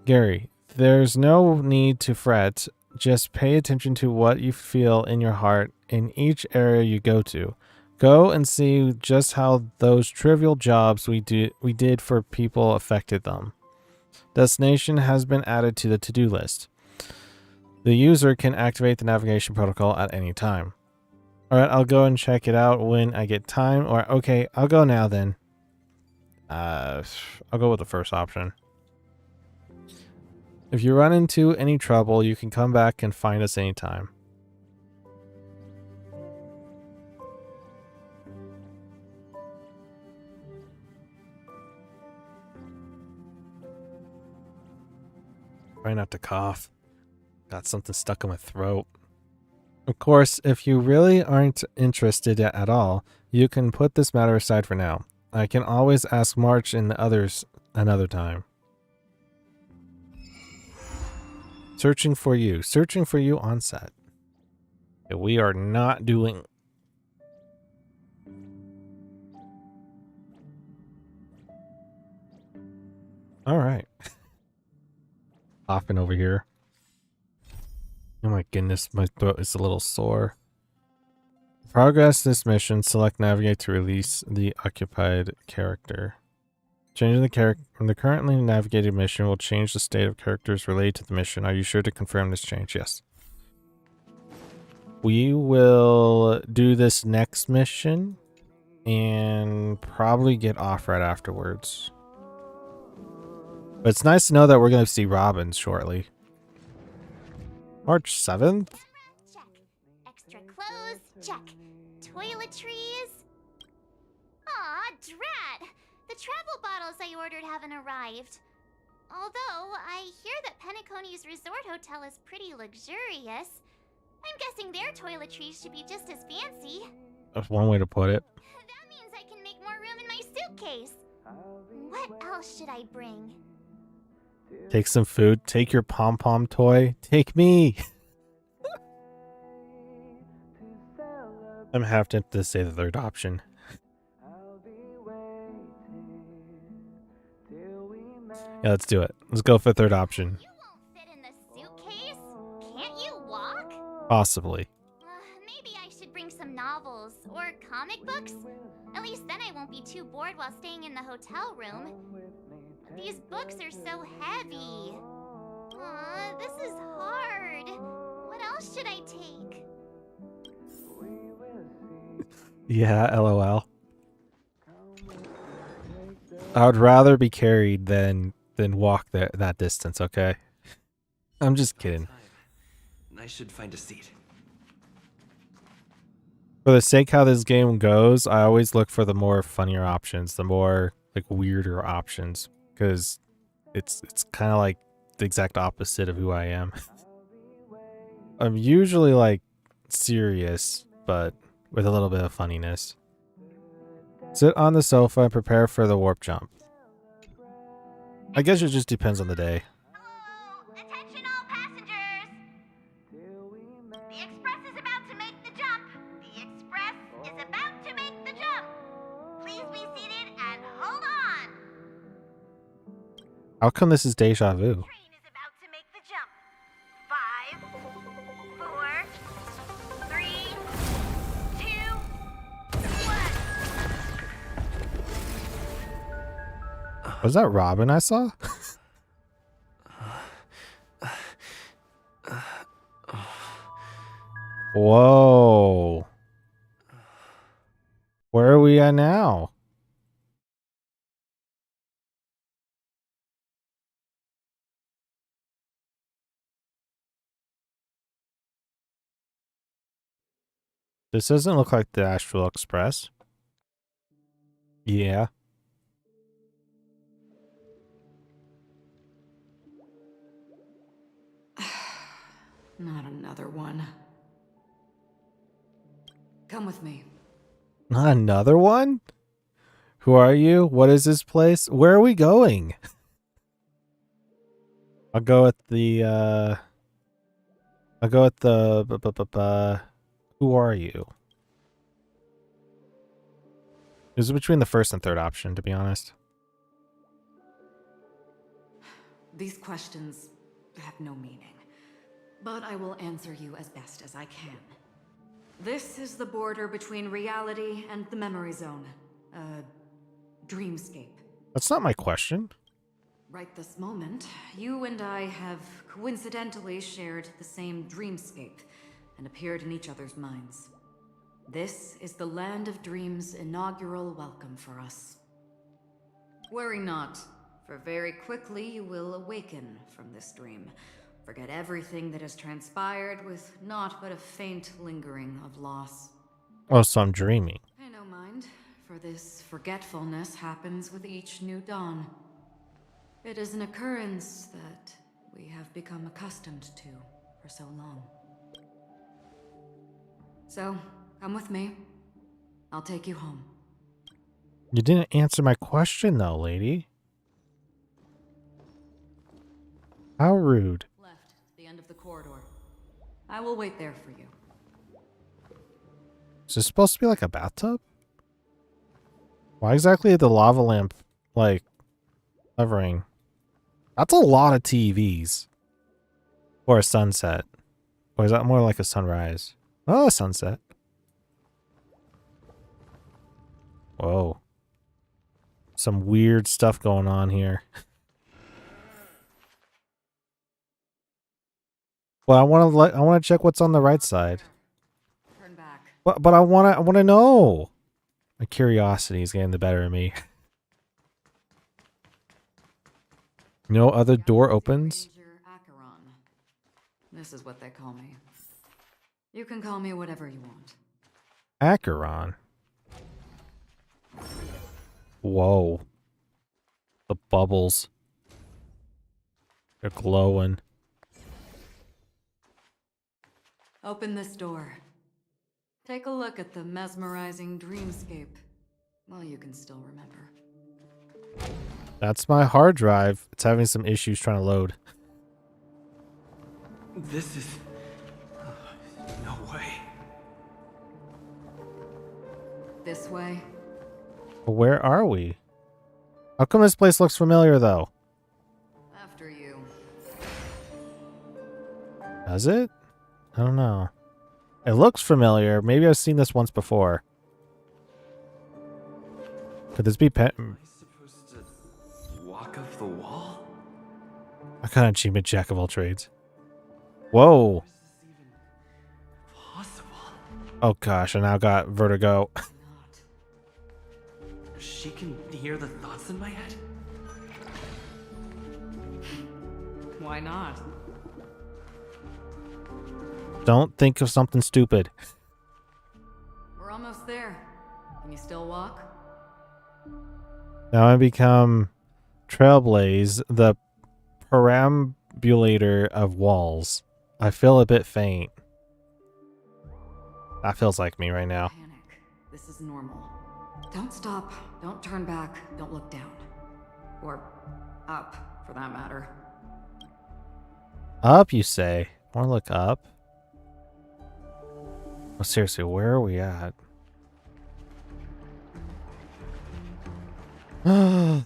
Gary, there's no need to fret. Just pay attention to what you feel in your heart in each area you go to. Go and see just how those trivial jobs we did for people affected them. Destination has been added to the to-do list. The user can activate the navigation protocol at any time. Alright, I'll go and check it out when I get time. Or, okay, I'll go now then. I'll go with the first option. If you run into any trouble, you can come back and find us anytime. Try not to cough. Got something stuck in my throat. Of course, if you really aren't interested at all, you can put this matter aside for now. I can always ask March and the others another time. Searching for you. Searching for you on set. We are not doing... Alright. Coughing over here. Oh my goodness, my throat is a little sore. Progress this mission. Select navigate to release the occupied character. Changing the character from the currently navigated mission will change the state of characters related to the mission. Are you sure to confirm this change? Yes. We will do this next mission and probably get off right afterwards. But it's nice to know that we're going to see Robin shortly. March 7th? Check. Extra clothes? Check. Toiletries? Aw, drat! The travel bottles I ordered haven't arrived. Although, I hear that Penacony's resort hotel is pretty luxurious. I'm guessing their toiletries should be just as fancy. That's one way to put it. That means I can make more room in my suitcase. What else should I bring? Take some food. Take your pom-pom toy. Take me. I'm half tempted to say the third option. Yeah, let's do it. Let's go for the third option. You won't fit in the suitcase. Can't you walk? Possibly. Maybe I should bring some novels or comic books. At least then I won't be too bored while staying in the hotel room. These books are so heavy. Aw, this is hard. What else should I take? Yeah, LOL. I would rather be carried than walk that distance, okay? I'm just kidding. I should find a seat. For the sake how this game goes, I always look for the more funnier options, the more like weirder options, because it's kind of like the exact opposite of who I am. I'm usually like serious, but with a little bit of funniness. Sit on the sofa and prepare for the warp jump. I guess it just depends on the day. Attention all passengers! The Express is about to make the jump. The Express is about to make the jump. Please be seated and hold on. How come this is deja vu? Train is about to make the jump. 5, 4, 3, 2, 1. Was that Robin I saw? Whoa. Where are we at now? This doesn't look like the Astral Express. Yeah. Not another one. Come with me. Not another one? Who are you? What is this place? Where are we going? I'll go with the who are you? It was between the first and third option, to be honest. These questions have no meaning, but I will answer you as best as I can. This is the border between reality and the memory zone. Dreamscape. That's not my question. Right this moment, you and I have coincidentally shared the same dreamscape and appeared in each other's minds. This is the Land of Dreams' inaugural welcome for us. Worry not, for very quickly you will awaken from this dream. Forget everything that has transpired with naught but a faint lingering of loss. Oh, so I'm dreaming. Pay no mind, for this forgetfulness happens with each new dawn. It is an occurrence that we have become accustomed to for so long. So, come with me. I'll take you home. You didn't answer my question, though, lady. How rude. Left, the end of the corridor. I will wait there for you. Is this supposed to be like a bathtub? Why exactly the lava lamp, like, hovering? That's a lot of TVs. Or a sunset. Or is that more like a sunrise? Oh, a sunset. Whoa. Some weird stuff going on here. Well, I want to check what's on the right side. Turn back. But I want to know. My curiosity is getting the better of me. No other door opens? This is what they call me. You can call me whatever you want. Acheron. Whoa. The bubbles. They're glowing. Open this door. Take a look at the mesmerizing dreamscape. Well, you can still remember. That's my hard drive. It's having some issues trying to load. This is... no way. This way? Where are we? How come this place looks familiar, though? After you. Does it? I don't know. It looks familiar. Maybe I've seen this once before. Could this be pet? Am I supposed to walk up the wall? I kind of achievement jack of all trades. Whoa. Possible. Oh gosh, I now got vertigo. She can hear the thoughts in my head? Why not? Don't think of something stupid. We're almost there. Can you still walk? Now I become Trailblaze, the perambulator of walls. I feel a bit faint. That feels like me right now. Panic. This is normal. Don't stop. Don't turn back. Don't look down. Or up, for that matter. Up, you say? Or look up? Well, seriously, where are we at? They're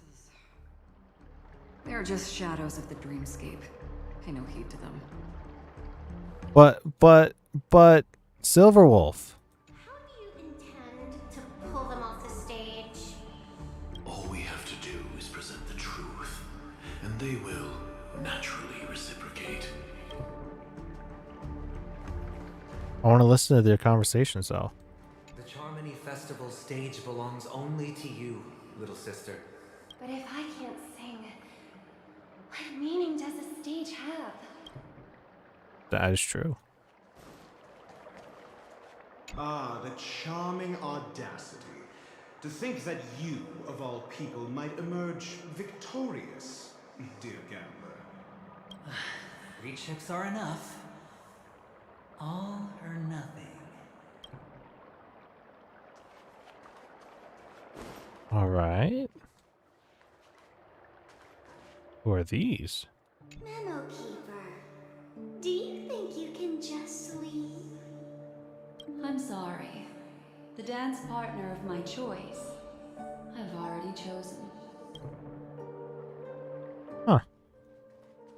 just shadows of the dreamscape. Pay no heed to them. But, Silverwolf. To pull them off the stage. All we have to do is present the truth, and they will naturally reciprocate. I want to listen to their conversations, though. The Charmony Festival stage belongs only to you, little sister. But if I can't sing, what meaning does a stage have? That is true. Ah, the charming audacity. To think that you, of all people, might emerge victorious, dear gambler. 3 chips are enough. All or nothing. All right. Who are these? Memo Keeper, do you think you can just leave? I'm sorry. The dance partner of my choice, I've already chosen. Huh.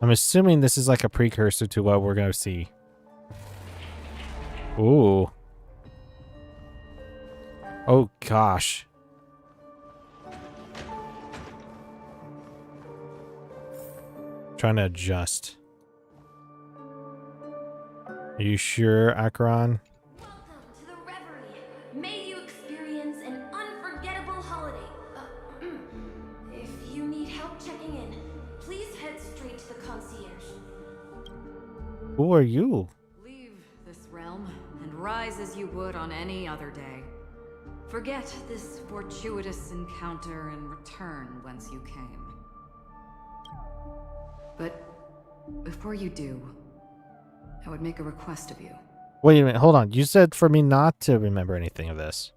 I'm assuming this is like a precursor to what we're going to see. Ooh. Oh, gosh. Trying to adjust. Are you sure, Acheron? To the reverie. May you experience an unforgettable holiday. If you need help checking in, please head straight to the concierge. Who are you? Leave this realm and rise as you would on any other day. Forget this fortuitous encounter and return whence you came. But before you do, I would make a request of you. Wait a minute, hold on. You said for me not to remember anything of this.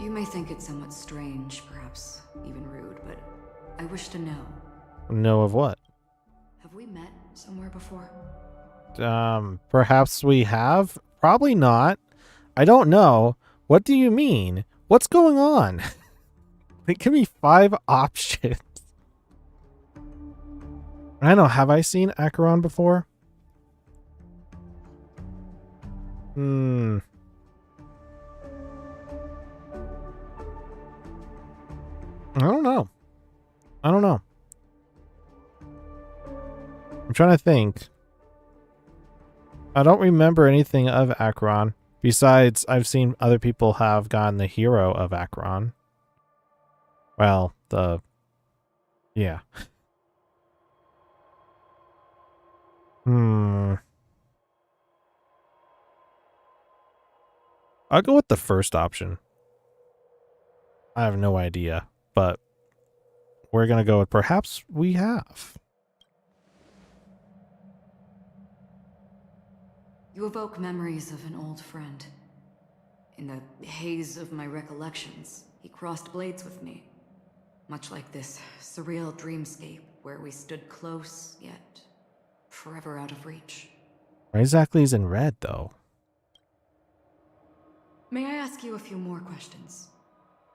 You may think it somewhat strange, perhaps even rude, but I wish to know. Know of what? Have we met somewhere before? Perhaps we have? Probably not. I don't know. What do you mean? What's going on? Give me 5 options. I don't know. Have I seen Acheron before? I don't know. I don't know. I'm trying to think. I don't remember anything of Acheron. Besides, I've seen other people have gotten the hero of Acheron. Well, yeah. I'll go with the first option. I have no idea, but we're going to go with perhaps we have. You evoke memories of an old friend. In the haze of my recollections, he crossed blades with me. Much like this surreal dreamscape where we stood close, yet forever out of reach. Why exactly is in red, though? May I ask you a few more questions?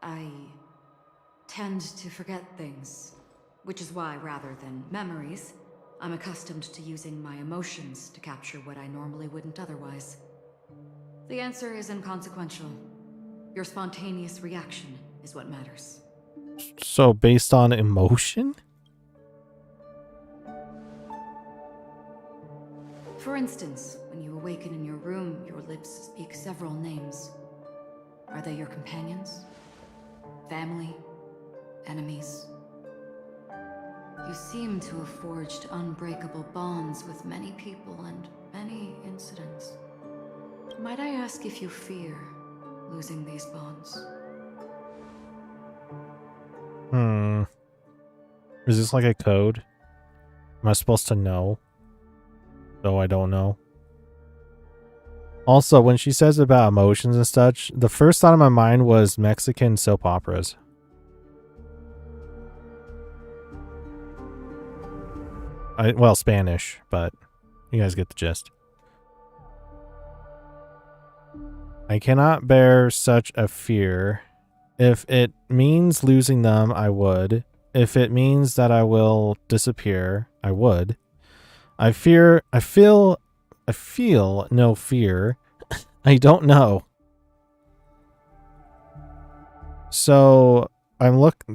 I tend to forget things, which is why, rather than memories, I'm accustomed to using my emotions to capture what I normally wouldn't otherwise. The answer is inconsequential. Your spontaneous reaction is what matters. So based on emotion? For instance, when you awaken in your room, your lips speak several names. Are they your companions? Family? Enemies? You seem to have forged unbreakable bonds with many people and many incidents. Might I ask if you fear losing these bonds? Is this like a code? Am I supposed to know? Though I don't know. Also, when she says about emotions and such, the first thought in my mind was Mexican soap operas. Well, Spanish, but you guys get the gist. I cannot bear such a fear. If it means losing them, I would. If it means that I will disappear, I would. I feel no fear. I don't know. So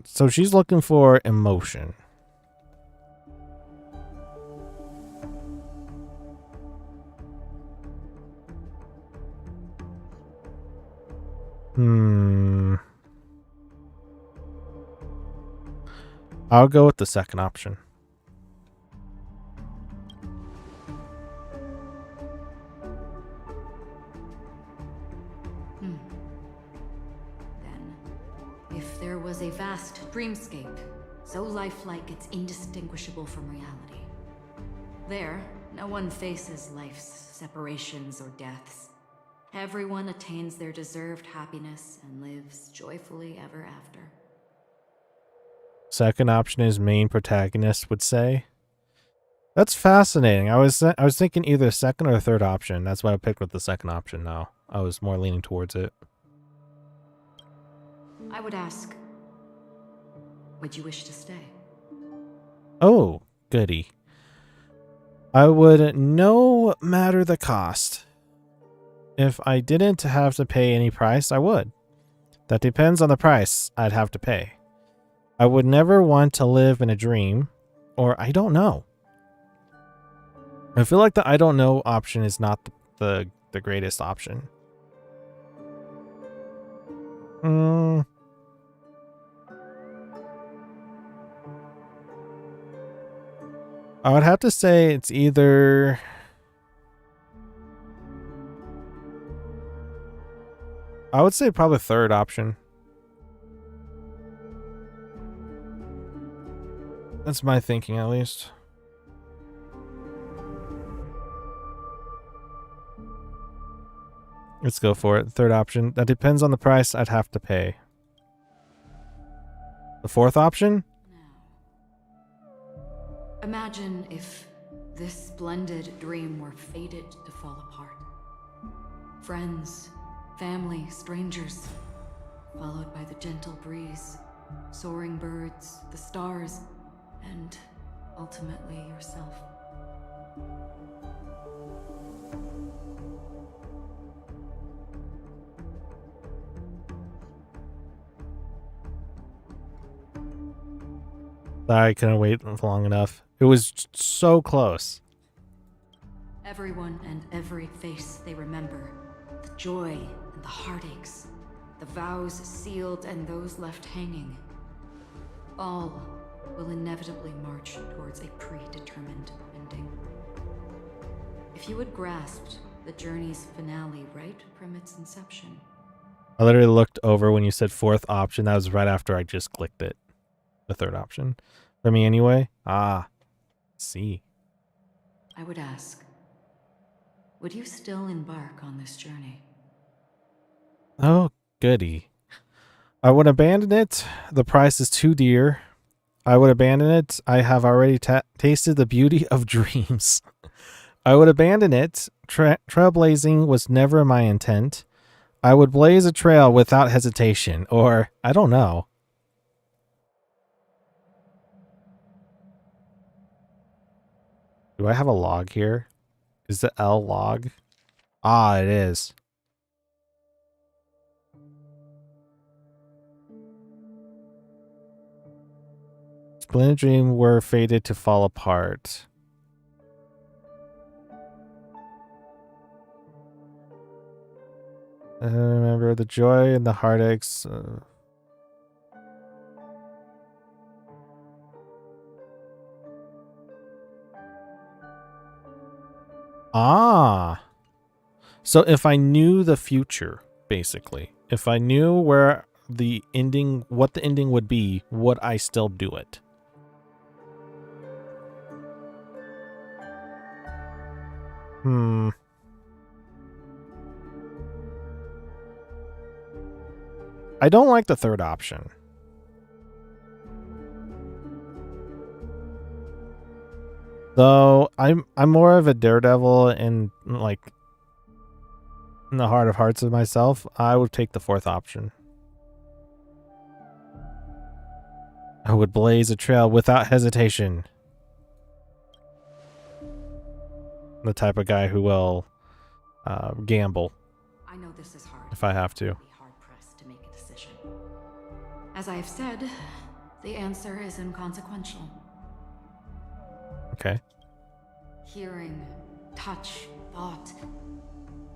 so she's looking for emotion. I'll go with the second option. Then, if there was a vast dreamscape, so lifelike it's indistinguishable from reality. There, no one faces life's separations or deaths. Everyone attains their deserved happiness and lives joyfully ever after. Second option is main protagonist would say. That's fascinating. I was thinking either second or third option. That's why I picked with the second option now. I was more leaning towards it. I would ask, would you wish to stay? Oh, goody. I would, no matter the cost. If I didn't have to pay any price, I would. That depends on the price I'd have to pay. I would never want to live in a dream, or I don't know. I feel like the I don't know option is not the greatest option. I would have to say it's either... I would say probably third option. That's my thinking, at least. Let's go for it. Third option. That depends on the price I'd have to pay. The fourth option? Imagine if this splendid dream were fated to fall apart. Friends, family, strangers, followed by the gentle breeze, soaring birds, the stars, and ultimately yourself. I couldn't wait long enough. It was so close. Everyone and every face they remember. The joy and the heartaches. The vows sealed and those left hanging. All will inevitably march towards a predetermined ending. If you had grasped the journey's finale right from its inception. I literally looked over when you said fourth option. That was right after I just clicked it. The third option. For me anyway. See. I would ask, would you still embark on this journey? Oh, goody. I would abandon it. The price is too dear. I would abandon it. I have already tasted the beauty of dreams. I would abandon it. Trailblazing was never my intent. I would blaze a trail without hesitation. Or, I don't know. Do I have a log here? Is the L log? It is. Splendid dream were fated to fall apart. I remember the joy and the heartaches. So if I knew the future, basically, if I knew where the ending, what the ending would be, would I still do it? I don't like the third option. Though I'm more of a daredevil and like in the heart of hearts of myself, I would take the fourth option. I would blaze a trail without hesitation. The type of guy who will gamble. I know this is hard. If I have to. Be hard pressed to make a decision. As I have said, the answer is inconsequential. Okay. Hearing, touch, thought.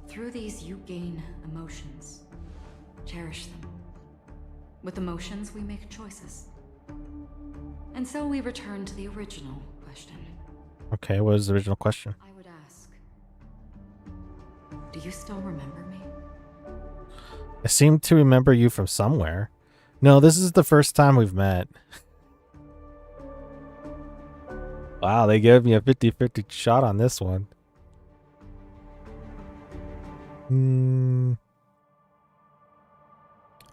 Through these you gain emotions. Cherish them. With emotions we make choices. And so we return to the original question. Okay, what is the original question? I would ask, do you still remember me? I seem to remember you from somewhere. No, this is the first time we've met. Wow, they gave me a 50-50 shot on this one.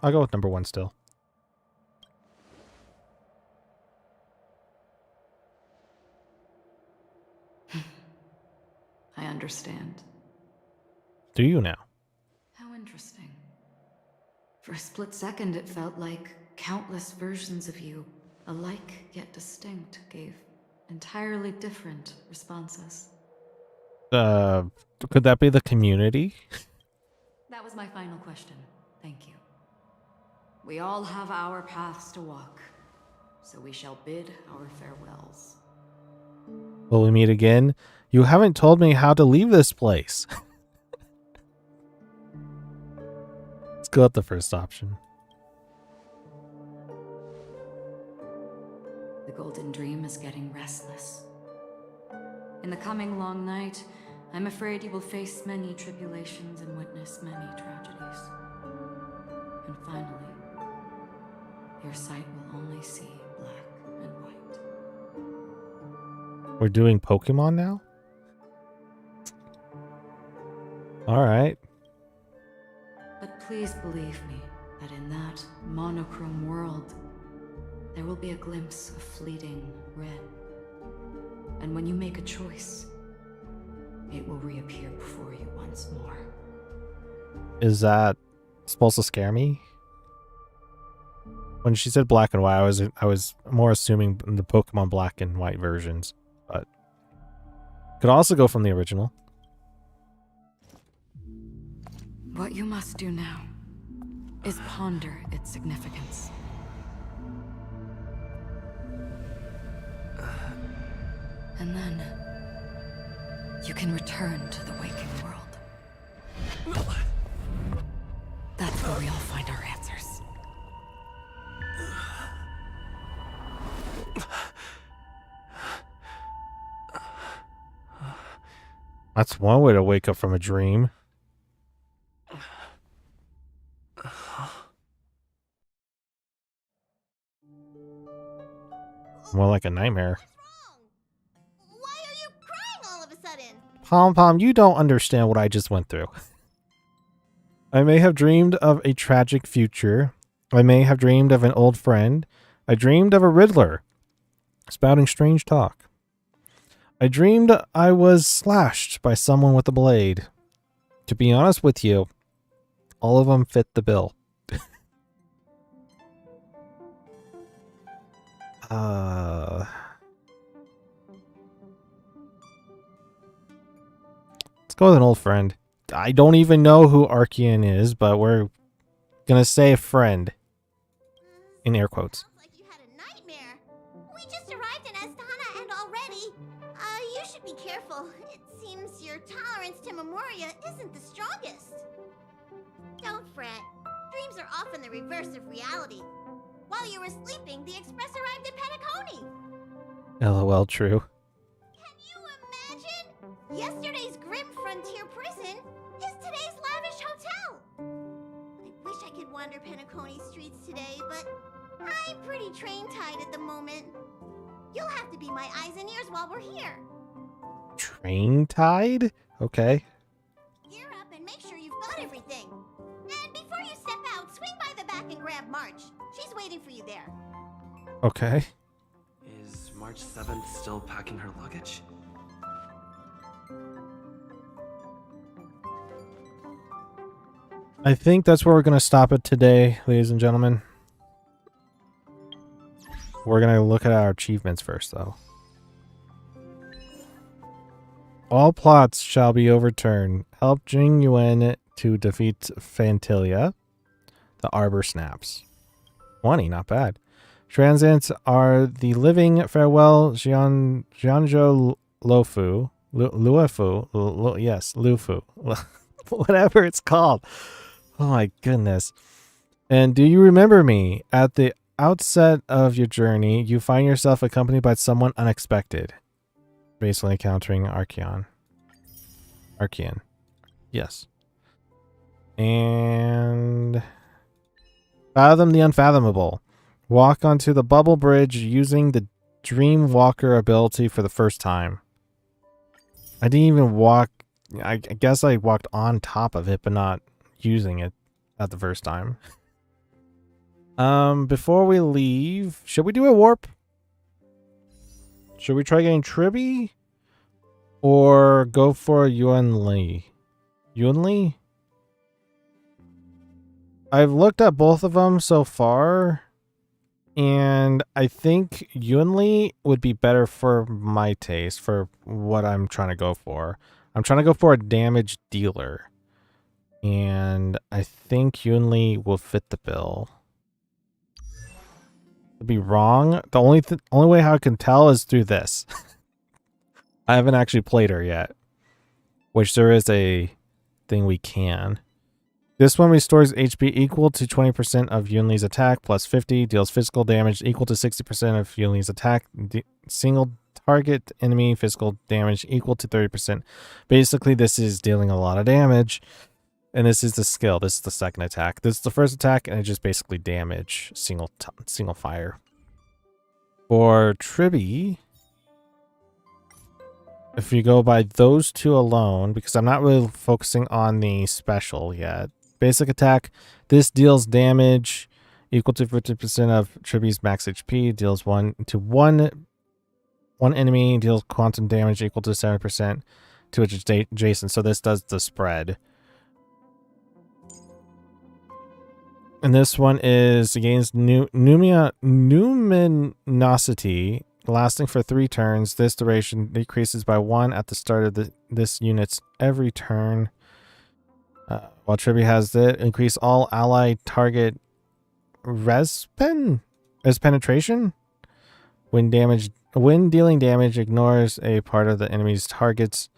I'll go with number 1 still. I understand. Do you now? How interesting. For a split second, it felt like countless versions of you, alike yet distinct, gave entirely different responses. Could that be the community? That was my final question. Thank you. We all have our paths to walk, so we shall bid our farewells. Will we meet again? You haven't told me how to leave this place. Let's go with the first option. The golden dream is getting restless. In the coming long night, I'm afraid you will face many tribulations and witness many tragedies. And finally, your sight will only see black and white. We're doing Pokemon now? Alright. But please believe me that in that monochrome world, there will be a glimpse of fleeting red. And when you make a choice, it will reappear before you once more. Is that supposed to scare me? When she said black and white, I was more assuming the Pokemon black and white versions, but could also go from the original. What you must do now is ponder its significance. And then you can return to the waking world. That's where we all find our answers. That's one way to wake up from a dream. More like a nightmare. Why are you crying all of a sudden? Pom Pom, you don't understand what I just went through. I may have dreamed of a tragic future. I may have dreamed of an old friend. I dreamed of a Riddler spouting strange talk. I dreamed I was slashed by someone with a blade. To be honest with you, all of them fit the bill. Let's go with an old friend. I don't even know who Archean is, but we're gonna say a friend. In air quotes. Like you had a nightmare. We just arrived in Astana and already. You should be careful. It seems your tolerance to Memoria isn't the strongest. Don't fret. Dreams are often the reverse of reality. While you were sleeping, the express arrived at Penacony. LOL, true. Yesterday's grim frontier prison is today's lavish hotel. I wish I could wander Penacony streets today, but I'm pretty train-tied at the moment. You'll have to be my eyes and ears while we're here. Train tide? Okay. Gear up and make sure you've got everything. And before you step out, swing by the back and grab March. She's waiting for you there. Okay. Is March 7th still packing her luggage? I think that's where we're going to stop it today, ladies and gentlemen. We're going to look at our achievements first, though. All plots shall be overturned. Help Jing Yuan to defeat Fantilia. The Arbor snaps. 20, not bad. Transients are the living farewell Jianzhou Luofu. Luofu. Yes, Luofu. Whatever it's called. Oh my goodness. And do you remember me? At the outset of your journey, you find yourself accompanied by someone unexpected. Basically encountering Archeon. Yes. And fathom the unfathomable. Walk onto the bubble bridge using the Dream Walker ability for the first time. I didn't even walk. I guess I walked on top of it, but not using it at the first time. Before we leave, should we do a warp? Should we try getting Tribby? Or go for Yuanli? Yuanli? I've looked at both of them so far, and I think Yuanli would be better for my taste, for what I'm trying to go for. I'm trying to go for a damage dealer. And I think Yuanli will fit the bill. I'd be wrong. The only way how I can tell is through this. I haven't actually played her yet. Which there is a thing we can. This one restores HP equal to 20% of Yuanli's attack plus 50. Deals physical damage equal to 60% of Yuanli's attack. Single target enemy physical damage equal to 30%. Basically, this is dealing a lot of damage. And this is the skill. This is the second attack. This is the first attack, and it just basically damage single fire. For Tribby, if you go by those two alone, because I'm not really focusing on the special yet. Basic attack. This deals damage equal to 50% of Tribby's max HP. Deals one enemy. Deals quantum damage equal to 7% to adjacent. So this does the spread. And this one is against numinosity, lasting for 3 turns. This duration decreases by 1 at the start of this unit's every turn. While Tribby has it, increase all allied target penetration. When dealing damage, ignores a part of the enemy's target's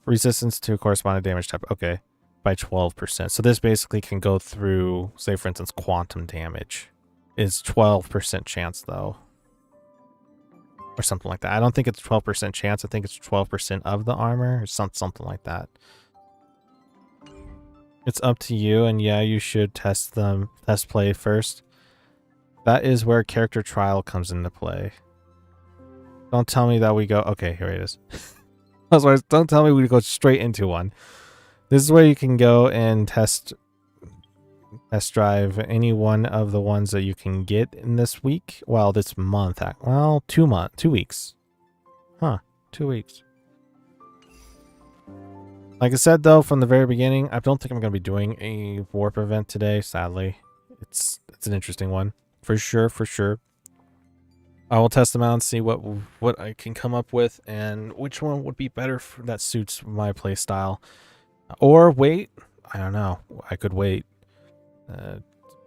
resistance to corresponding damage type. Okay. By 12%. So this basically can go through, say for instance, quantum damage. Is 12% chance though. Or something like that. I don't think it's 12% chance. I think it's 12% of the armor or something like that. It's up to you, and yeah, you should test play first. That is where character trial comes into play. Don't tell me that we go, okay, here it is. Don't tell me we go straight into one. This is where you can go and test drive any one of the ones that you can get in this week. Well, this month. Well, 2 weeks. Huh. 2 weeks. Like I said, though, from the very beginning, I don't think I'm going to be doing a warp event today, sadly. It's an interesting one. For sure. I will test them out and see what I can come up with and which one would be better that suits my play style. Or wait, I don't know. I could wait.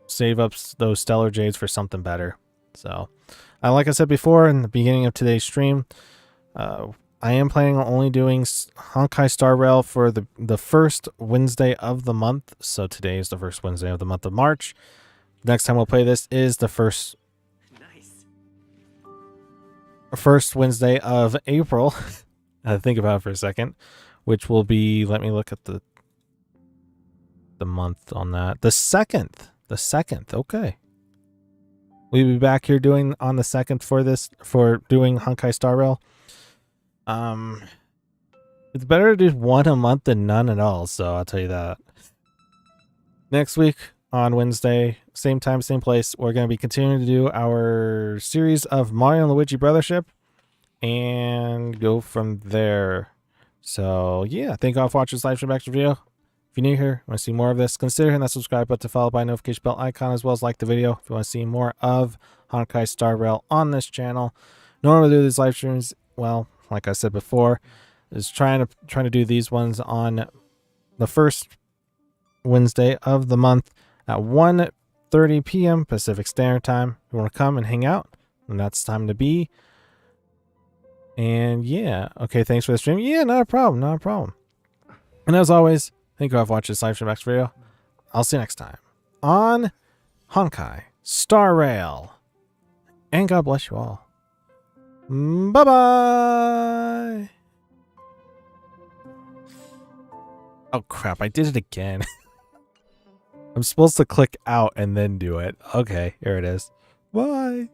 Save up those Stellar Jades for something better. So, like I said before in the beginning of today's stream, I am planning on only doing Honkai Star Rail for the first Wednesday of the month. So today is the first Wednesday of the month of March. Next time we'll play this is the first Wednesday of April. I had to think about it for a second, which will be, let me look at the month on that. The 2nd. The 2nd. Okay. We'll be back here doing on the 2nd for doing Honkai Star Rail. It's better to do one a month than none at all, so I'll tell you that. Next week on Wednesday, same time, same place, we're going to be continuing to do our series of Mario and Luigi Brothership and go from there. So yeah, thank you all for watching this live stream extra video. If you're new here, want to see more of this, consider hitting that subscribe button followed by a notification bell icon, as well as like the video if you want to see more of Honkai Star Rail on this channel. Normally do these live streams, well, like I said before, is trying to do these ones on the first Wednesday of the month at 1:30 p.m. Pacific Standard Time. If you want to come and hang out, and that's time to be. And yeah, okay, thanks for the stream. Yeah, not a problem, not a problem. And as always, thank you all for watching this live stream next video. I'll see you next time on Honkai Star Rail. And God bless you all. Bye-bye. Oh, crap. I did it again. I'm supposed to click out and then do it. Okay, here it is. Bye.